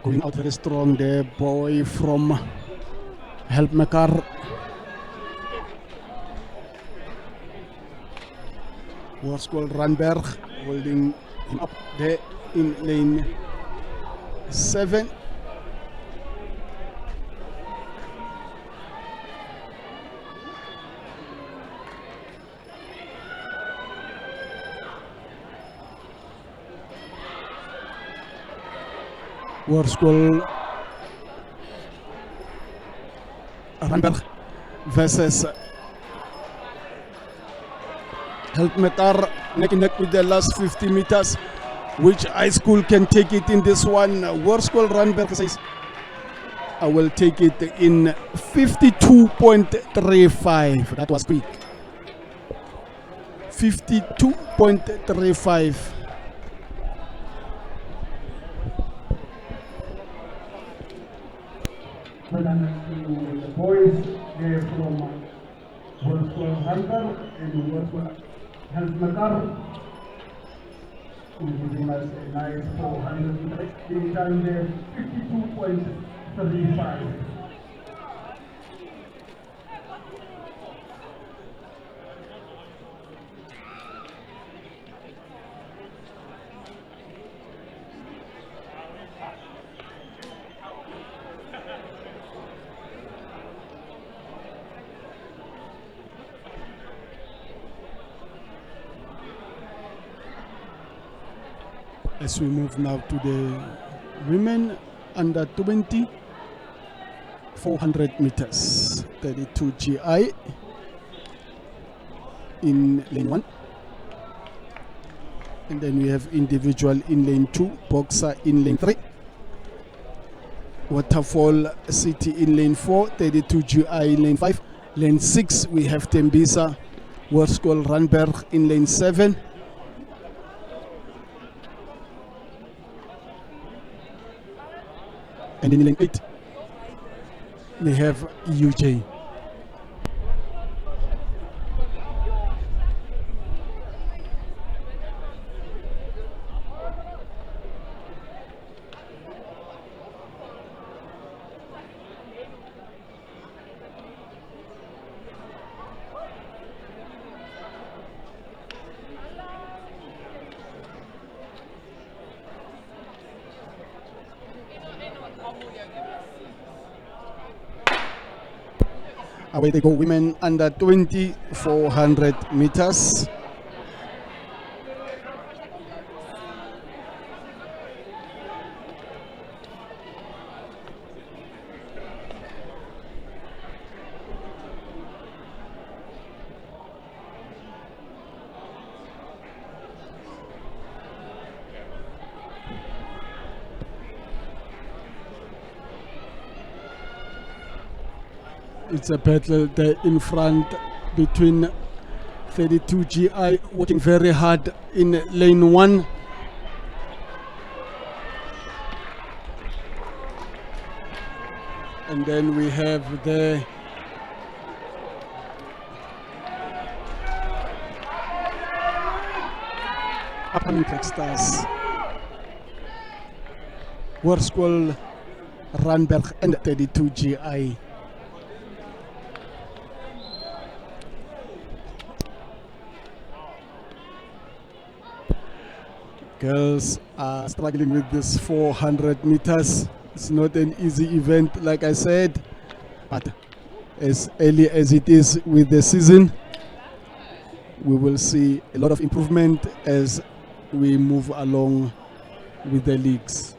Going out very strong, the boy from Helpmekar. Worskol Randberg holding him up there in lane 7. Worskol Randberg versus Helpmetar, neck and neck with the last 50 meters. Which high school can take it in this one? Worskol Randberg says, I will take it in 52.35. That was quick. 52.35. to the boys there from Wolfgang Hunter and Wolfgang Hansmakar, giving us a nice 400 meters in time there, 52.35. As we move now to the women under 20, 400 meters, 32 GI in lane 1. And then we have individual in lane 2, boxer in lane 3. Waterfall City in lane 4, 32 GI in lane 5. Lane 6 we have Tembisa, Worskol Randberg in lane 7. And in lane 8 we have UJ. Away they go, women under 20, 400 meters. It's a battle there in front between 32 GI working very hard in lane 1. And then we have the upcoming track stars, Worskol, Randberg and 32 GI. Girls are struggling with this 400 meters. It's not an easy event, like I said, but as early as it is with the season, we will see a lot of improvement as we move along with the leagues.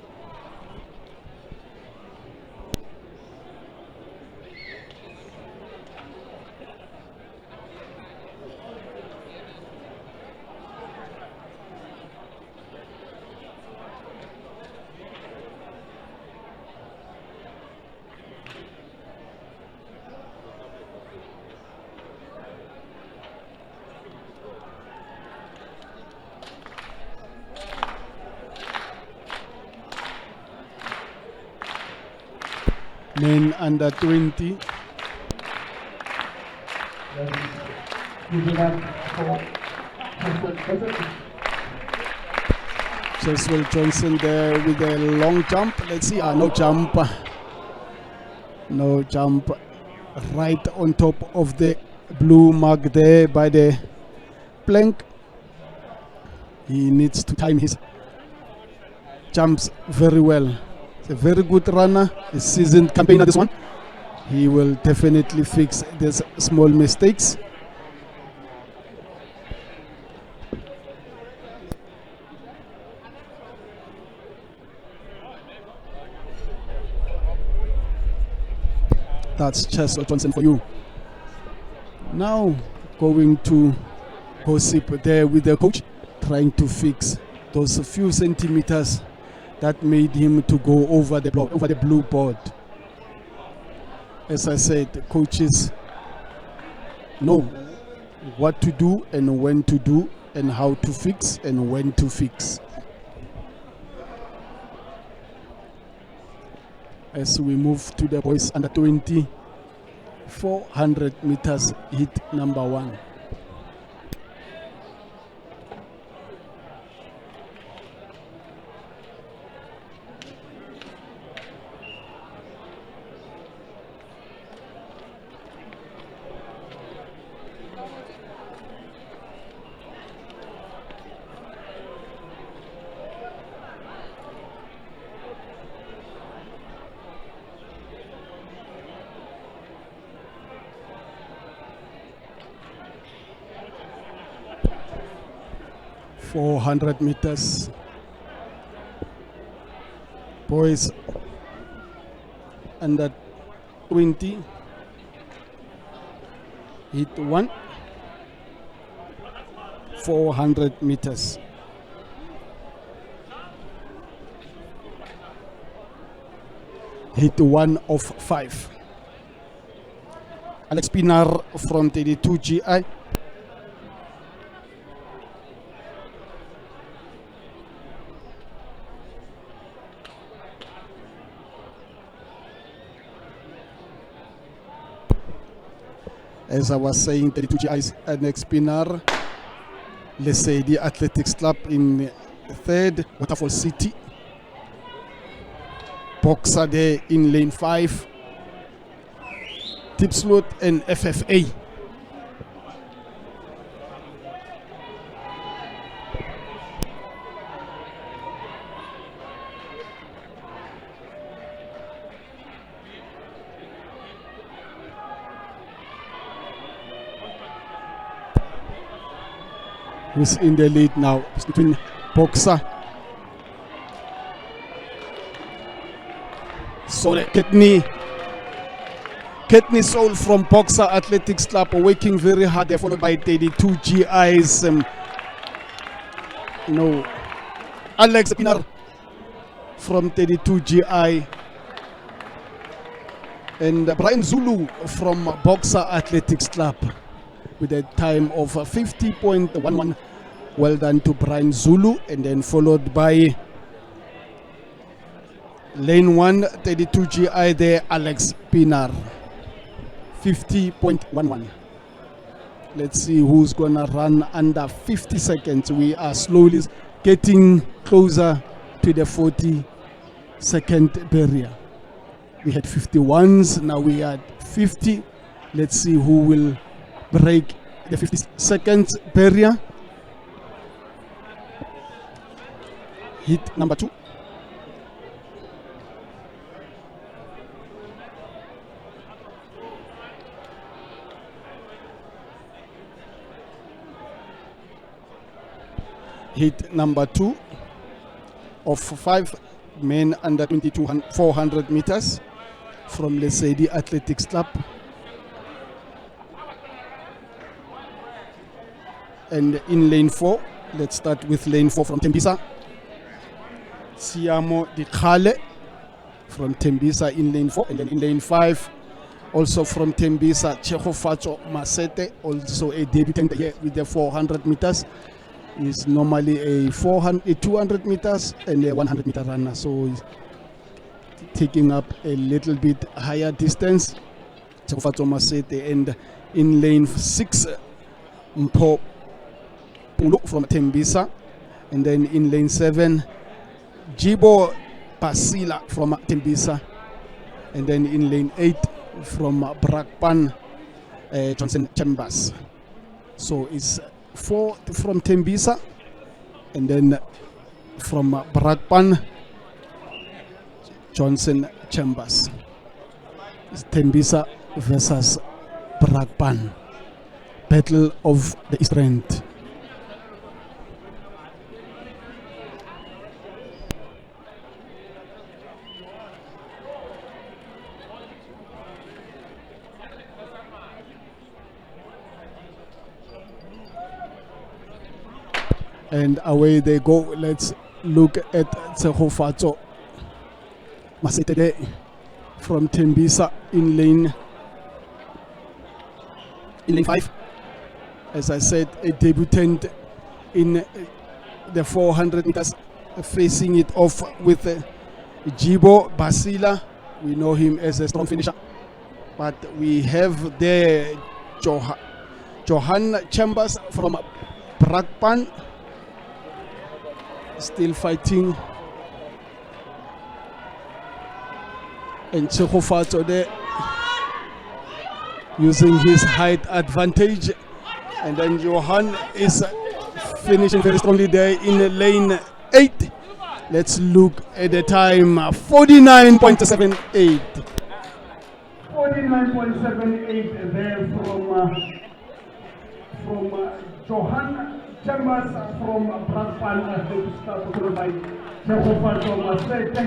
Men under 20. Cheswell Johnson there with a long jump. Let's see, no jump. No jump. Right on top of the blue mark there by the plank. He needs to time his jumps very well. A very good runner, a seasoned campaigner this one. He will definitely fix these small mistakes. That's Cheswell Johnson for you. Now going to gossip there with the coach, trying to fix those few centimeters that made him to go over the block, over the blue board. As I said, coaches know what to do and when to do and how to fix and when to fix. as we move to the boys under 20 400 meters heat number 1. .400 meters. Boys under 20. Heat 1. 400 meters. Heat 1 of 5. Alex Pinar from 32 GI. As I was saying, 32 GIs Alex Pinar. Lesedi Athletics Club in 3rd, Waterfall City. Boxer there in lane 5. Tipslot and FFA. Who's in the lead now? It's between Boxer. Sorry, Ketni Soul from Boxer Athletics Club working very hard. They're followed by 32 GIs. Alex Pinar from 32 GI. And Brian Zulu from Boxer Athletics Club with a time of 50.11. Well done to Brian Zulu. And then followed by lane 1, 32 GI there, Alex Pinar. 50.11. Let's see who's gonna run under 50 seconds. We are slowly getting closer to the 40-second barrier. We had 51s, now we are 50. Let's see who will break the 50 seconds barrier. Hit number 2. Hit number 2 of 5 men under 400 meters from Lesedi Athletics Club. And in lane 4, let's start with lane 4 from Tembisa. Siamo Dikhale from Tembisa in lane 4. And then in lane 5, also from Tembisa, Chehofacho Masete, also a debutant here with the 400 meters. Is normally a 200 meters and a 100 meter runner, so he's taking up a little bit higher distance. And in lane 6, Mpo Pulo from Tembisa, and then in lane 7, Jibo Basila from Tembisa, and then in lane 8 from Brakpan, Johnson Chambers. So it's 4 from Tembisa, and then from Brakpan, Johnson Chambers. It's Tembisa versus Brakpan. Battle of the East End. And away they go. Let's look at Tsehofatso Masetede from Tembisa in lane 5. As I said, a debutant in the 400 meters, facing it off with Jibo Basila We know him as a strong finisher. But we have there Johan Chambers from Brakpan, still fighting. And Chekofatso there, using his height advantage. And then Johan is finishing very strongly there in lane 8. Let's look at the time, 49.78. 49.78 there from Johan Chambers from Brakpan, followed by Chekofatso Masete,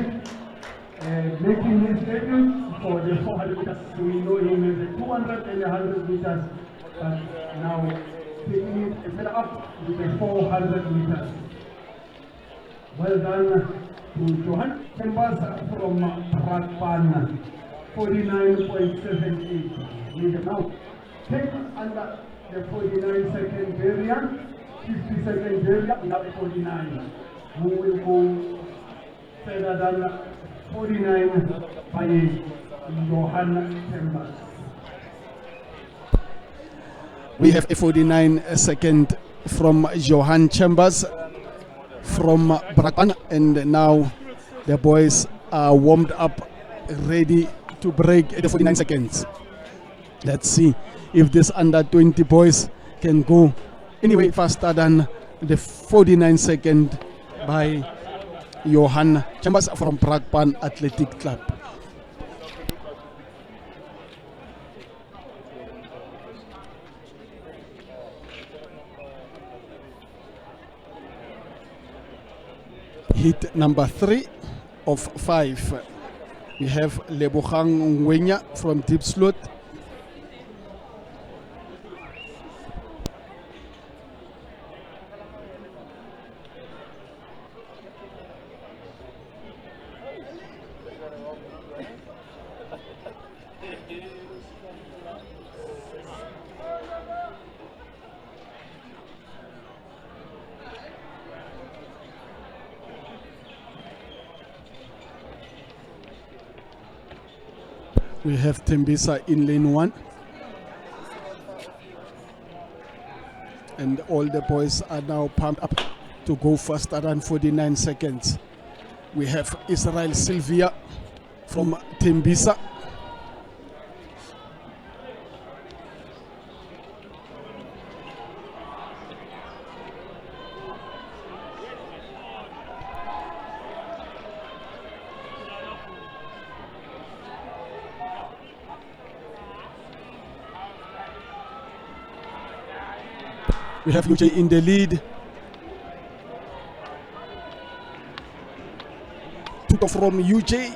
making his debut for the 400 meters. We know him as the 200 and the 100 meters, but now taking it a bit up with the 400 meters. Well done to Johan Chambers from Brakpan, 49.78. We have now taken under the 49-second barrier, 50-second barrier, we have a 49. Who will go further than 49 by Johan Chambers. We have a 49-second from Johan Chambers from Brakpan, and now the boys are warmed up, ready to break the 49 seconds. Let's see if this under 20 boys can go anyway faster than the 49-second by Johan Chambers from Brakpan Athletic Club. Hit number 3 of 5. We have Lebogang Ngwenya from Deep Slot. We have Tembisa in lane 1. And all the boys are now pumped up to go faster than 49 seconds. We have Israel Sylvia from Tembisa. We have UJ in the lead. Tuto from UJ.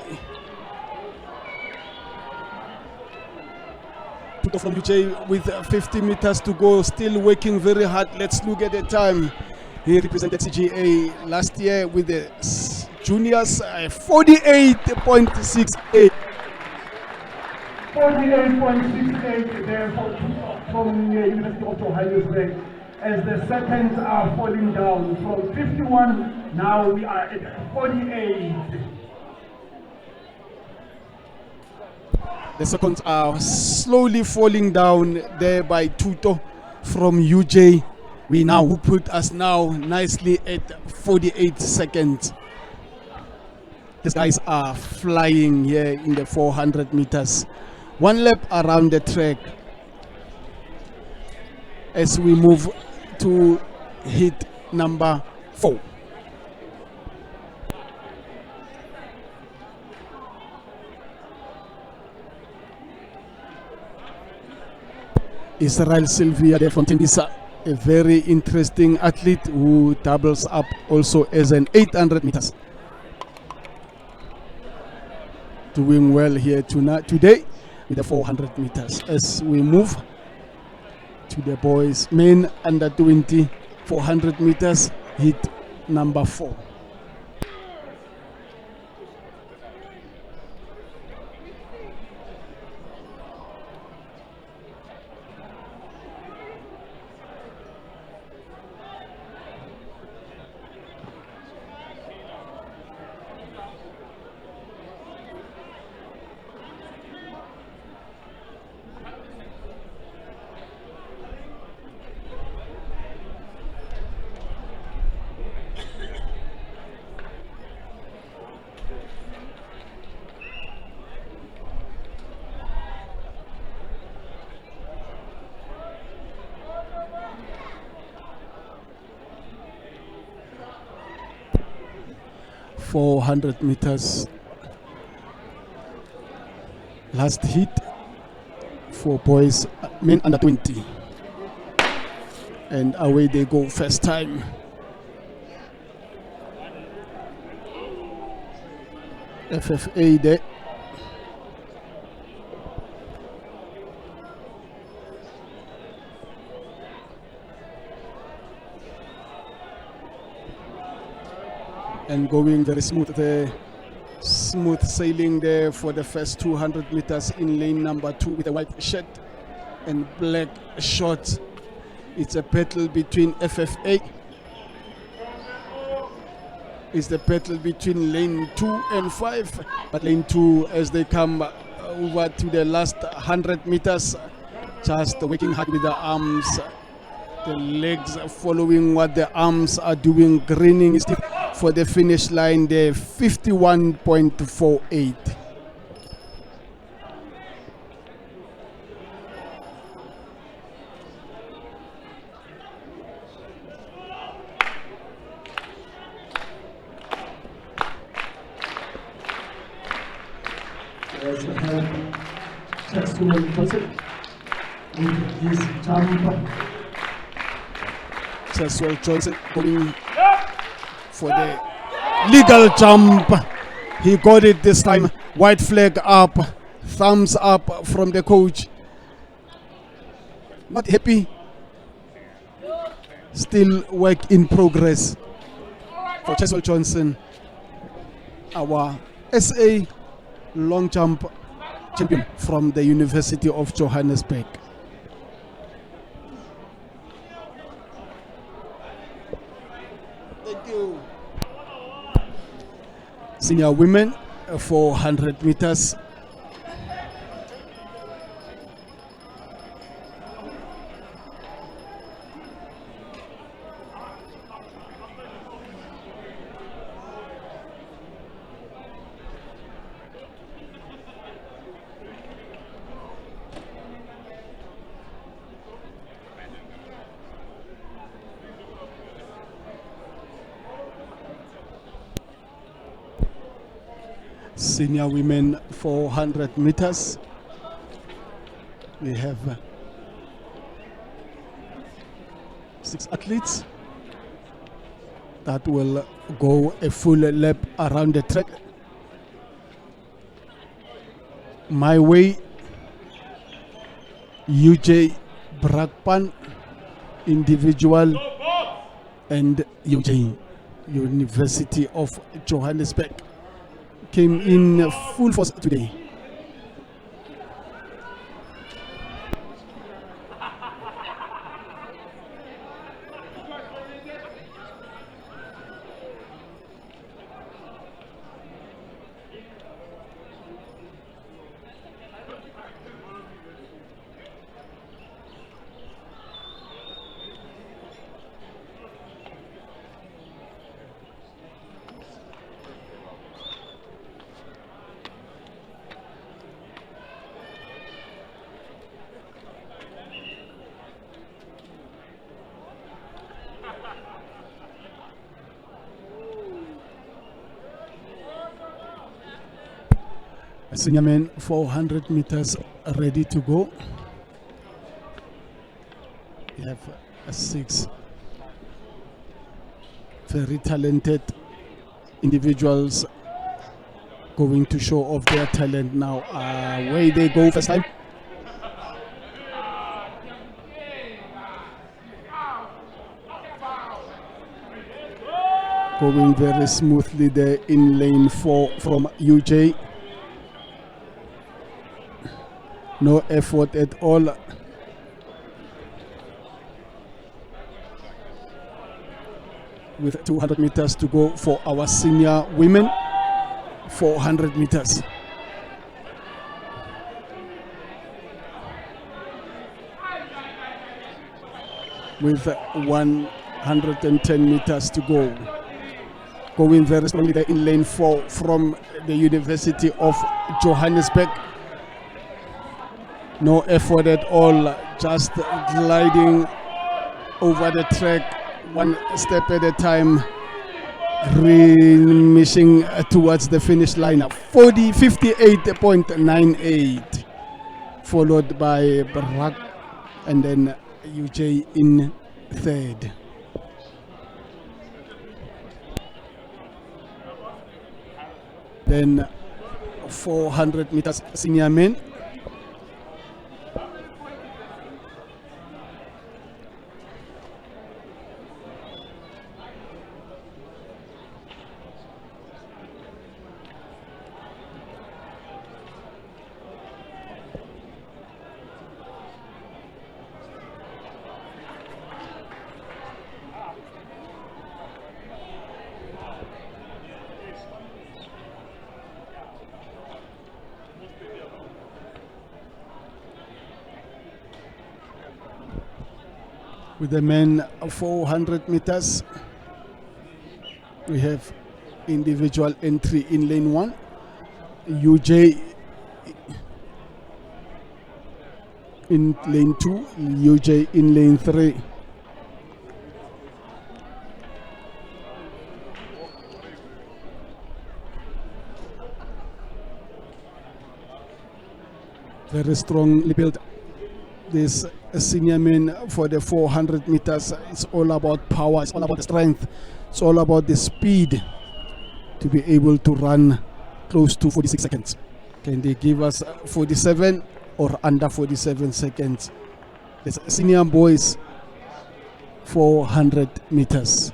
Tuto from UJ with 50 meters to go, still working very hard. Let's look at the time. He represented CGA last year with the juniors, 48.68. 48.68 there from the University of Johannesburg. As the seconds are falling down from 51, now we are at 48. The seconds are slowly falling down there by Tuto from UJ. We now put us now nicely at 48 seconds. These guys are flying here in the 400 meters. One lap around the track as we move to hit number 4. Israel Sylvia there from Tembisa, a very interesting athlete who doubles up also as an 800 meters. Doing well here today with the 400 meters as we move to the boys men under 20 400 meters, hit number 4. 400 meters. Last hit for boys, men under 20. And away they go first time. FFA there. And going very smooth there. Smooth sailing there for the first 200 meters in lane number 2 with a white shirt and black shorts. It's a battle between FFA. It's the battle between lane 2 and 5. But lane 2, as they come over to the last 100 meters, just working hard with the arms. The legs following what the arms are doing, grinning for the finish line there, 51.48. Cheswell Johnson going for the legal jump. He got it this time. White flag up, thumbs up from the coach. Not happy. Still work in progress for Cheswell Johnson, our SA long jump champion from the University of Johannesburg. Thank you. Senior women, 400 meters. Senior women 400 meters. We have 6 athletes that will go a full lap around the track. My way, UJ Brakpan individual and UJ University of Johannesburg came in full force today. Senior men 400 meters ready to go. We have 6 very talented individuals going to show off their talent now. Away they go first time. Going very smoothly there in lane 4 from UJ. No effort at all. With 200 meters to go for our senior women, 400 meters. With 110 meters to go. Going very strongly there in lane 4 from the University of Johannesburg. No effort at all, just gliding over the track, one step at a time. Reaching towards the finish line, 58.98, followed by Barak and then UJ in third. Then 400 meters senior men. With the men 400 meters, we have individual entry in lane 1. UJ in lane 2, UJ in lane 3. Very strongly built. This senior men for the 400 meters. It's all about power, it's all about the strength, it's all about the speed to be able to run close to 46 seconds. Can they give us 47 or under 47 seconds? It's senior boys 400 meters.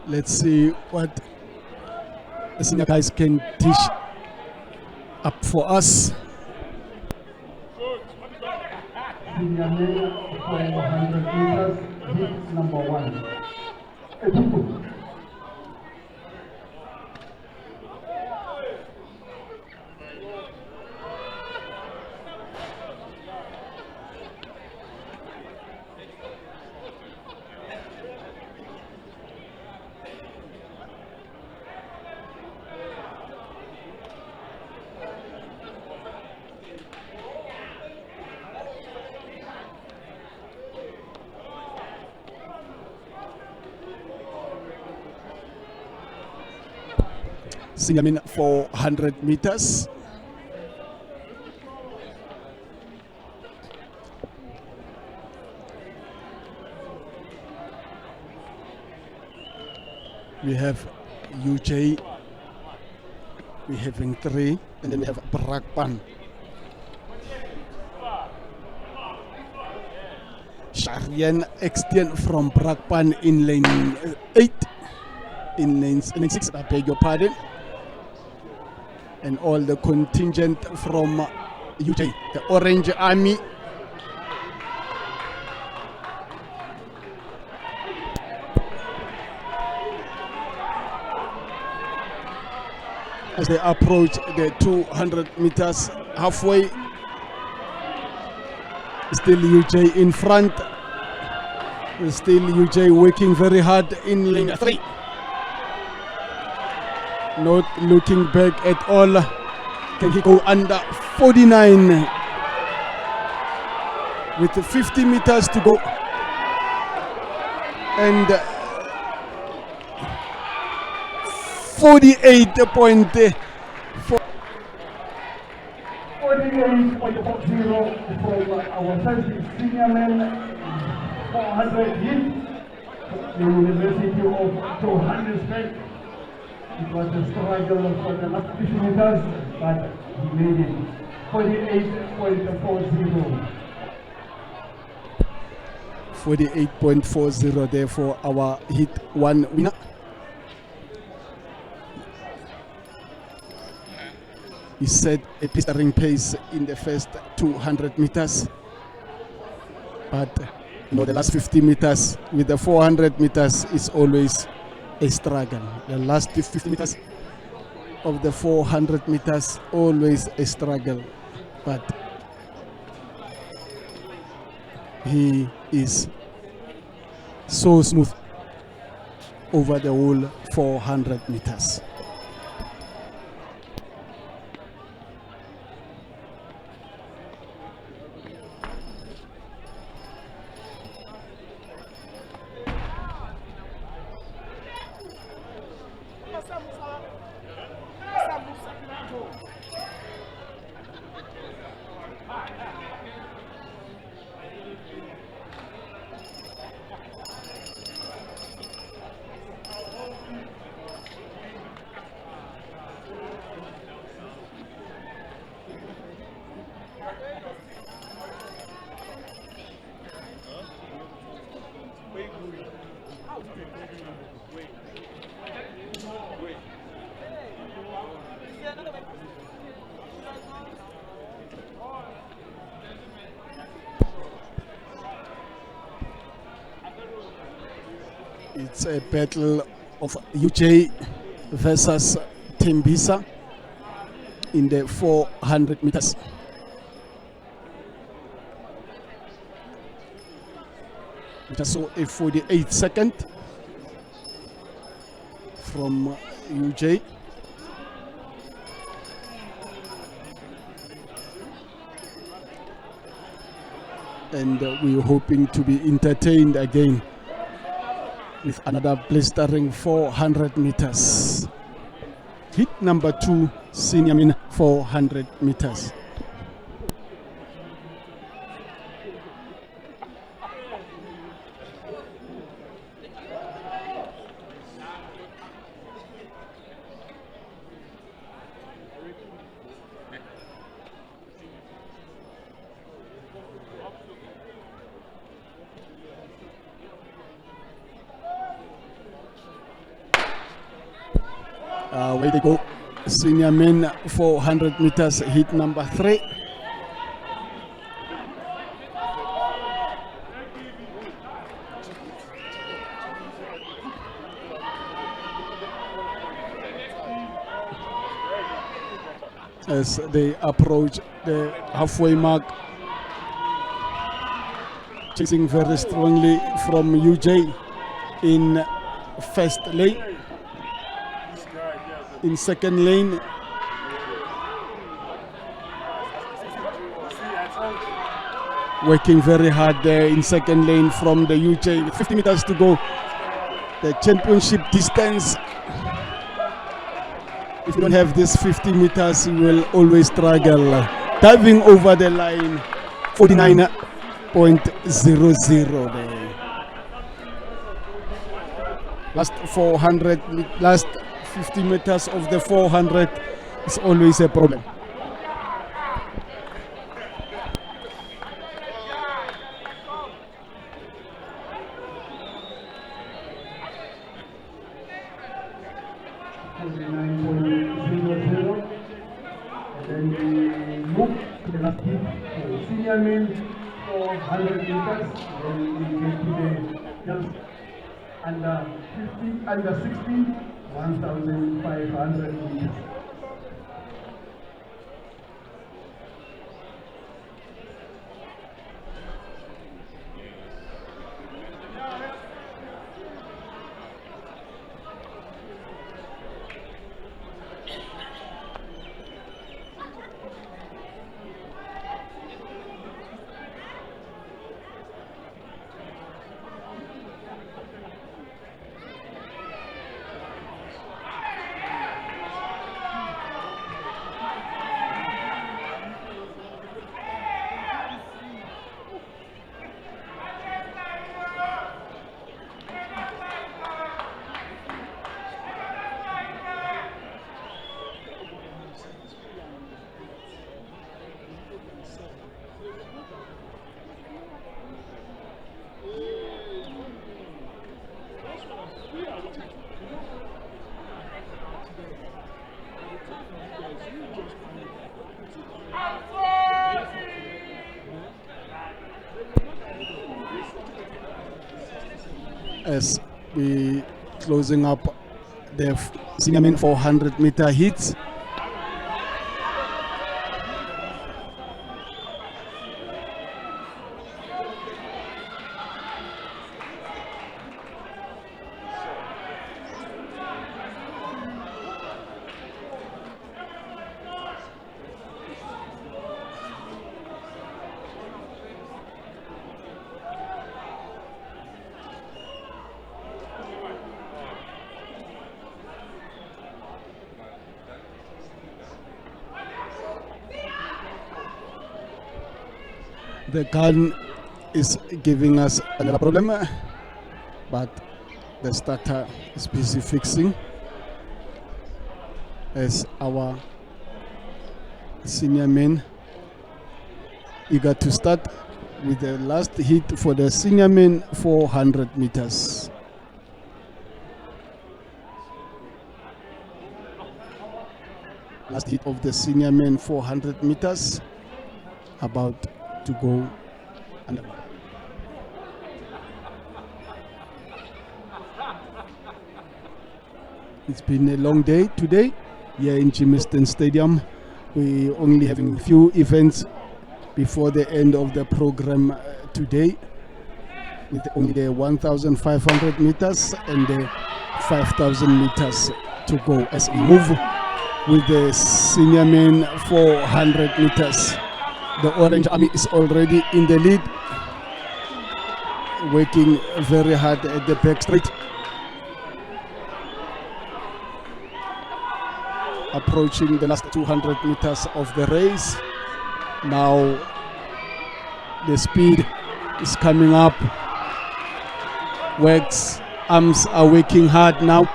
Let's see what the senior guys can dish up for us. Senior men 400 meters, heat number 1. Etuku. Senior men 400 meters. We have UJ, we having 3, and then we have Brakpan. Sharian extend from Brakpan in lane 8, in lane 6, I beg your pardon. And all the contingent from UJ, the Orange Army. As they approach the 200 meters halfway, still UJ in front, still UJ working very hard in lane 3. Not looking back at all. Can he go under 49 with 50 meters to go? And 48.4. 48.40 from our first senior men, 400 heat, the University of Johannesburg. It was a struggle for the last 50 meters, but he made it. 48.40. 48.40 there for our heat 1 winner. He set a blistering pace in the first 200 meters, but The last 50 meters with the 400 meters is always a struggle. The last 50 meters of the 400 meters, always a struggle. But he is so smooth over the whole 400 meters. It's a battle of UJ versus Tembisa in the 400 meters. Just saw a 48 second from UJ. And we're hoping to be entertained again with another blistering 400 meters. Heat number 2, senior men 400 meters. Way to go, senior men 400 meters, heat number 3. As they approach the halfway mark, chasing very strongly from UJ in first lane. In second lane, working very hard there in second lane from the UJ with 50 meters to go. The championship distance. If you don't have this 50 meters, you will always struggle. Diving over the line, 49.00 there. Last 400, last 50 meters of the 400 is always a problem. And then we move to the last heat. So senior men 400 meters. Then we get to the girls under 50, under 60, 1,500 meters. as we closing up the senior men 400-meter heats. The gun is giving us another problem, but the starter is busy fixing as our senior men eager to start with the last hit for the senior men 400 meters. Last hit of the senior men 400 meters about to go under. It's been a long day today here in Jimiston Stadium. We only having few events before the end of the program today, with only the 1,500 meters and the 5,000 meters to go as we move with the senior men 400 meters. The Orange Army is already in the lead, working very hard at the back straight. Approaching the last 200 meters of the race. Now the speed is coming up. Works, arms are working hard now.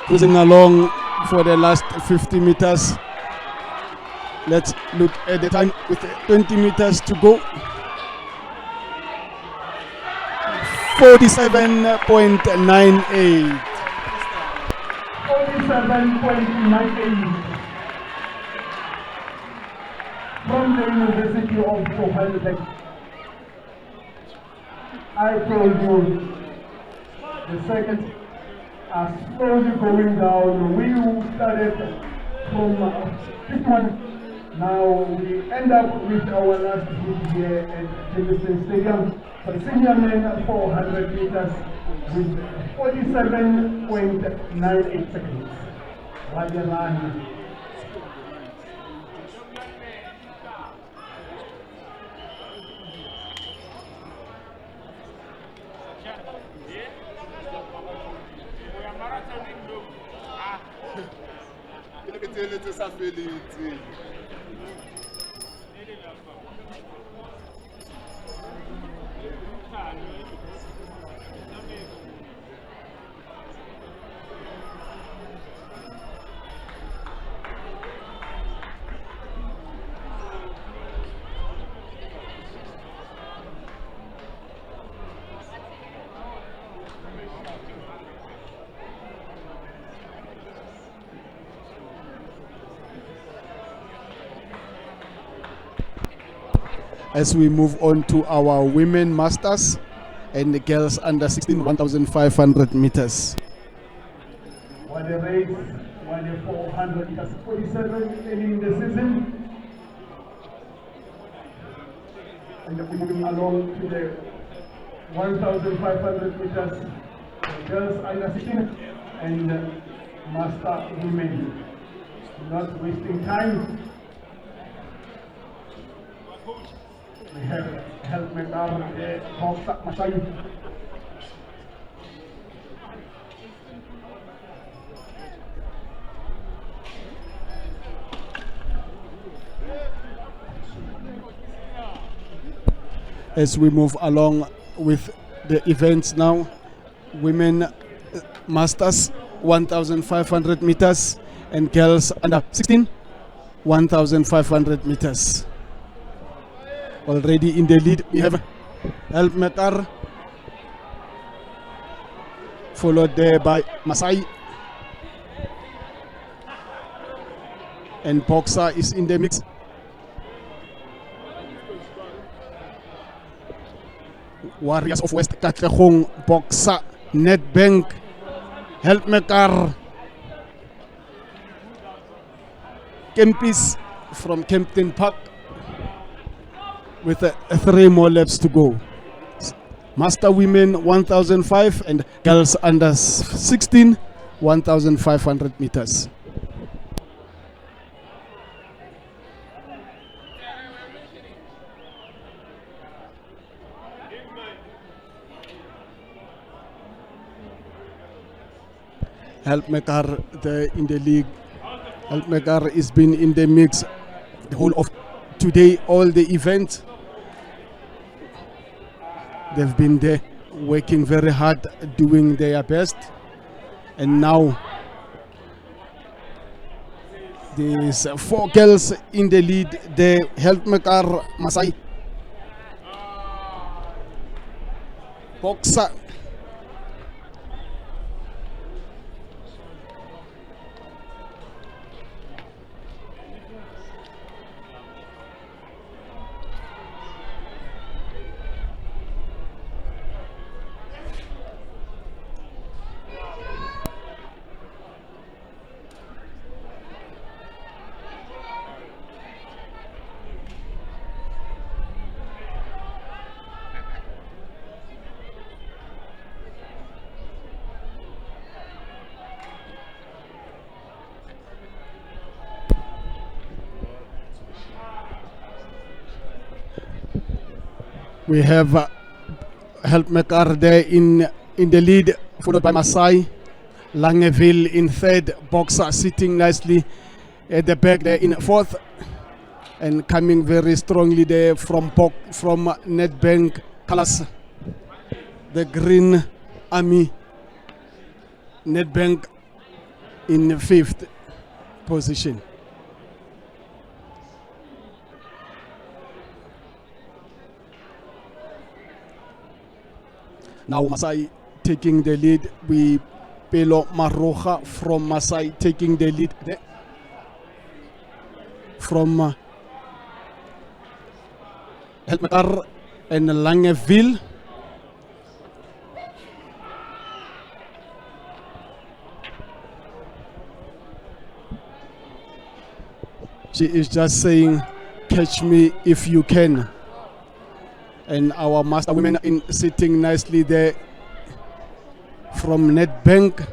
Cruising along for the last 50 meters. Let's look at the time with 20 meters to go. 47.98. 47.98 from the University of Johannesburg. I told you the seconds are slowly going down. We started from 51. Now we end up with our last hit here at Jimiston Stadium for the senior men 400 meters with 47.98 seconds. Rajalani. As we move on to our women masters and the girls under 16 1,500 meters. What a race, what a 400 meters, 47 ending the season. And we're moving along to the 1,500 meters, girls under 16 and master women. Not wasting time. We have helmet down there, box up Masai. As we move along with the events now, women masters 1,500 meters and girls under 16 1,500 meters. Already in the lead we have Helmetar, followed there by Masai, and Boxer is in the mix. Warriors of West Katlehong, boxer, Nedbank, Helpmaker, Kempis from Kempton Park with 3 more laps to go. Master women 1005 and girls under 16 1500 meters. Helpmaker in the league. Helpmaker has been in the mix the whole of today, all the events. They've been there working very hard, doing their best. And now there's 4 girls in the lead. The Helpmaker Masai boxer we have Helpmaker there in the lead, followed by Masai. Langeville in 3rd, boxer sitting nicely at the back there in 4th, and coming very strongly there from Nedbank colors, the Green Army. Nedbank in 5th position. Now Masai taking the lead. We Pelo Maroja from Masai taking the lead there. From Helpmaker and Langeville. She is just saying, catch me if you can. And our master women in sitting nicely there from Nedbank,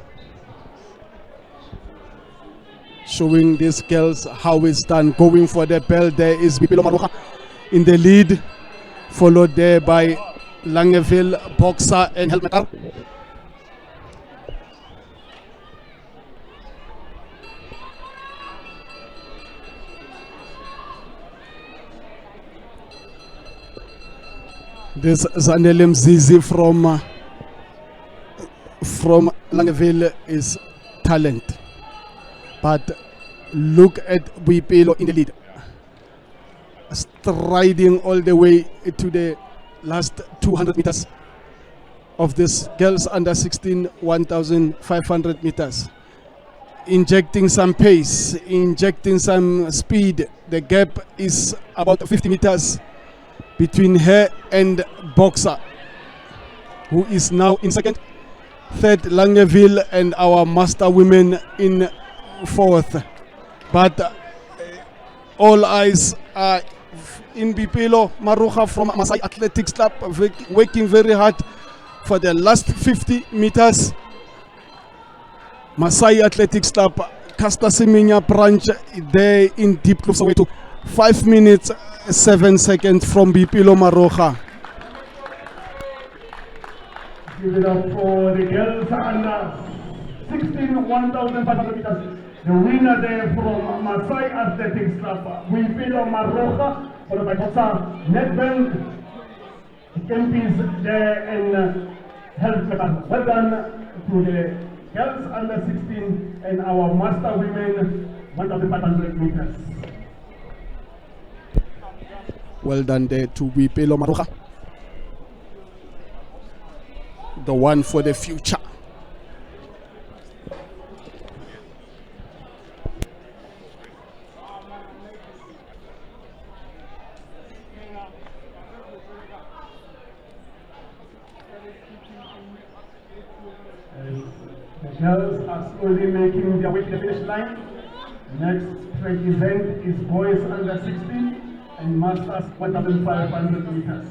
showing these girls how it's done. Going for the bell, there is Bipilo Maroja in the lead, followed there by Langeville, boxer and Helpmaker. This Zanele Mzizi from Langeville is talent, but look at Buipelo in the lead, striding all the way to the last 200 meters of this girls under 16 1500 meters, injecting some pace, injecting some speed. The gap is about 50 meters between her and boxer, who is now in 2nd, 3rd Langeville, and our master women in 4th. But all eyes are in Bipelo Maroja from Masai Athletics Club, working very hard for the last 50 meters. Masai Athletics Club, Casta Semenya branch, there in Deep Club Soweto. 5 minutes 7 seconds from Bipelo Maroja. Give it up for the girls under 16 1500 meters. The winner there from Masai Athletics Club, Bipelo Maroja, followed by boxer Nedbank, Kempis there, and Helpmaker. Well done to the girls under 16 and our master women 1500 meters. Well done there to Bipelo Maroja, the one for the future. Girls are slowly making their way to the finish line. Next track event is boys under 16 and masters 1,500 meters.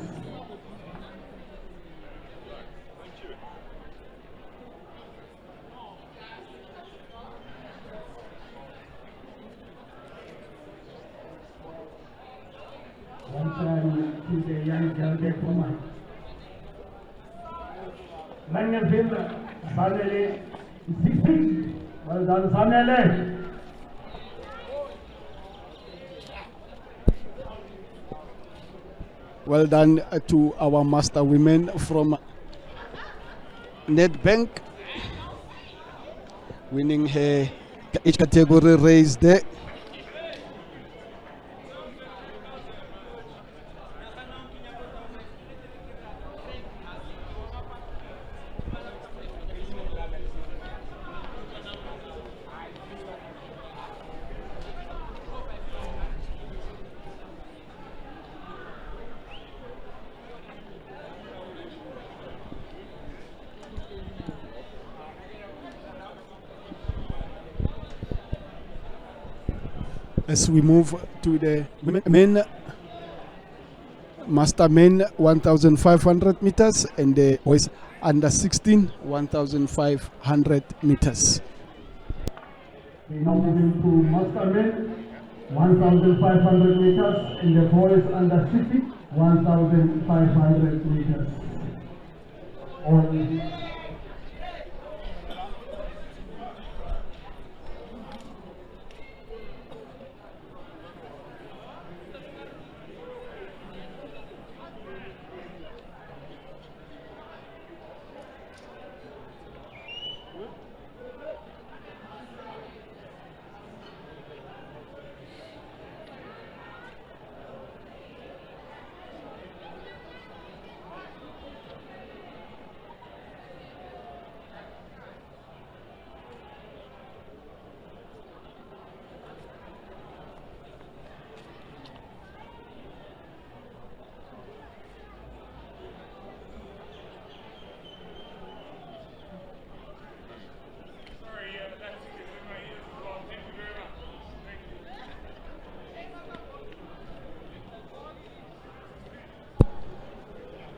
One time to the young girl there for my Langenville, Zanele, 16. Well done, Zanele. Well done to our master women from Nedbank, winning her each category race there. As we move to the men, master men 1,500 meters and the boys under 16 1,500 meters. We now moving to master men 1,500 meters and the boys under 60 1,500 meters. On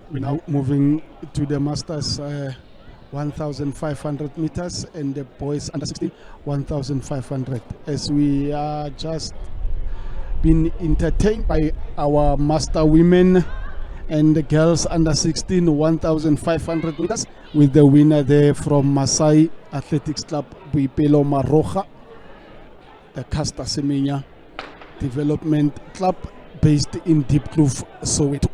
We're now moving to the masters 1,500 meters and the boys under 16 1,500. As we are just been entertained by our master women and the girls under 16 1,500 meters with the winner there from Masai Athletics Club Boipelo Maroja, the Casta Semenya Development Club based in Deep Kloof, Soweto.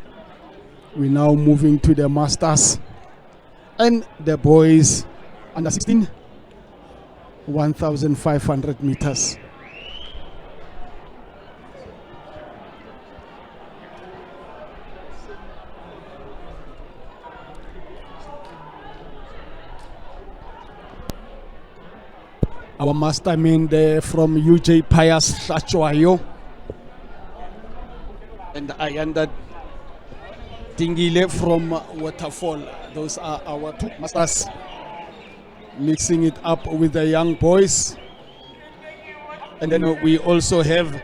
We're now moving to the masters and the boys under 16 1,500 meters. Our master men there from UJ Pius Sachwayo and Ayanda Tingile from Waterfall. Those are our two masters, mixing it up with the young boys. And then we also have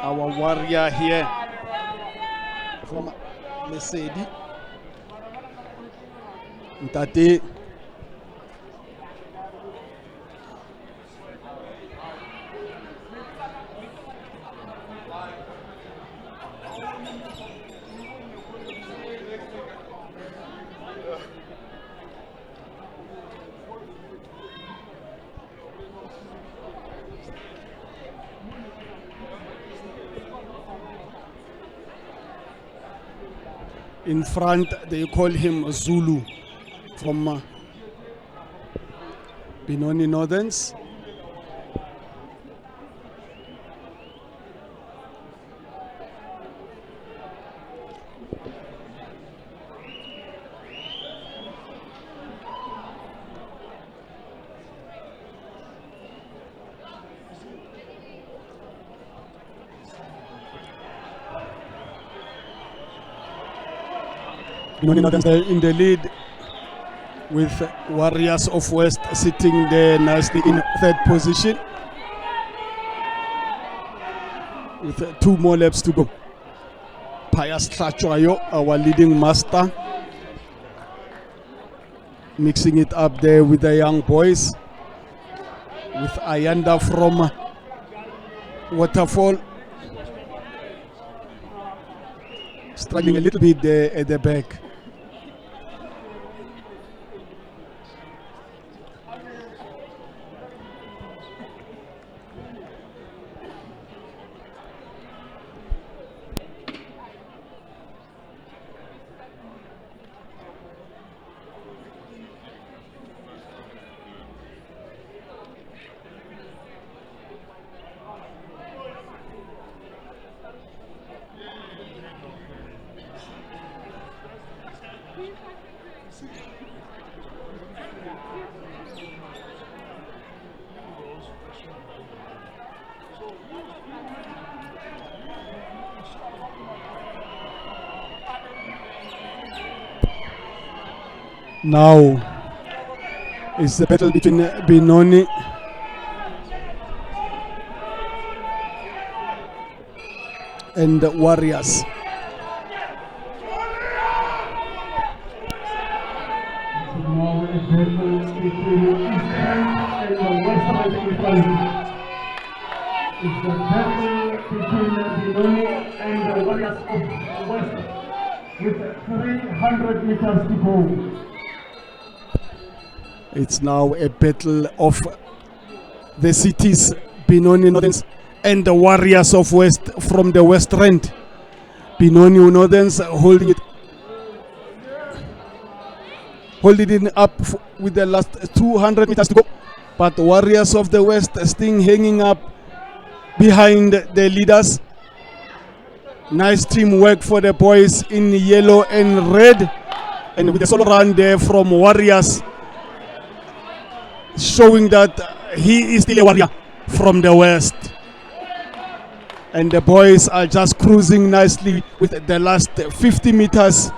our warrior here from Lesedi, Ntate in front, they call him Zulu from Benoni Northerns. Benoni Northerns in the lead with Warriors of West sitting there nicely in third position with 2 more laps to go. Pius Tlachwayo, our leading master, mixing it up there with the young boys, with Ayanda from Waterfall struggling a little bit there at the back. Now it's the battle between Benoni and the Warriors. Now a battle between Eastern and the Western Equality. It's the battle between Benoni and the Warriors of the West with 300 meters to go. It's now a battle of the cities, Benoni Northerns and the Warriors of West from the West End. Benoni Northerns holding it up with the last 200 meters to go, but Warriors of the West still hanging up behind the leaders. Nice teamwork for the boys in yellow and red, and with a solo run there from Warriors, showing that he is still a warrior from the West. And the boys are just cruising nicely with the last 50 meters,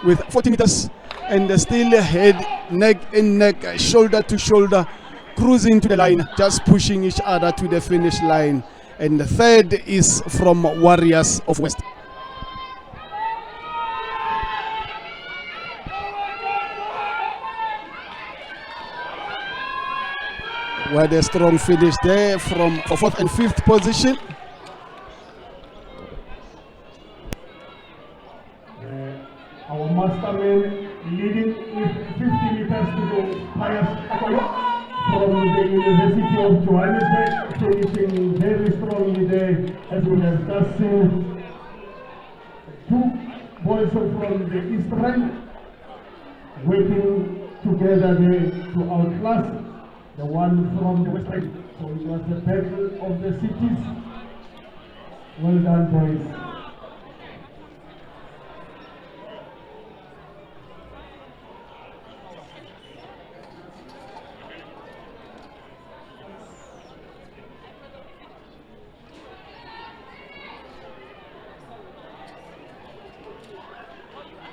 with 40 meters, and still head, neck and neck, shoulder to shoulder, cruising to the line, just pushing each other to the finish line. And the third is from Warriors of West. With a strong finish there from 4th and 5th position. Our masterman leading with 50 meters to go, Pius Tlachwayo from the University of Johannesburg, finishing very strongly there, as we have just seen. 2 boys from the East End working together there to outclass the one from the West End. So it was the battle of the cities. Well done, boys.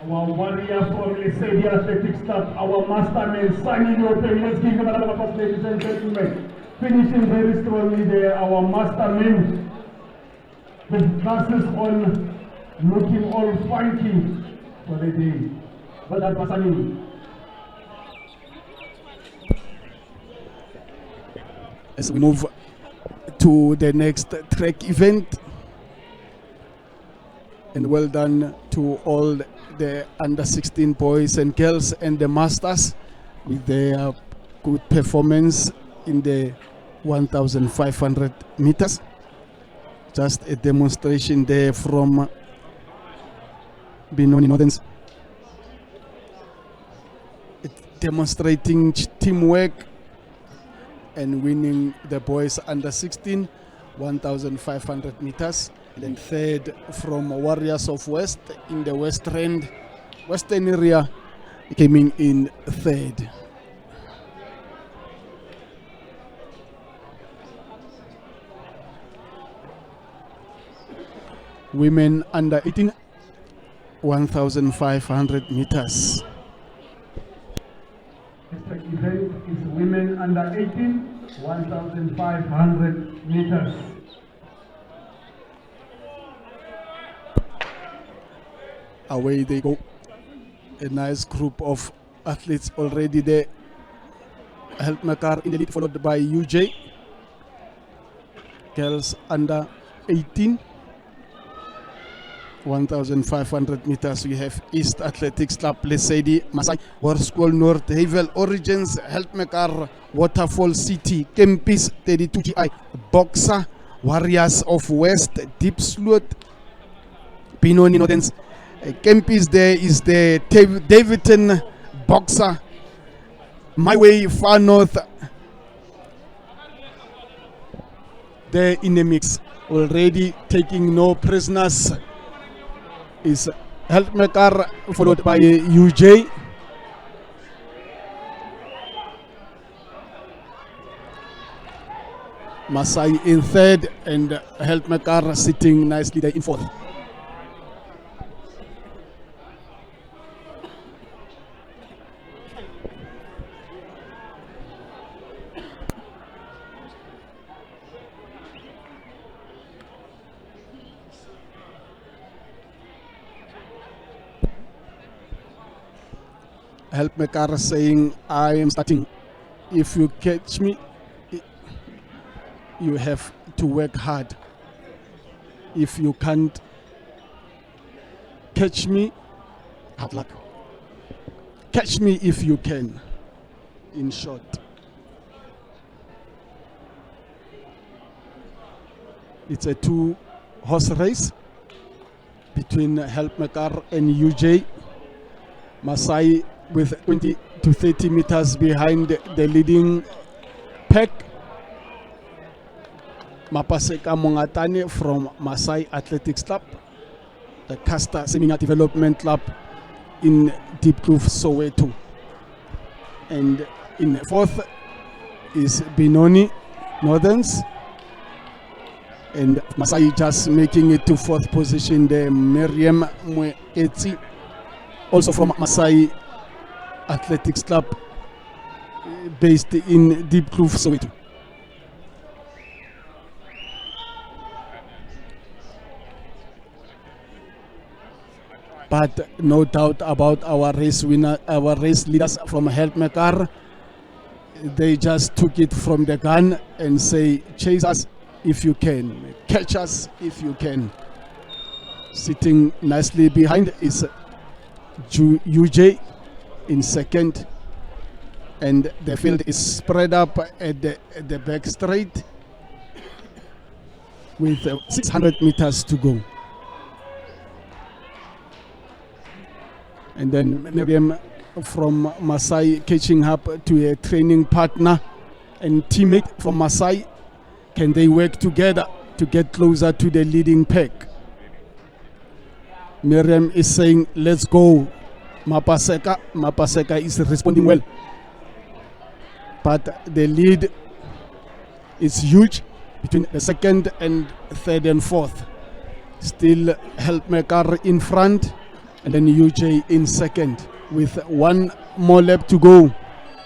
Our warrior from Lesedi Athletics Club, our masterman, Sunny Nyope. Let's give him another applause, ladies and gentlemen. Finishing very strongly there, our masterman, with glasses on, looking all funky for the day. Well done, Sunny. As we move to the next track event, and well done to all the under 16 boys and girls and the masters with their good performance in the 1,500 meters. Just a demonstration there from Benoni Northerns, demonstrating teamwork and winning the boys under 16 1,500 meters. And then third from Warriors of West in the Western area, coming in third. Women under 18 1,500 meters. Next event is women under 18, 1,500 meters. Away they go. A nice group of athletes already there. Helpmakar in the lead, followed by UJ. Girls under 18. 1,500 meters. We have East Athletics Club, Lesedi, Masai, War School North, Havel Origins, Helpmakar, Waterfall City, Kempis, 32 GI, Boxer, Warriors of West, Deep Slot, Pinoni Northern. Kempis there is the Davidson Boxer. My Way Far North. There in the mix, already taking no prisoners, is Helpmakar, followed by UJ. Masai in third, and Helpmakar sitting nicely there in fourth. Helpmakar saying, I am starting. If you catch me, you have to work hard. If you can't catch me, hard luck. Catch me if you can, in short. It's a 2-horse race between Helpmakar and UJ. Masai with 20 to 30 meters behind the leading pack. Mapaseka Mongatane from Masai Athletics Club, the Casta Seminar Development Club in Deep Kloof, Soweto. And in fourth is Benoni Northerns. And Masai just making it to fourth position there, Miriam Mweketsi, also from Masai Athletics Club, based in Deep Kloof, Soweto. But no doubt about our race winner, our race leaders from Helpmakar. They just took it from the gun and say, chase us if you can, catch us if you can. Sitting nicely behind is UJ in second, and the field is spread up at the back straight with 600 meters to go. And then Miriam from Masai catching up to a training partner and teammate from Masai. Can they work together to get closer to the leading pack? Miriam is saying, let's go, Mapaseka. Mapaseka is responding well. But the lead is huge between the second and third and fourth. Still Helpmakar in front, and then UJ in second with one more lap to go.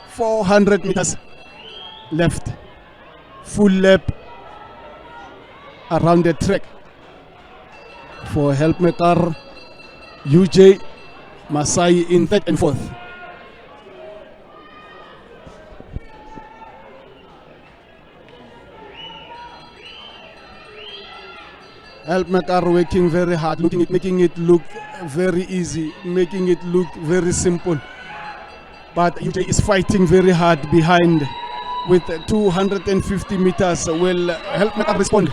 400 meters left. Full lap around the track for Helpmakar, UJ, Masai in third and fourth. Helpmakar working very hard, making it look very easy, making it look very simple. But UJ is fighting very hard behind with 250 meters. Will Helpmakar respond?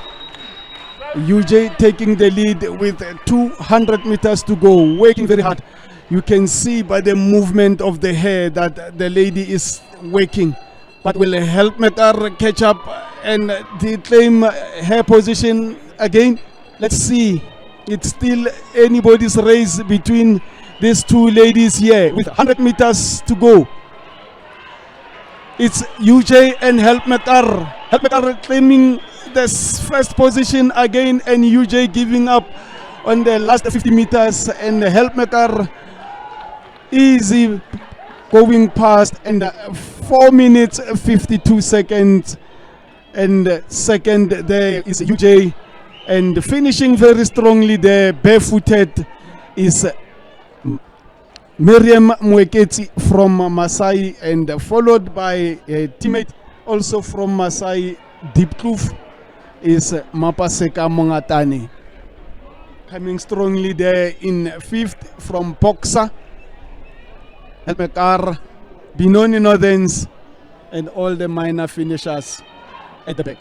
UJ taking the lead with 200 meters to go, working very hard. You can see by the movement of the hair that the lady is working. But will Helpmakar catch up and claim her position again? Let's see. It's still anybody's race between these two ladies here with 100 meters to go. It's UJ and Helpmakar. Helpmakar claiming the first position again, and UJ giving up on the last 50 meters, and Helpmaker easy going past, and 4 minutes 52 seconds, and second there is UJ, and finishing very strongly there barefooted is Miriam Mweketi from Masai, and followed by a teammate also from Masai, Deep Kloof, is Mapaseka Mongatane. Coming strongly there in fifth from Boxer, Helmekar, Binoni Northerns, and all the minor finishers at the back.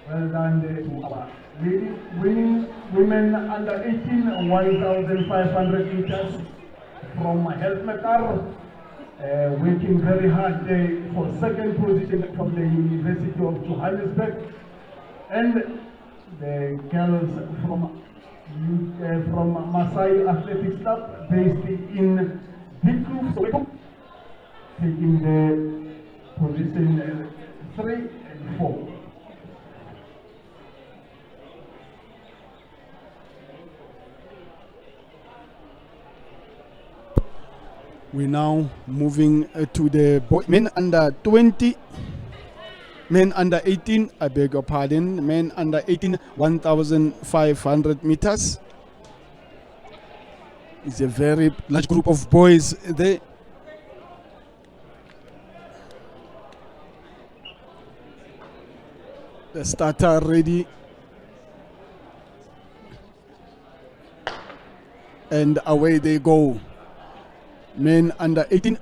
Well done to our winning women under 18 1,500 meters from Helpmaker, working very hard for second position from the University of Johannesburg, and the girls from Masai Athletics Club based in Deep Kloof, taking the position 3 and 4. We're now moving to the men under 20, men under 18, I beg your pardon, men under 18, 1,500 meters. It's a very large group of boys there. The starter ready. And away they go. Men under 18,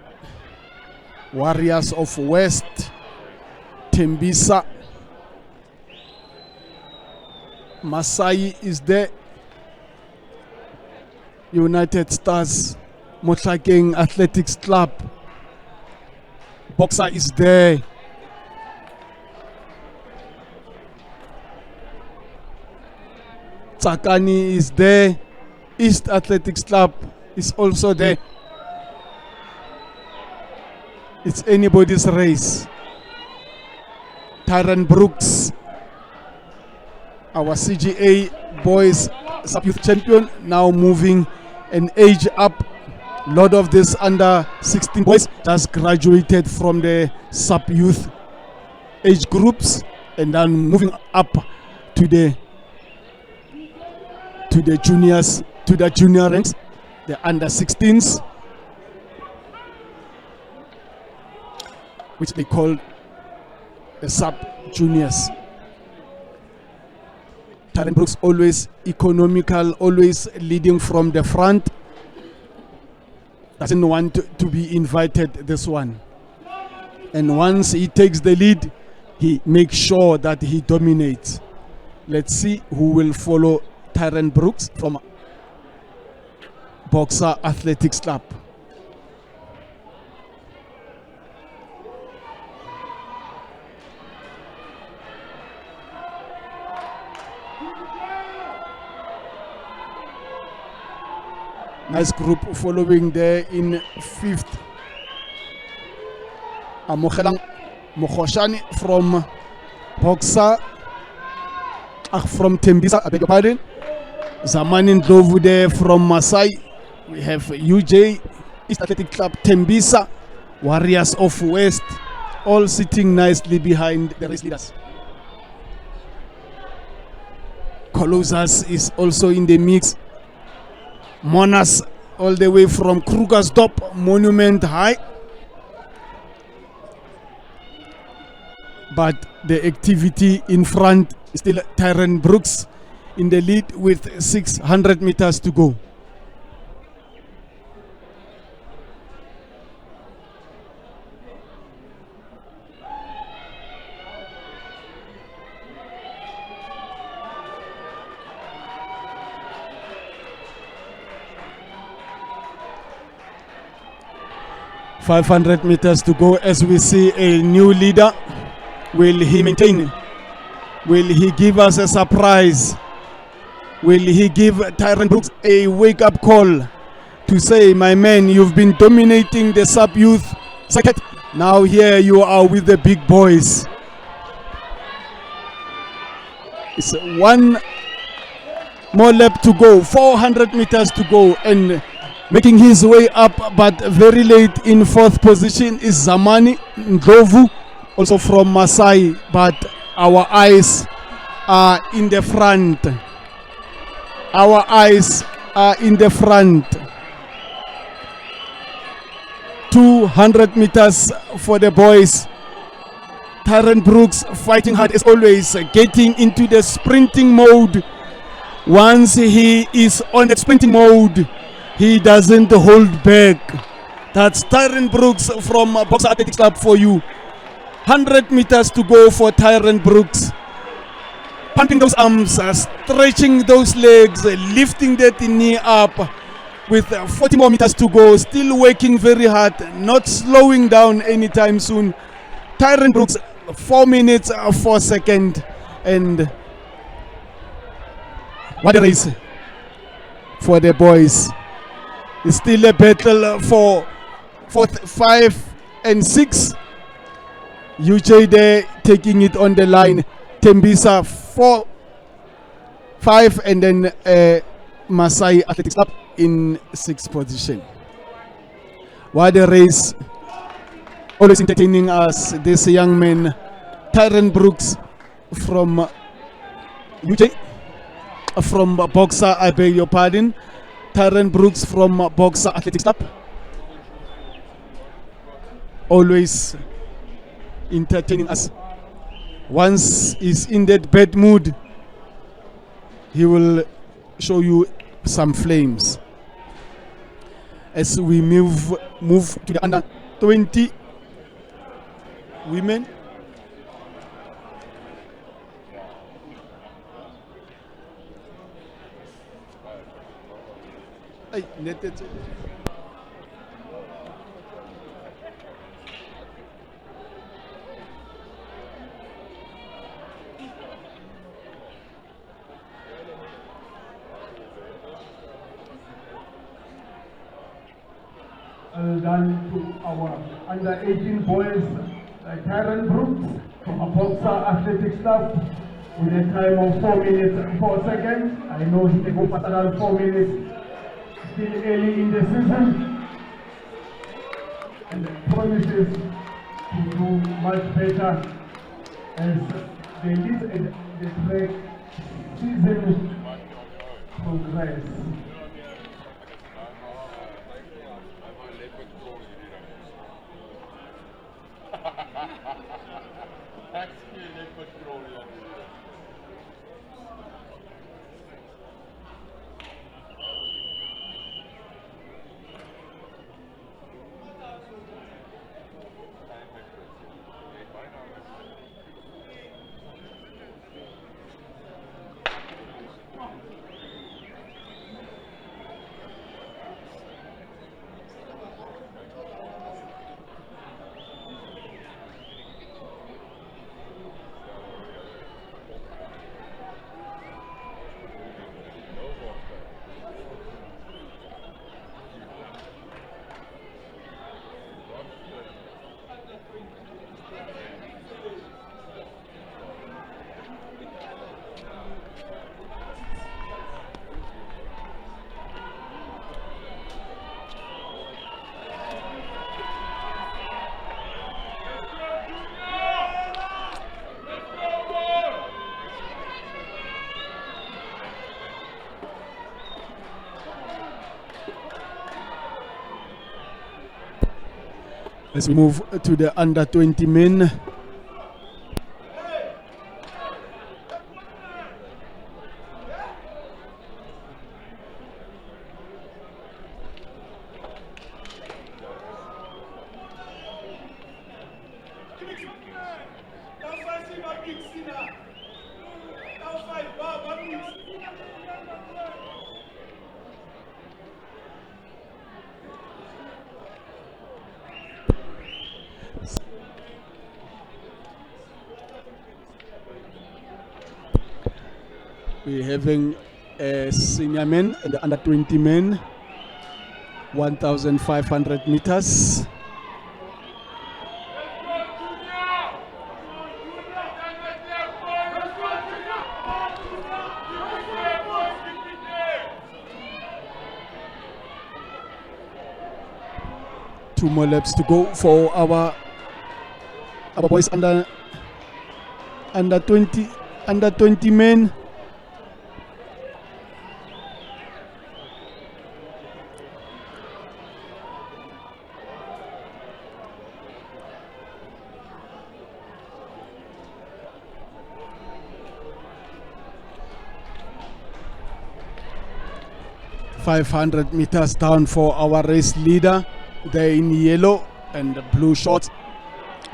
Warriors of West, Tembisa, Masai is there, United Stars, Motlakeng Athletics Club, Boxer is there, Tsakani is there, East Athletics Club is also there. It's anybody's race. Tyron Brooks, our CGA boys sub-youth champion, now moving an age up. A lot of this under 16 boys just graduated from the sub-youth age groups and then moving up to the juniors, to the junior ranks, the under 16s, which they call the sub-juniors. Tyron Brooks always economical, always leading from the front. Doesn't want to be invited this one. And once he takes the lead, he makes sure that he dominates. Let's see who will follow Tyron Brooks from Boxer Athletics Club. Nice group following there in fifth. Amokhelang Mokhoshani from Boxer, from Tembisa, I beg your pardon. Zamani Ndlovu there from Masai. We have UJ, East Athletic Club, Tembisa, Warriors of West, all sitting nicely behind the race leaders. Colossus is also in the mix. Monas all the way from Krugersdorp, Monument High. But the activity in front is still Tyron Brooks in the lead with 600 meters to go. .500 meters to go as we see a new leader. Will he maintain? Will he give us a surprise? Will he give Tyron Brooks a wake-up call to say, my man, you've been dominating the sub-youth circuit. Now here you are with the big boys. It's 1 more lap to go, 400 meters to go, and making his way up, but very late in 4th position is Zamani Ndlovu, also from Masai, but our eyes are in the front. Our eyes are in the front. 200 meters for the boys. Tyron Brooks fighting hard as always, getting into the sprinting mode. Once he is on the sprinting mode, he doesn't hold back. That's Tyron Brooks from Boxer Athletics Club for you. 100 meters to go for Tyron Brooks. Pumping those arms, stretching those legs, lifting that knee up. With 40 more meters to go, still working very hard, not slowing down anytime soon. Tyron Brooks, 4 minutes, 4 seconds, and what a race for the boys. It's still a battle for 5 and 6. UJ there taking it on the line. Tembisa 4, 5, and then Masai Athletics Club in 6th position. What a race. Always entertaining us, this young man, Tyron Brooks from UJ, from Boxer, I beg your pardon. Tyron Brooks from Boxer Athletics Club. Always entertaining us. Once he's in that bad mood, he will show you some flames. As we move to the under 20 women. Hey, Well done to our under 18 boys, Tyron Brooks from Boxer Athletics Club with a time of 4 minutes 4 seconds. I know he can go faster than 4 minutes, still early in the season, and promises to do much better as the lead and the track season progress. Let's move to the under 20 men. We're having a senior men and the under 20 men, 1,500 meters. 2 more laps to go for our boys under 20 men. .500 meters down for our race leader. They're in yellow and blue shorts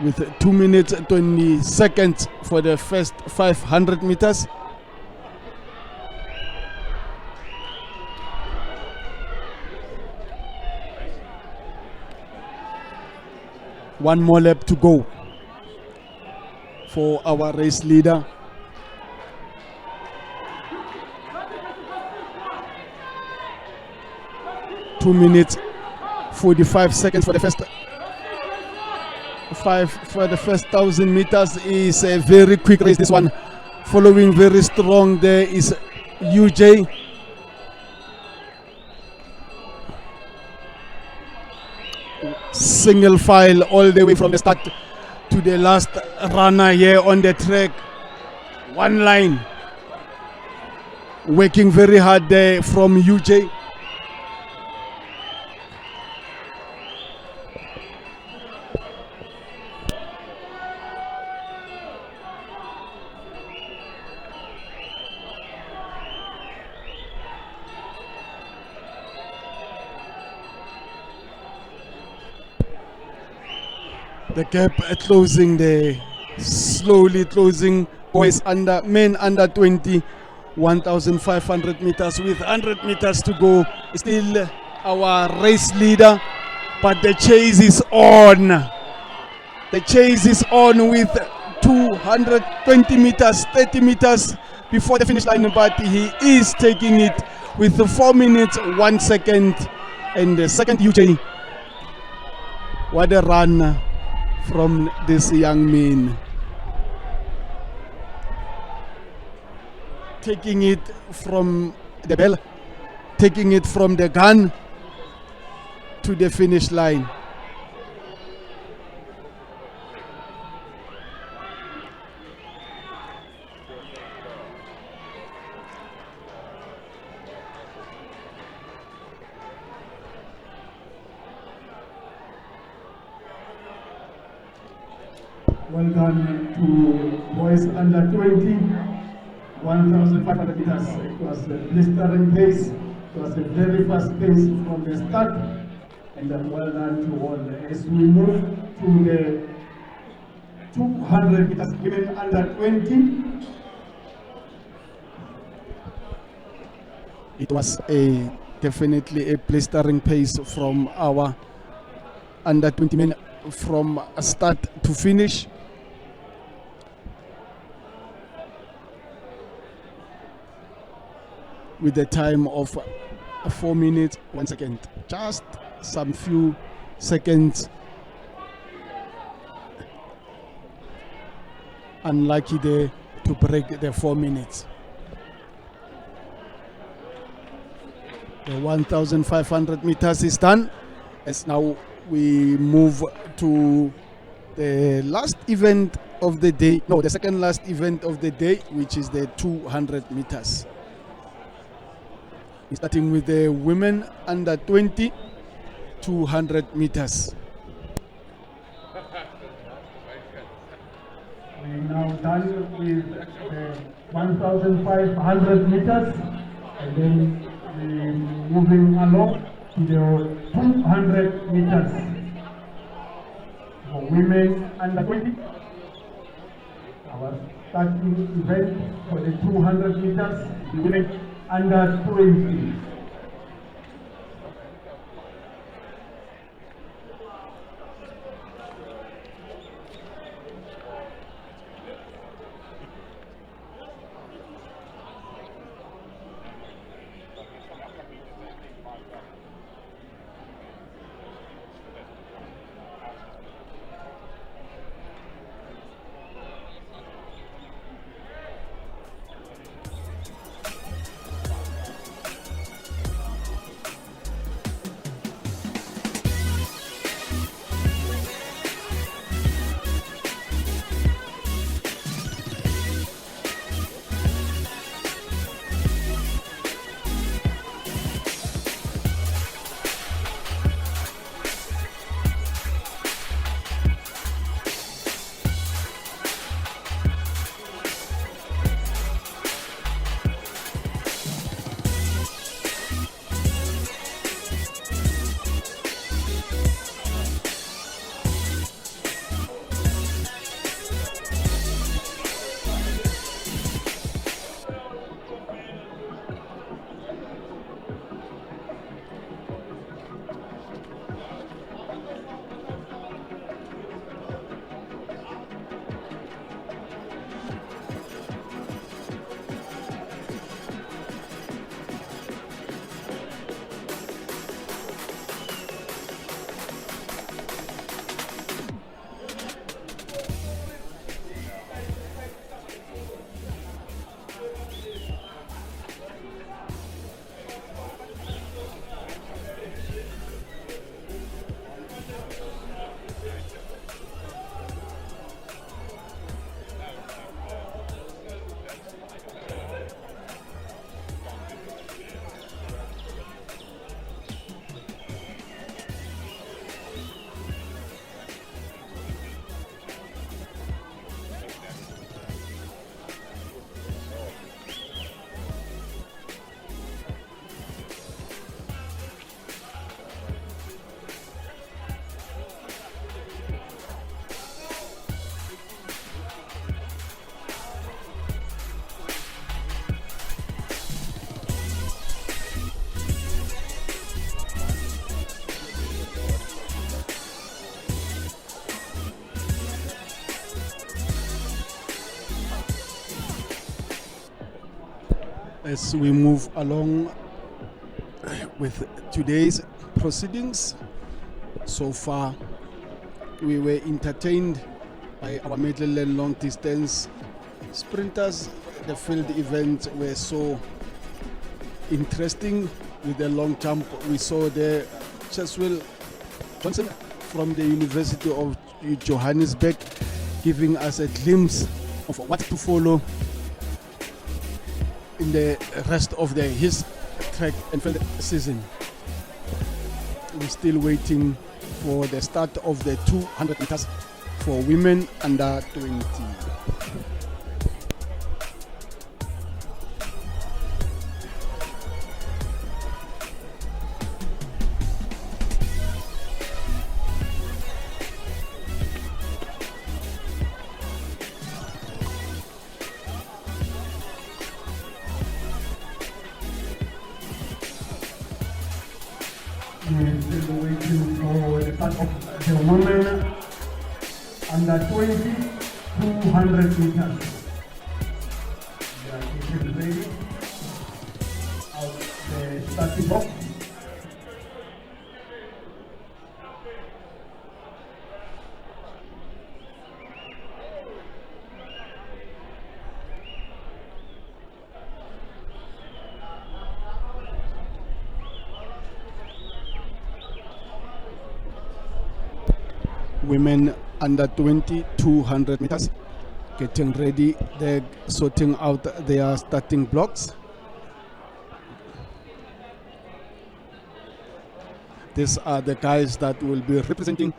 with 2 minutes 20 seconds for the first 500 meters. One more lap to go for our race leader. Two minutes 45 seconds for the first 1,000 meters. Is a very quick race, this one. Following very strong there is UJ. Single file all the way from the start to the last runner here on the track. One line. Working very hard there from UJ. The gap closing there, slowly closing. Boys men under 20, 1,500 meters with 100 meters to go. Still our race leader, but the chase is on. The chase is on with 220 meters, 30 meters before the finish line, but he is taking it with 4 minutes, 1 second, and the second UJ. What a run from this young man. Taking it from the bell, taking it from the gun to the finish line. Well done to boys under 20, 1,500 meters. It was a blistering pace. It was a very fast pace from the start. And well done to all. As we move to the 200 meters women under 20. It was definitely a blistering pace from our under 20 men from start to finish. With a time of 4 minutes, 1 second. Just some few seconds. Unlucky there to break the 4 minutes. The 1,500 meters is done. As now we move to the last event of the day. No, the second last event of the day, which is the 200 meters. Starting with the women under 20, 200 meters. We're now done with the 1,500 meters, and then we're moving along to the 200 meters. For women under 20, our starting event for the 200 meters, the women under 20. As we move along with today's proceedings, so far we were entertained by our middle and long distance sprinters. The field events were so interesting. With the long jump, we saw the Cheswell Johnson from the University of Johannesburg giving us a glimpse of what to follow in the rest of his track and field season. We're still waiting for the start of the 200 meters for women under 20. We're still waiting for the start of the women under 20, 200 meters. They are getting ready out the starting box. Women under 20, 200 meters, getting ready. They're sorting out their starting blocks. These are the guys that will be representing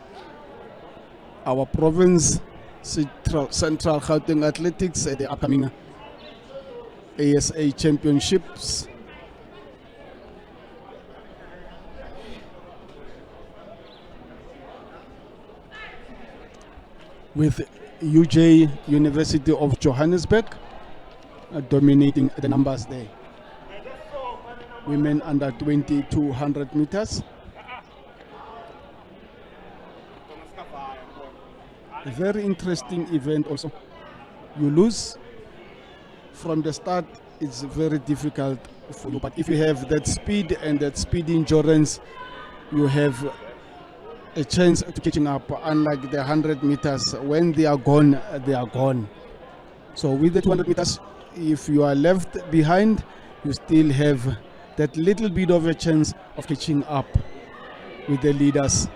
our province, Central Gauteng Athletics at the upcoming ASA Championships. With UJ, University of Johannesburg, dominating the numbers there. Women under 20, 200 meters. A very interesting event also. You lose from the start, it's very difficult for you. But if you have that speed and that speed endurance, you have a chance to catching up. Unlike the 100 meters, when they are gone, they are gone. So with the 200 meters, if you are left behind, you still have that little bit of a chance of catching up with the leaders.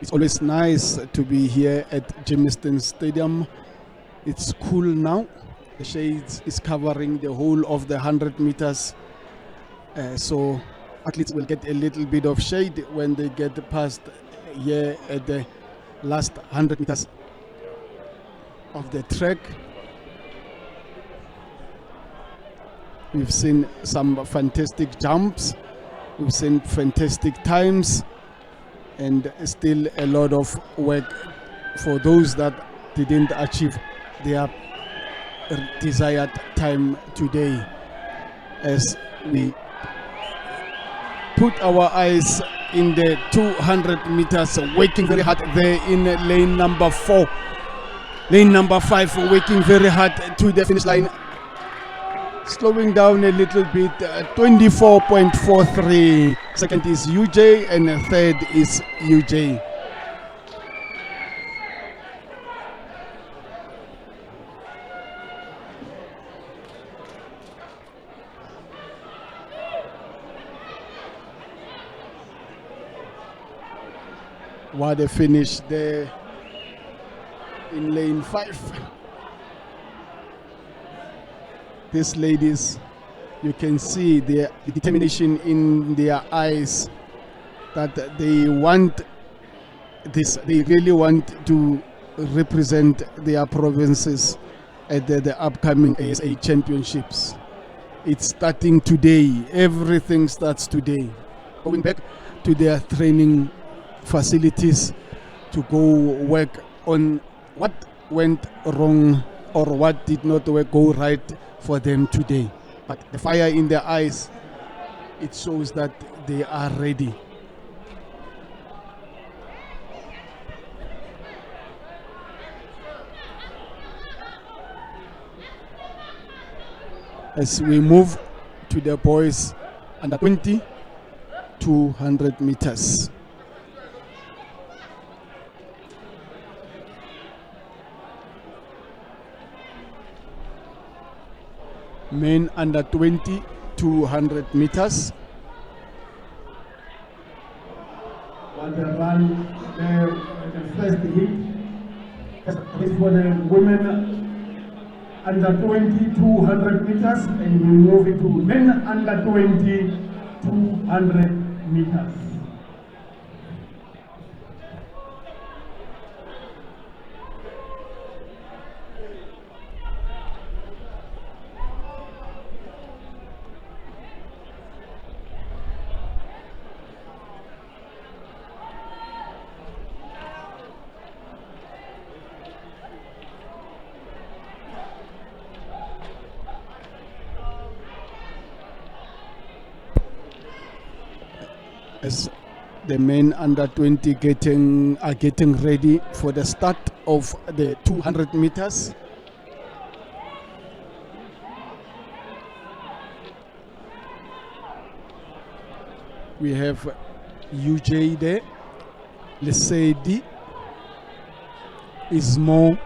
It's always nice to be here at Jamestown Stadium. It's cool now. The shades is covering the whole of the 100 meters. So athletes will get a little bit of shade when they get past here at the last 100 meters of the track. We've seen some fantastic jumps. We've seen fantastic times. And still a lot of work for those that didn't achieve their desired time today, as we put our eyes in the 200 meters, working very hard there in lane number 4. Lane number 5 working very hard to the finish line. Slowing down a little bit, 24.43. Second is UJ and third is UJ. What a finish there in lane 5. These ladies, you can see the determination in their eyes that they want this. They really want to represent their provinces at the upcoming ASA Championships. It's starting today. Everything starts today. Going back to their training facilities to go work on what went wrong or what did not go right for them today. But the fire in their eyes it shows that they are ready. As we move to the boys under 20, 200 meters. Men under 20, 200 meters. Want to run the first heat. This for the women under 20, 200 meters, and we move it to men under 20, 200 meters. As the men under 20 are getting ready for the start of the 200 meters. We have UJ there, Lesedi, Ismo,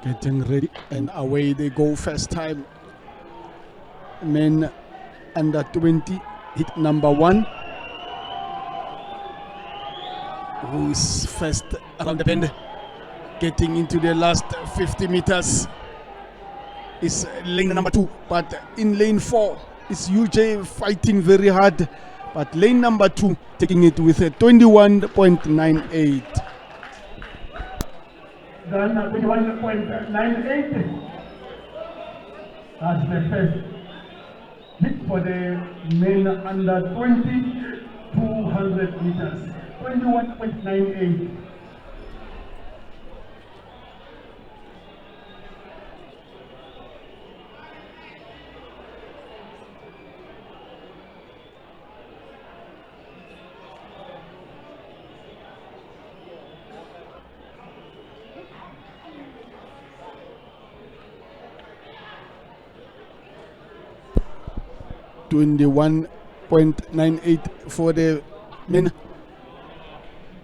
getting ready, and away they go. First time, men under 20 hit number 1, who is first around the bend, getting into the last 50 meters is lane number 2, but in lane 4 is UJ fighting very hard, but lane number 2 taking it with a 21.98. Done at 21.98. That's the first hit for the men under 20, 200 meters. 21.98. .98 for the men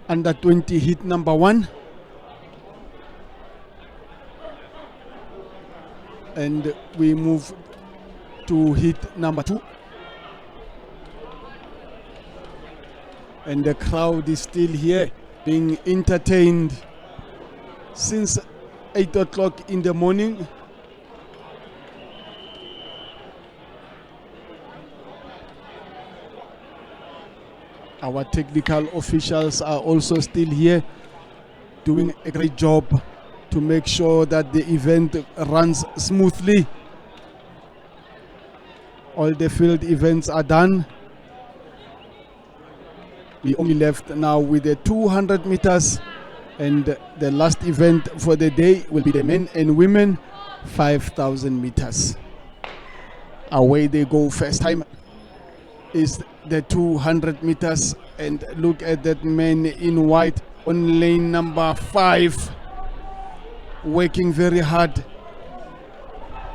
under 20 hit number 1, and we move to hit number 2, and the crowd is still here being entertained since 8 o'clock in the morning. Our technical officials are also still here doing a great job to make sure that the event runs smoothly. All the field events are done. We only left now with the 200 meters, and the last event for the day will be the men and women 5,000 meters. Away they go. First time is the 200 meters, and look at that man in white on lane number 5, working very hard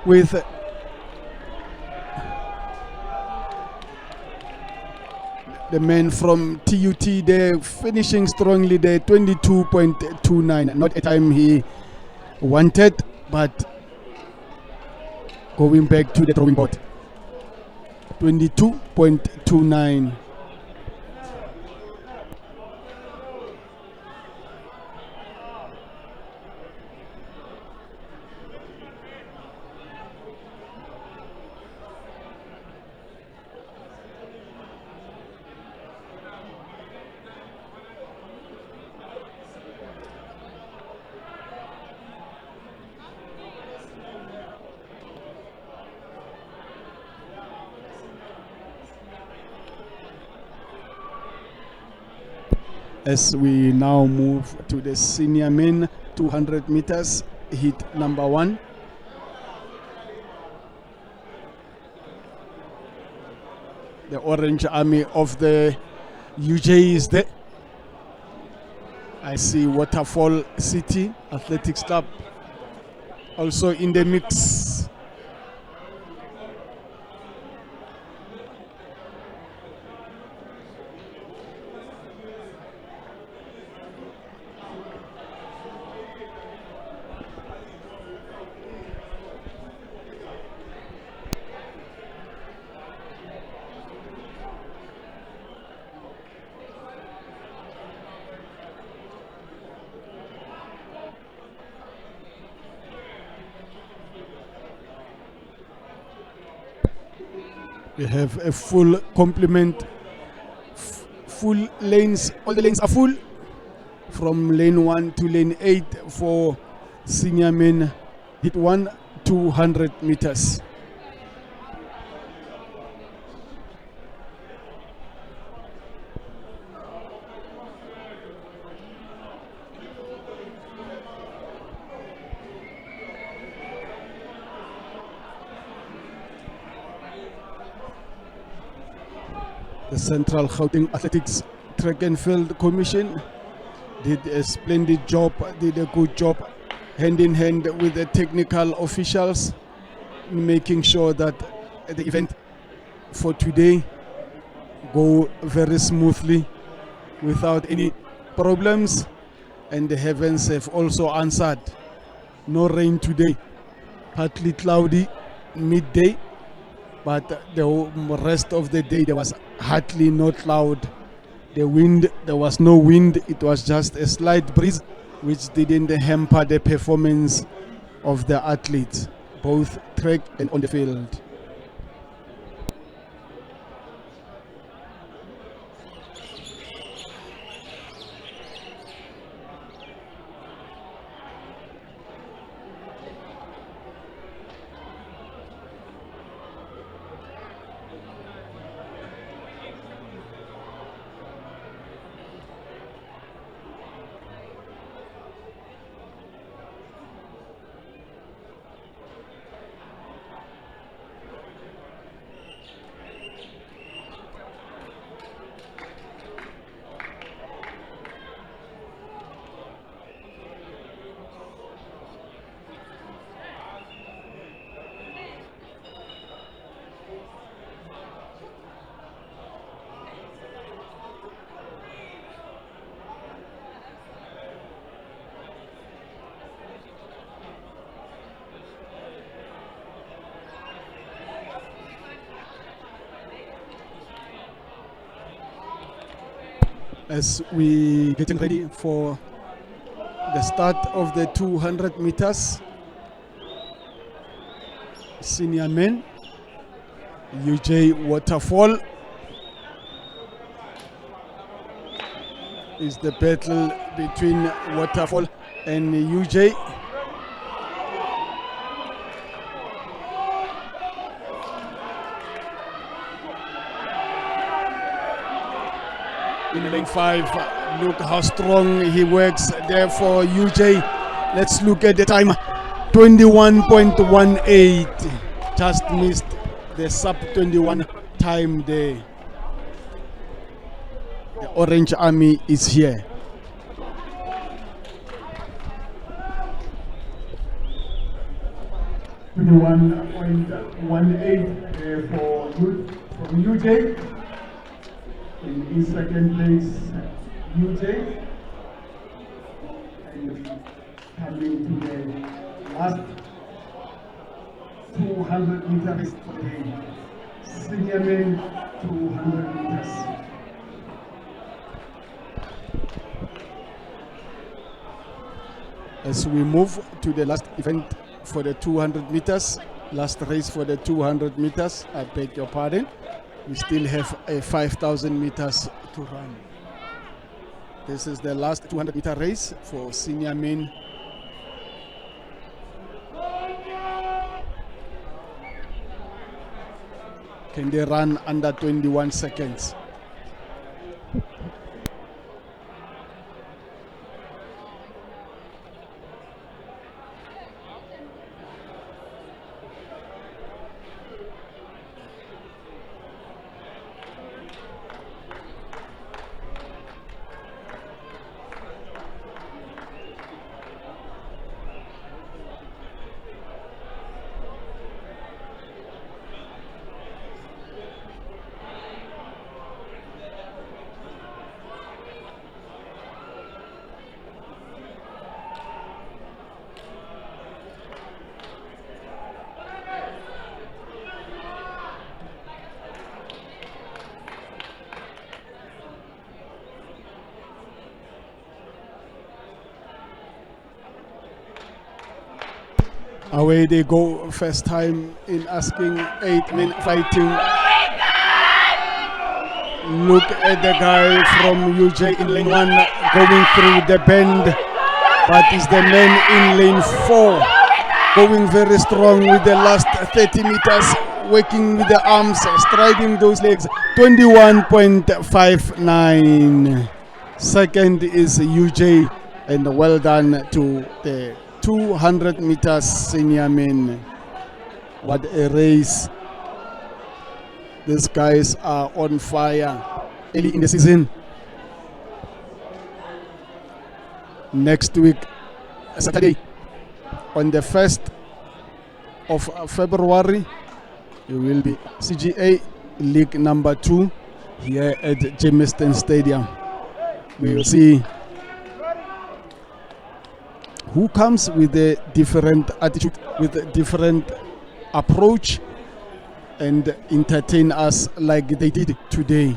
with the man from TUT there, finishing strongly there, 22.29, not a time he wanted, but going back to the drawing board. 22.29. As we now move to the senior men 200 meters, heat number 1. The Orange Army of the UJ is there. I see Waterfall City Athletics Club also in the mix. We have a full complement, full lanes, all the lanes are full from lane 1 to lane 8 for senior men, hit 1, 200 meters. The Central Gauteng Athletics Track and Field Commission did a splendid job, did a good job hand in hand with the technical officials, making sure that the event for today go very smoothly without any problems, and the heavens have also answered. No rain today, partly cloudy midday, but the rest of the day there was hardly no cloud. The wind, there was no wind, it was just a slight breeze which didn't hamper the performance of the athletes, both track and on the field. As we getting ready for the start of the 200 meters, senior men, UJ Waterfall is the battle between Waterfall and UJ. In lane 5, look how strong he works there for UJ. Let's look at the time, 21.18. Just missed the sub 21 time there. The Orange Army is here. from UJ. In second place, UJ. And coming to the last 200 meters for the senior men 200 meters. As we move to the last event for the 200 meters, last race for the 200 meters, I beg your pardon, we still have a 5,000 meters to run. This is the last 200 meter race for senior men. Can they run under 21 seconds? Away they go, first time in asking 8 men fighting. Look at the guy from UJ in lane 1 going through the bend, but it's the man in lane 4 going very strong with the last 30 meters, working with the arms, striding those legs. 21.59. Second is UJ, and well done to the 200 meters senior men. What a race. These guys are on fire early in the season. Next week, Saturday, on the 1st of February, it will be CGA League number 2 here at Jamestown Stadium. We will see who comes with a different attitude, with a different approach, and entertain us like they did today.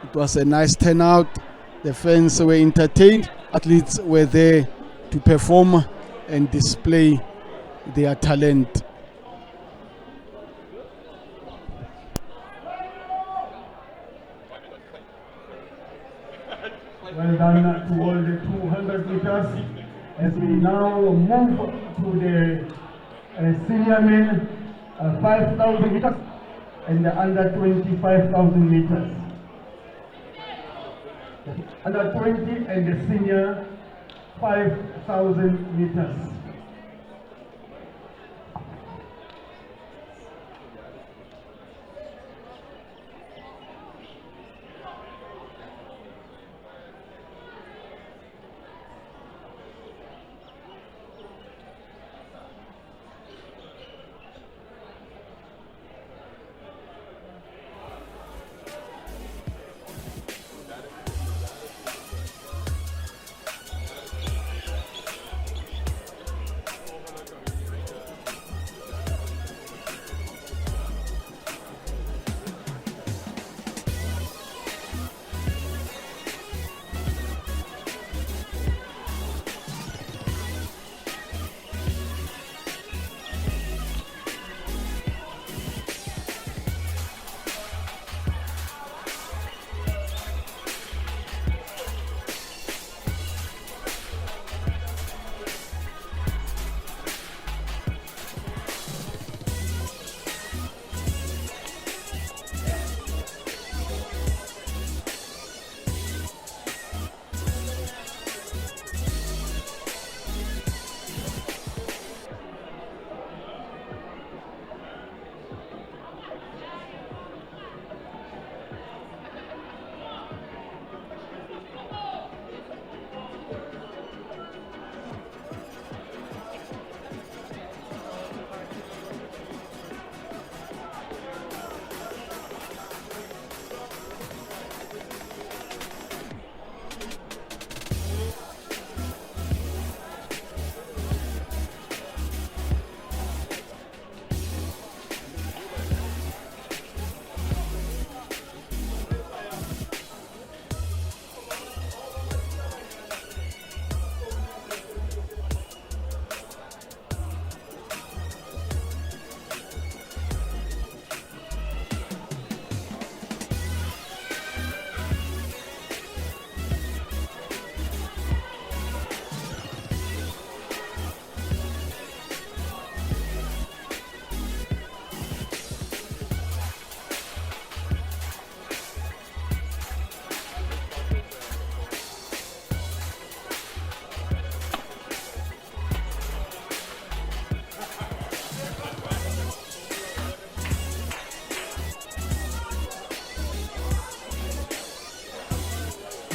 It was a nice turnout. The fans were entertained. Athletes were there to perform and display their talent. Well done to all the 200 meters. As we now move to the senior men 5,000 meters and the under 25,000 meters. Under 20 and the senior 5,000 meters.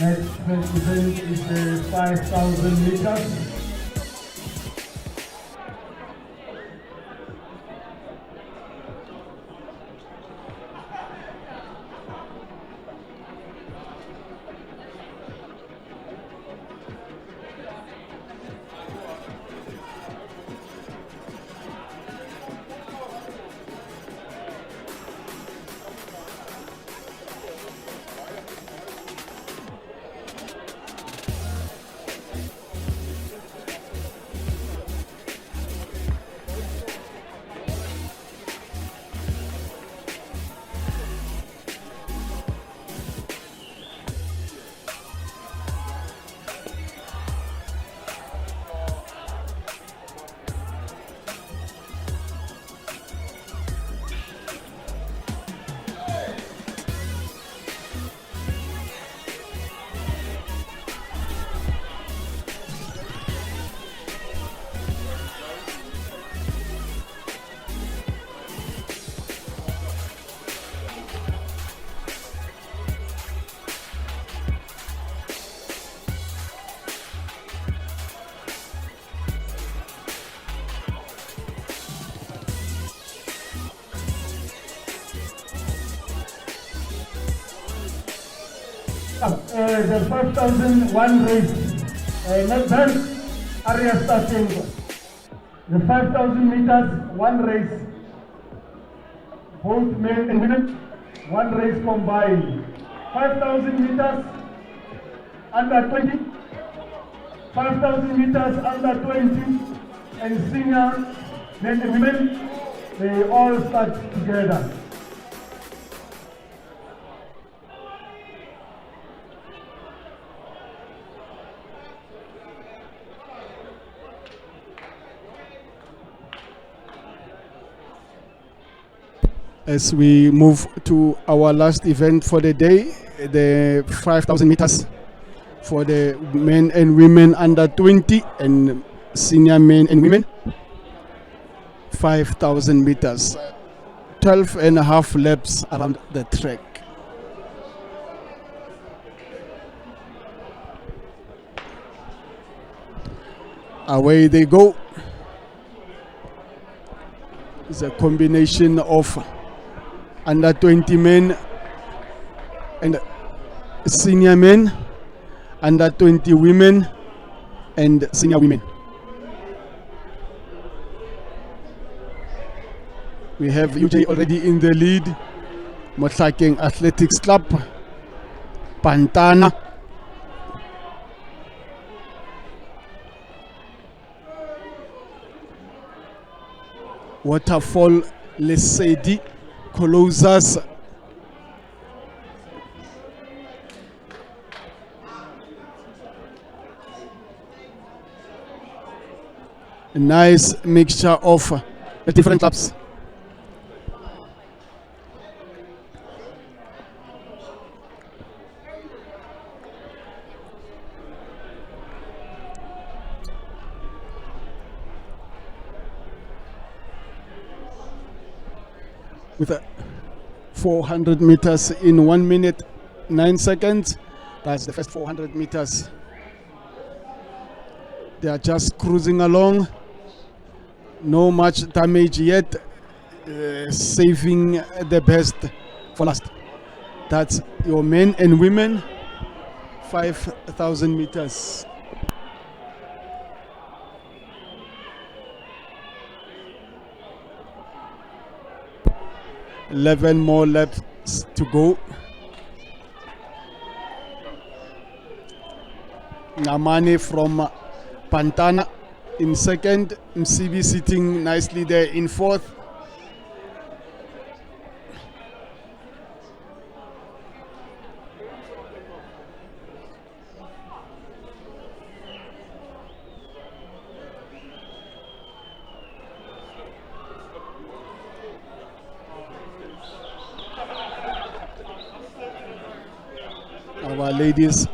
Next event is the 5,000 meters. The 5,001 race, not that area starting. The 5,000 meters, one race, both men and women, one race combined. 5,000 meters under 20, 5,000 meters under 20, and senior men and women, they all start together. As we move to our last event for the day, the 5,000 meters for the men and women under 20 and senior men and women. 5,000 meters, 12 and a half laps around the track. Away they go. It's a combination of under 20 men and senior men, under 20 women and senior women. We have UJ already in the lead. Motlakeng Athletics Club, Pantana. Waterfall Lesedi closes. A nice mixture of different clubs. With 400 meters in 1 minute 9 seconds. That's the first 400 meters. They are just cruising along. No much damage yet. Saving the best for last. That's your men and women. 5,000 meters. $11 more laps to go. Namane from Pantana in second. MCB sitting nicely there in fourth. Our ladies,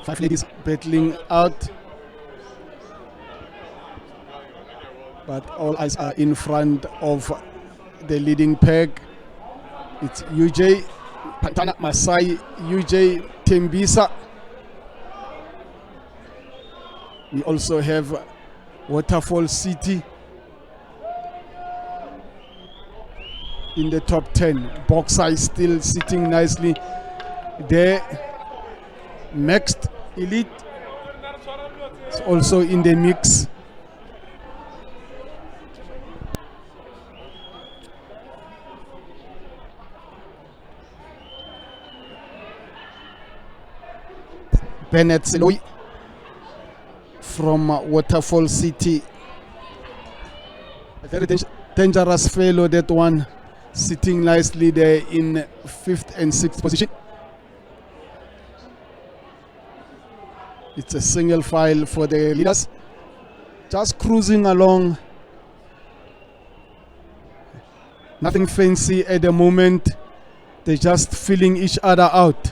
5 ladies battling out, but all eyes are in front of the leading pack. It's UJ Pantana, Masai, UJ, Tembisa. We also have Waterfall City in the top 10. Boxer is still sitting nicely there. Next, Elite is also in the mix. Bennett Seloi from Waterfall City. A very dangerous fellow, that one, sitting nicely there in 5th and 6th position. It's a single file for the leaders, just cruising along. Nothing fancy at the moment. They're just filling each other out.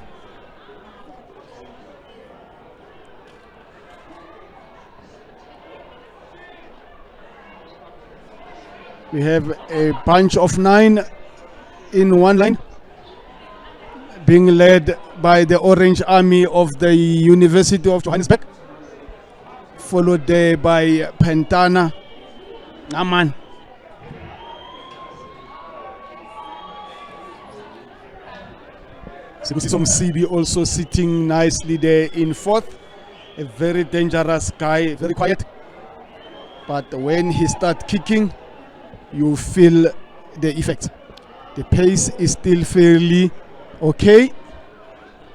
We have a bunch of 9 in one line, being led by the Orange Army of the University of Johannesburg, followed there by Pantana, Naman. Sibusiso Msibi also sitting nicely there in 4th. A very dangerous guy, very quiet. But when he starts kicking, you feel the effect. The pace is still fairly okay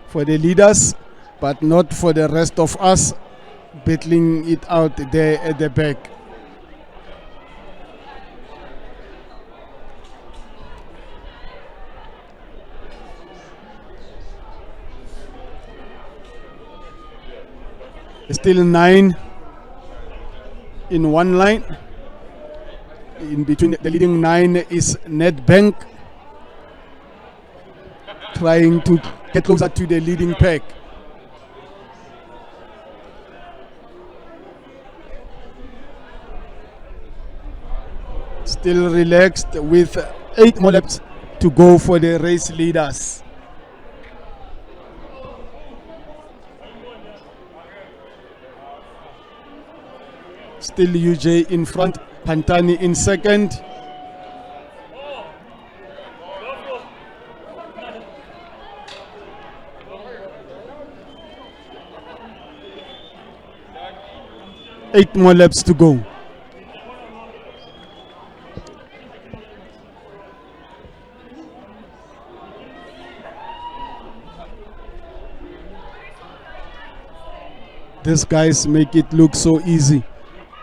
for the leaders, but not for the rest of us battling it out there at the back. Still 9 in one line. In between the leading 9 is Nedbank, trying to get closer to the leading pack. Still relaxed with 8 more laps to go for the race leaders. Still UJ in front, Pantani in second. Eight more laps to go. These guys make it look so easy.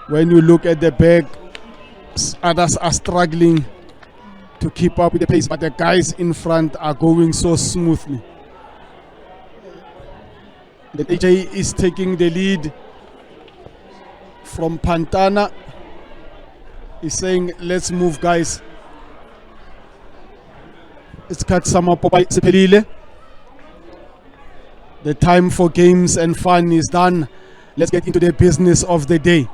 When you look at the back, others are struggling to keep up with the pace, but the guys in front are going so smoothly. The AJ is taking the lead from Pantana. He's saying, let's move, guys. It's Katsama Popai Sepelile. The time for games and fun is done. Let's get into the business of the day.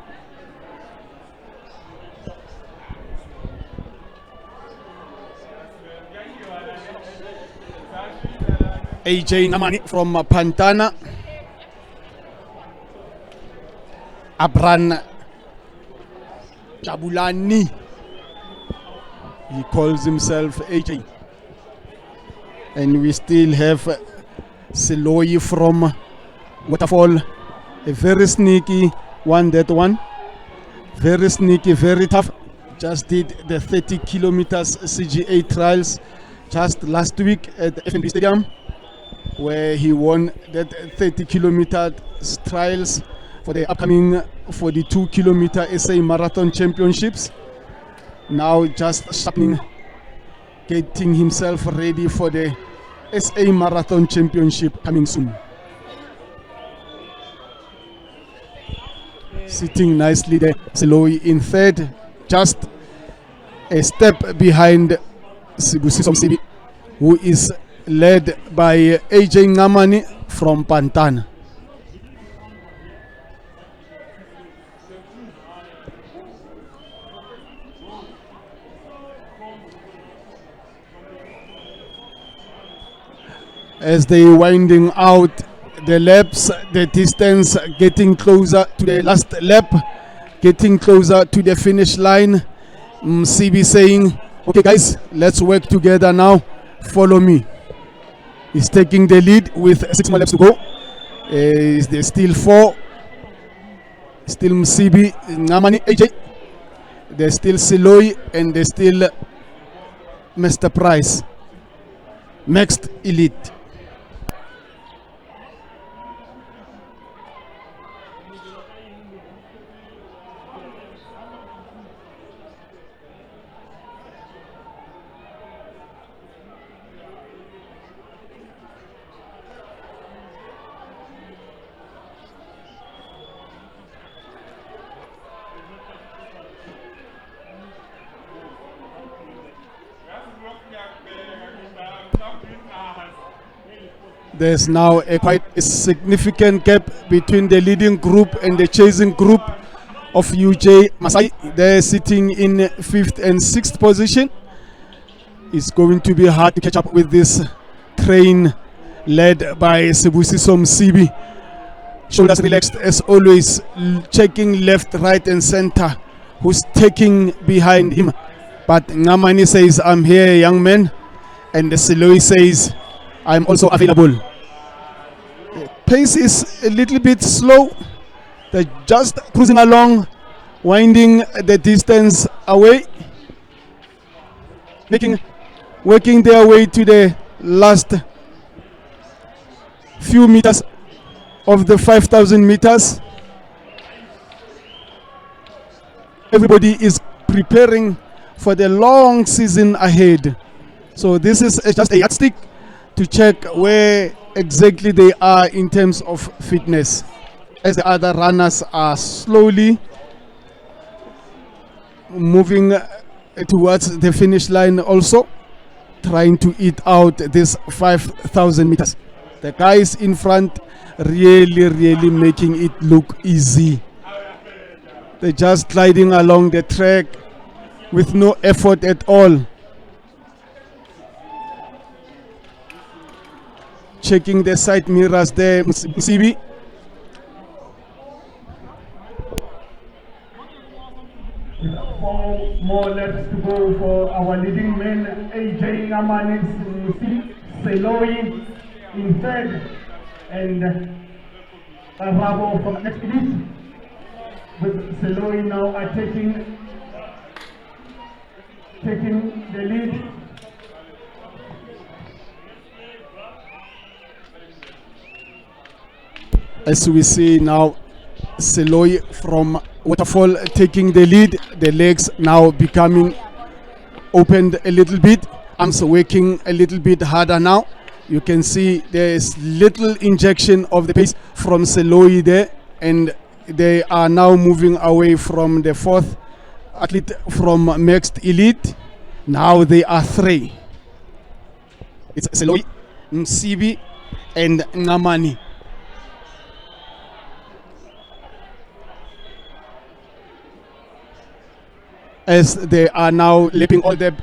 AJ Namani from Pantana. Abran Jabulani. He calls himself AJ. And we still have Seloi from Waterfall. A very sneaky one, that one. Very sneaky, very tough. Just did the 30 kilometers CGA trials just last week at the FNB Stadium, where he won that 30 kilometer trials for the upcoming 42 kilometer SA Marathon Championships. Now just sharpening, getting himself ready for the SA Marathon Championship coming soon. Sitting nicely there, Seloi in third, just a step behind Sibusiso Msibi, who is led by AJ Ngamani from Pantana. as they winding out the laps, the distance getting closer to the last lap, getting closer to the finish line. CB saying, okay guys, let's work together now, follow me. He's taking the lead with 6 more laps to go. There's still 4, still CB, Ngamani, AJ, there's still Siloi, and there's still Mr. Price, next elite. There's now a quite significant gap between the leading group and the chasing group of UJ Masai. They're sitting in 5th and 6th position. It's going to be hard to catch up with this train led by Sibusiso Msibi. Shoulders relaxed as always, checking left, right and center. Who's taking behind him? But Ngamani says, I'm here, young man. And Siloi says, I'm also available. Pace is a little bit slow. They're just cruising along, winding the distance away, working their way to the last few meters of the 5,000 meters. Everybody is preparing for the long season ahead. So this is just a yardstick to check where exactly they are in terms of fitness, as the other runners are slowly moving towards the finish line, also trying to eat out this 5,000 meters. The guys in front really making it look easy. They're just gliding along the track with no effort at all. Checking the side mirrors there, Msibi. Four more laps to go for our leading men, AJ Ngamani, Seloi in 3rd, and Rabo from next elite, with Seloi now taking the lead. As we see now, Seloi from Waterfall taking the lead. The legs now becoming opened a little bit. Arms working a little bit harder now. You can see there is little injection of the pace from Seloi there, and they are now moving away from the 4th athlete from next elite. Now they are 3. It's Seloi, Msibi and Ngamani. As they are now leaping all the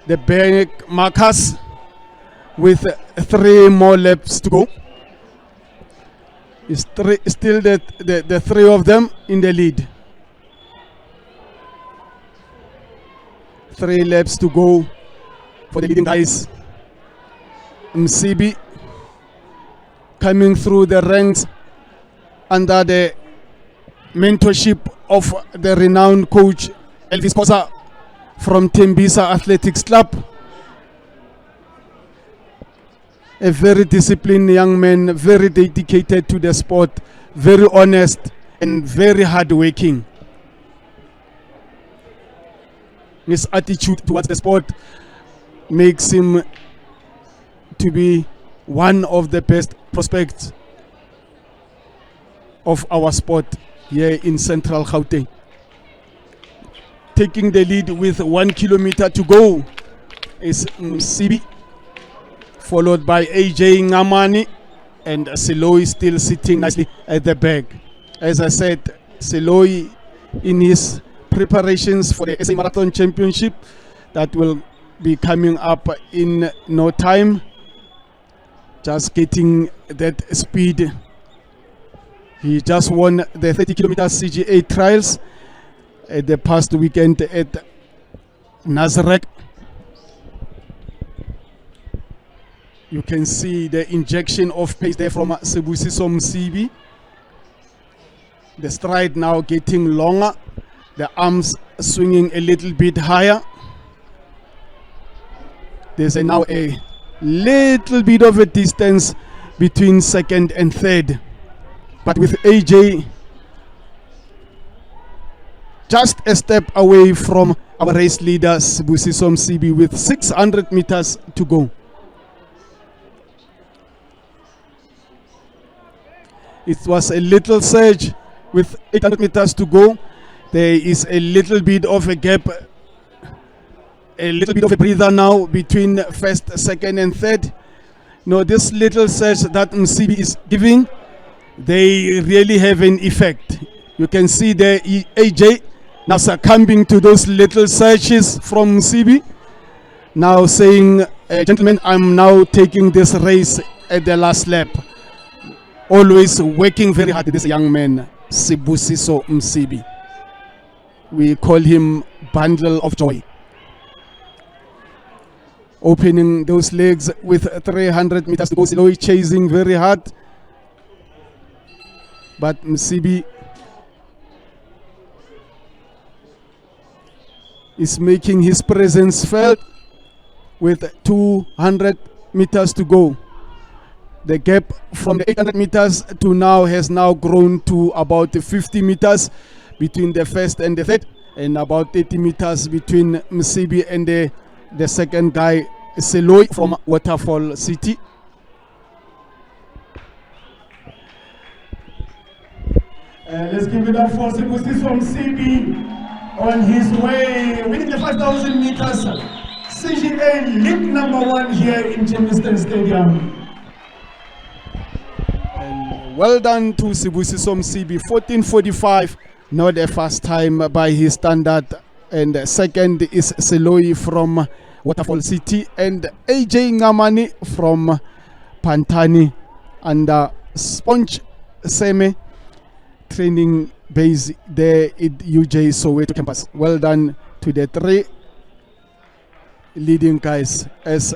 back markers with 3 more laps to go. It's still the 3 of them in the lead. 3 laps to go for the leading guys. Msibi coming through the ranks under the mentorship of the renowned coach Elvis Kosa from Tembisa Athletics Club. A very disciplined young man, very dedicated to the sport, very honest and very hardworking. His attitude towards the sport makes him to be one of the best prospects of our sport here in Central Gauteng. Taking the lead with 1 kilometer to go is Msibi, followed by AJ Ngamani, and Seloi still sitting nicely at the back. As I said, Seloi in his preparations for the SA Marathon Championship that will be coming up in no time. just getting that speed. He just won the 30 kilometer CGA trials at the past weekend at Nazareth. You can see the injection of pace there from Sibusiso Msibi. The stride now getting longer, the arms swinging a little bit higher. There's now a little bit of a distance between second and third. But with AJ just a step away from our race leader Sibusiso Msibi with 600 meters to go. It was a little surge with 800 meters to go. There is a little bit of a gap, a little bit of a breather now between first, second and third. No, this little surge that Msibi is giving, they really have an effect. You can see the AJ now succumbing to those little surges from Msibi. Now saying, gentlemen, I'm now taking this race at the last lap. Always working very hard, this young man, Sibusiso Msibi. We call him Bundle of Joy. Opening those legs with 300 meters to go, slowly chasing very hard. But Msibi is making his presence felt with 200 meters to go. The gap from the 800 meters to now has now grown to about 50 meters between the first and the third, and about 30 meters between Msibi and the second guy, Seloi from Waterfall City. Let's give it up for Sibusiso Msibi on his way, winning the 5,000 meters CGA League #1 here in Germiston Stadium. And well done to Sibusiso Msibi, 14:45, not a fast time by his standard. And second is Seloi from Waterfall City and AJ Ngamani from Pantani under Sponge Seme training base there at UJ Soweto campus. Well done to the three leading guys, as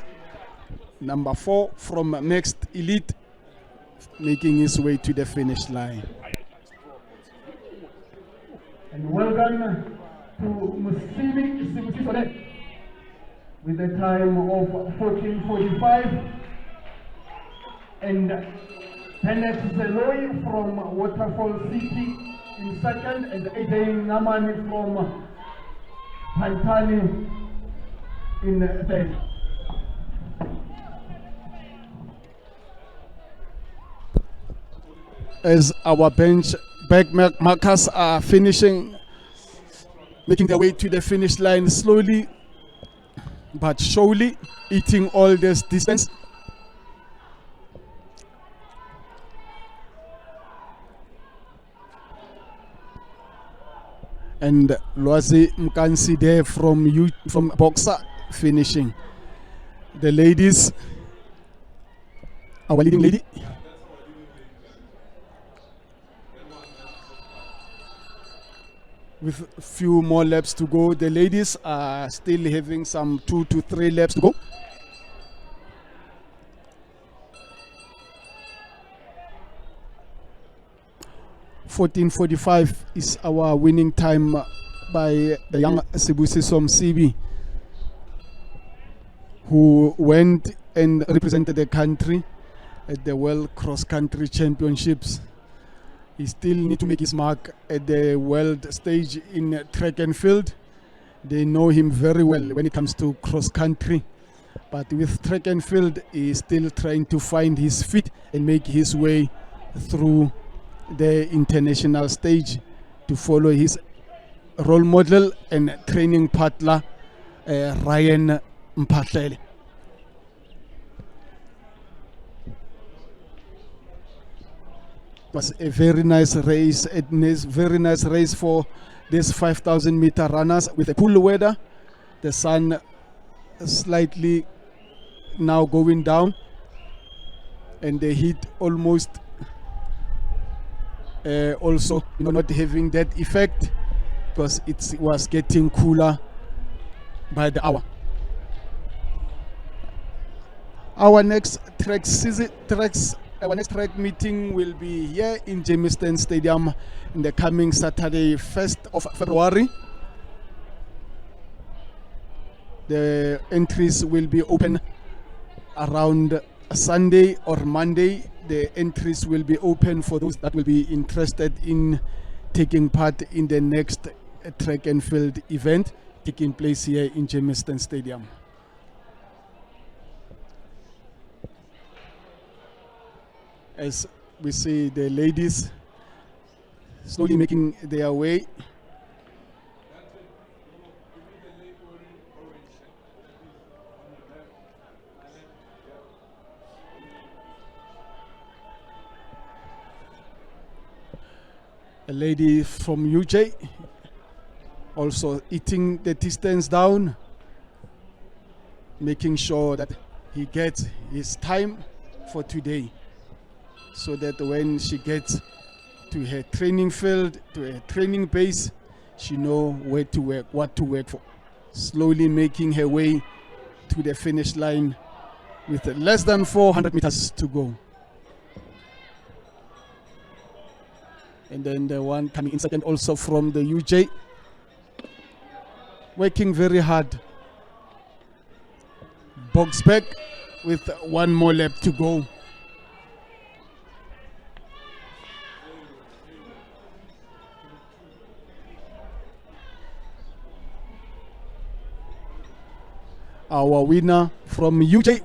number 4 from Next Elite making his way to the finish line. And well done to Msibi Sibusiso with a time of 14:45, and Bennett Seloi from Waterfall City in second, and AJ Ngamani from Pantani in third. As our bench back markers are finishing, making their way to the finish line slowly but surely, eating all this distance. And Lwazi Mkansi there from Boxer finishing. The ladies, our leading lady, with a few more laps to go. The ladies are still having some 2 to 3 laps to go. .14:45 is our winning time by the young Sibusiso Msibi, who went and represented the country at the World Cross Country Championships. He still needs to make his mark at the world stage in track and field. They know him very well when it comes to cross country. But with track and field, he is still trying to find his feet and make his way through the international stage to follow his role model and training partner, Ryan Mpatlele. Was a very nice race, very nice race for these 5,000 meter runners with a cool weather. The sun slightly now going down. and the heat almost also not having that effect because it was getting cooler by the hour. Our next track meeting will be here in Jamestown Stadium in the coming Saturday, 1st of February. The entries will be open around Sunday or Monday. The entries will be open for those that will be interested in taking part in the next track and field event taking place here in Jamestown Stadium. As we see the ladies slowly making their way. A lady from UJ also eating the distance down, making sure that he gets his time for today, so that when she gets to her training field, to her training base, she know where to work, what to work for. Slowly making her way to the finish line with less than 400 meters to go. And then the one coming in second also from the UJ, working very hard. Box back with one more lap to go. Our winner from UJ,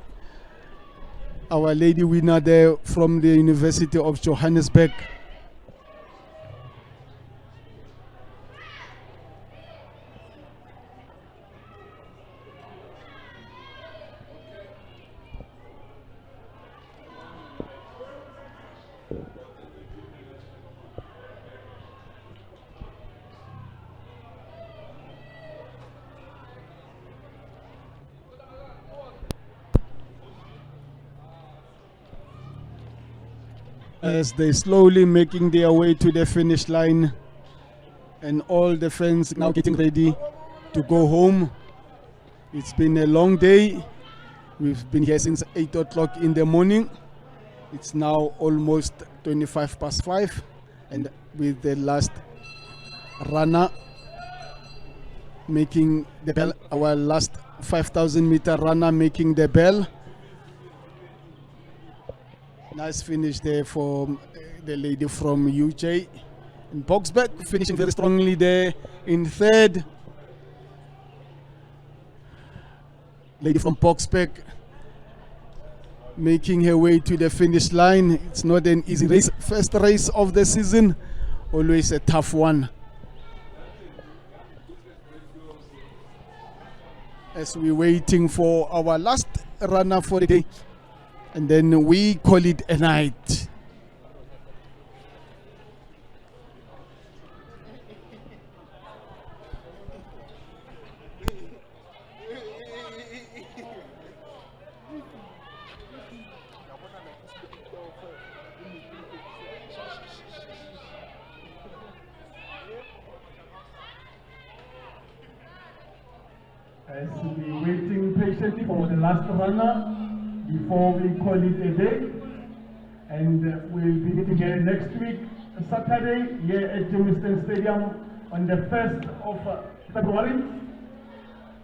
our lady winner there from the University of Johannesburg. As they slowly making their way to the finish line, and all the fans now getting ready to go home. It's been a long day. We've been here since 8 o'clock in the morning. It's now almost 25 past 5, and with the last runner making the bell, our last 5,000 meter runner making the bell. Nice finish there for the lady from UJ. And Boxback finishing very strongly there in third. Lady from Boxback making her way to the finish line. It's not an easy race. First race of the season, always a tough one. As we're waiting for our last runner for the day, and then we call it a night. As we waiting patiently for the last runner before we call it a day, and we'll be meeting here next week, Saturday, here at Jamestown Stadium on the 1st of February,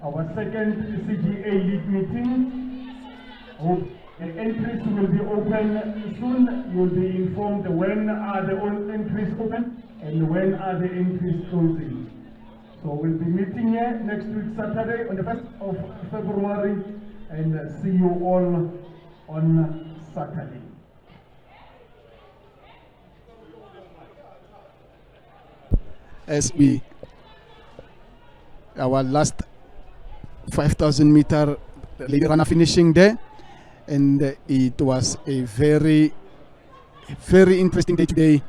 our second CGA league meeting. The entries will be open soon. You'll be informed when are the entries open and when are the entries closing. So we'll be meeting here next week, Saturday, on the 1st of February, and see you all on Saturday. As we, our last 5,000 meter lady runner finishing there, and it was a very, very interesting day today,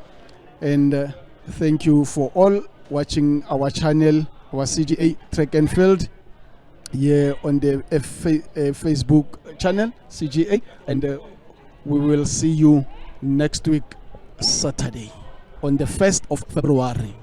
and thank you for all watching our channel, our CGA track and field here on the Facebook channel CGA, and We will see you next week, Saturday, on the 1st of February.